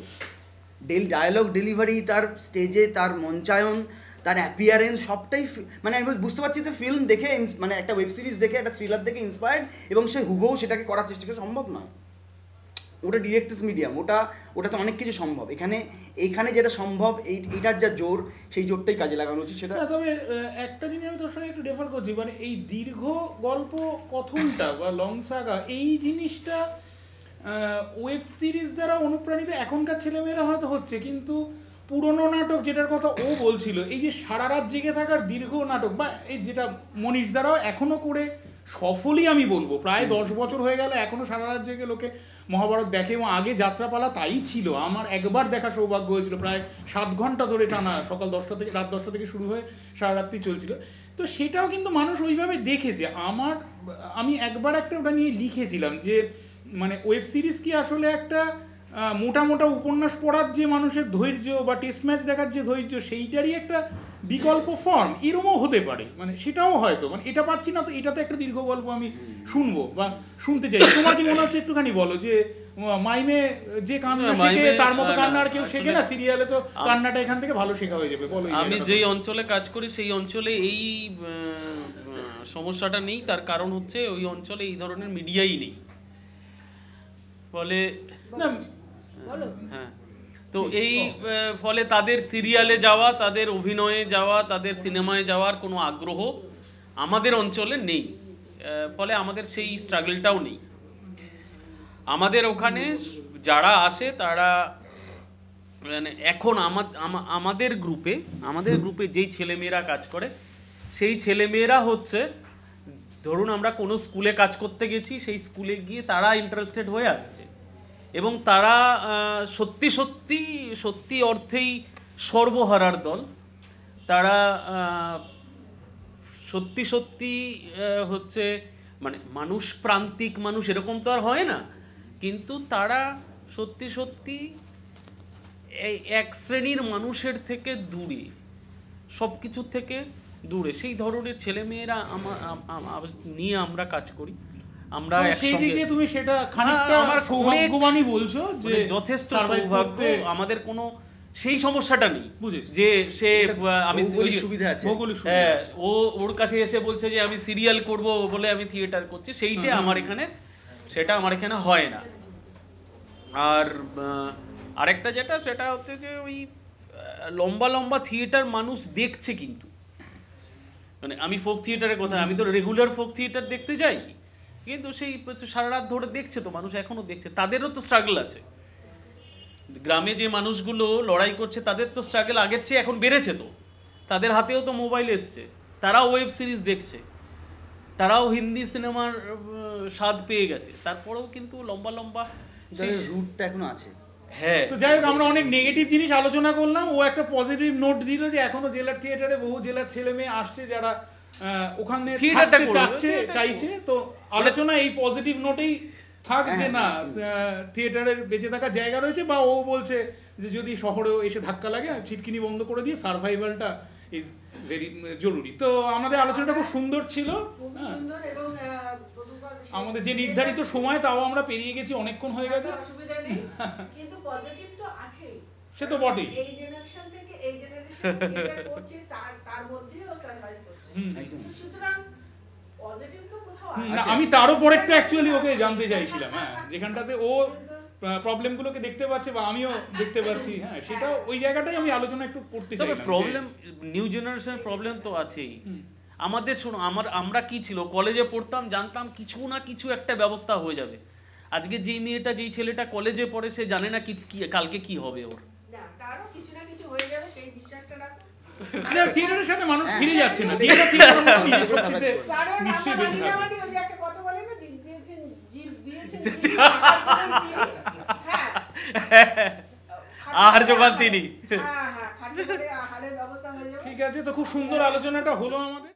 ডায়ালগ ডেলিভারি, তার স্টেজে তার মঞ্চায়ন, তার অ্যাপিয়ারেন্স, সবটাই মানে আমি বুঝতে পারছি যে ফিল্ম দেখে, মানে একটা ওয়েব সিরিজ দেখে, একটা থ্রিলার দেখে ইন্সপায়ার্ড, এবং সে হুবহু সেটাকে করার চেষ্টা করে, সম্ভব নয়। ওটা ডিরেক্টরস মিডিয়াম, ওটাতে অনেক কিছু সম্ভব। এখানে যেটা সম্ভব, এইটার যা জোর, সেই জোরটাই কাজে লাগানো উচিত। সেটা তবে একটা জিনিস আমি তোর সঙ্গে একটু রেফার করছি, মানে এই দীর্ঘ গল্প কথনটা বা লং সাগা, এই জিনিসটা ওয়েব সিরিজ দ্বারা অনুপ্রাণিত এখনকার ছেলেমেয়েরা হয়তো হচ্ছে, কিন্তু পুরনো নাটক যেটার কথা ও বলছিল, এই যে সারা রাত জেগে থাকার দীর্ঘ নাটক, বা এই যেটা মনীষ দ্বারাও এখনো করে সফলই আমি বলবো, প্রায় 10 বছর হয়ে গেল এখনো সারা রাত জেগে লোকে মহাভারত দেখে, এবং আগে যাত্রাপালা তাই ছিল। আমার একবার দেখা সৌভাগ্য হয়েছিল, প্রায় 7 ঘন্টা ধরে টানা, সকাল 10টা থেকে রাত 10টা থেকে শুরু হয়ে সারা রাত্রি চলছিল। তো সেটাও কিন্তু মানুষ ওইভাবে দেখেছে। আমি একবার একটা ওটা নিয়ে লিখেছিলাম যে মানে ওয়েব সিরিজ কি আসলে একটা মোটা মোটা উপন্যাস পড়ার যে মানুষের ধৈর্য বা টেস্ট ম্যাচ দেখার যে ধৈর্য, সেইটারই একটা বিকল্প ফর্ম, এরমও হতে পারে। মানে সেটাও হয়তো, মানে এটা পাচ্ছি না, তো এটাতে একটা দীর্ঘ গল্প আমি শুনবো বা শুনতে চাই। তোমার কি মনে হচ্ছে একটুখানি বলো, যে মাইমে যে কান্না শেখে তার মতো কান্না আর কেউ শেখে না, সিরিয়ালে তো কান্নাটা এখান থেকে ভালো শেখা হয়ে যাবে। বলো। আমি যেই অঞ্চলে কাজ করি সেই অঞ্চলে এই সমস্যাটা নেই। তার কারণ হচ্ছে ওই অঞ্চলে এই ধরনের মিডিয়াই নেই। ফলে হ্যাঁ, তো এই ফলে তাদের সিরিয়ালে যাওয়া, তাদের অভিনয়ে যাওয়া, তাদের সিনেমায় যাওয়ার কোনো আগ্রহ আমাদের অঞ্চলে নেই। ফলে আমাদের সেই স্ট্রাগলটাও নেই। আমাদের ওখানে যারা আসে তারা মানে এখন আমাদের গ্রুপে যেই ছেলেমেয়েরা কাজ করে সেই ছেলেমেয়েরা হচ্ছে ধরুন আমরা কোনো স্কুলে কাজ করতে গেছি, সেই স্কুলে গিয়ে তারা ইন্টারেস্টেড হয়ে আসছে এবং তারা সত্যি অর্থেই সর্বহারার দল। তারা সত্যি হচ্ছে মানে মানুষ প্রান্তিক মানুষ এরকম তো আর হয় না, কিন্তু তারা সত্যি এই এক শ্রেণীর মানুষের থেকে দূরে, সব কিছুর থেকে দূরে সেই ধরনের ছেলেমেয়েরা নিয়ে আমরা কাজ করি। আমরা সেই দিকে তুমি সেটা খানিকটা আমার সৌভাগ্যবানই বলছো যে যথেষ্ট সৌভাগ্য, আমাদের কোনো সেই সমস্যাটা নেই যে সে আমি সুবিধা আছে, ওর কাছে এসে বলছে যে আমি সিরিয়াল করব বলে আমি থিয়েটার করছি, সেইটা আমার এখানে হয় না। আর আরেকটা যেটা সেটা হচ্ছে যে ওই লম্বা থিয়েটার মানুষ দেখছে, কিন্তু মানে আমি ফোক থিয়েটারের কথা, আমি তো রেগুলার ফোক থিয়েটার দেখতে যাই, কিন্তু সেই সারা রাত ধরে দেখছে তো মানুষ, এখনো দেখছে, তাদেরও তো স্ট্রাগল আছে। গ্রামে যে মানুষগুলো লড়াই করছে তাদের তো স্ট্রাগল আগের চেয়ে এখন বেড়েছে, তো তাদের হাতেও তো মোবাইল এসছে, তারাও ওয়েব সিরিজ দেখছে, তারাও হিন্দি সিনেমার স্বাদ পেয়ে গেছে, তারপরেও কিন্তু লম্বা রুটটা এখনো আছে। হ্যাঁ, তো যাই হোক, আমরা অনেক নেগেটিভ জিনিস আলোচনা করলাম, ও একটা পজিটিভ নোট দিল যে এখনো জেলার থিয়েটারে বহু জেলার ছেলে মেয়ে আসছে যারা ওখানে চাইছে। তো আলোচনা এই পজিটিভ নোটেই থাক যে না থিয়েটারের বেঁচে থাকার জায়গা রয়েছে, বা ও বলছে যে যদি শহরেও এসে ধাক্কা লাগে ছিটকিনি বন্ধ করে দিয়ে সার্ভাইভালটা ইজ ভেরি জরুরি। তো আমাদের আলোচনাটা খুব সুন্দর ছিল, এবং আমাদের যে নির্ধারিত সময় তাও আমরা পেরিয়ে গেছি, অনেকক্ষণ হয়ে গেছে, অসুবিধা নেই, কিন্তু পজিটিভ তো আছেই। সে তো বটেই, এই জেনারেশন থেকে এই জেনারেশন থিয়েটার করছে, তার মধ্যেও সার্ভাইভ করছে, সুতরাং পজিটিভ তো কোথাও আছে। আমি তারও পরেরটা অ্যাকচুয়ালি ওকে জানতে চাইছিলাম, হ্যাঁ, যেখানটাতে ও প্রবলেমগুলোকে দেখতে পাচ্ছে বা আমিও দেখতে পাচ্ছি, হ্যাঁ, সেটা ওই জায়গাটাই আমি আলোচনা একটু করতে চাই। তবে প্রবলেম নিউ জেনারেশনের প্রবলেম তো আছেই। আমাদের শোনো, আমরা কি ছিল, কলেজে পড়তাম, জানতাম কিছু না কিছু একটা ব্যবস্থা হয়ে যাবে। আজকে যেই মেয়েটা যেই ছেলেটা কলেজে পড়ে সে জানে না কি কালকে কি হবে ওর। না, তারও কিছু না কিছু হয়ে যাবে সেই বিশ্বাসটা রাখো। থিয়েটারের সাথে মানুষ ফিরে যাচ্ছে না, থিয়েটার নিজের শক্তিতে নিশ্চয়ই বেঁচে থাকবে। ওই যে একটা কথা বলে না, জীব দিয়েছে আহার যোগান তিনি। হ্যাঁ, খাটে আহারের ব্যবস্থা হয়ে যাবে। ঠিক আছে, তো খুব সুন্দর আলোচনাটা হলো আমাদের।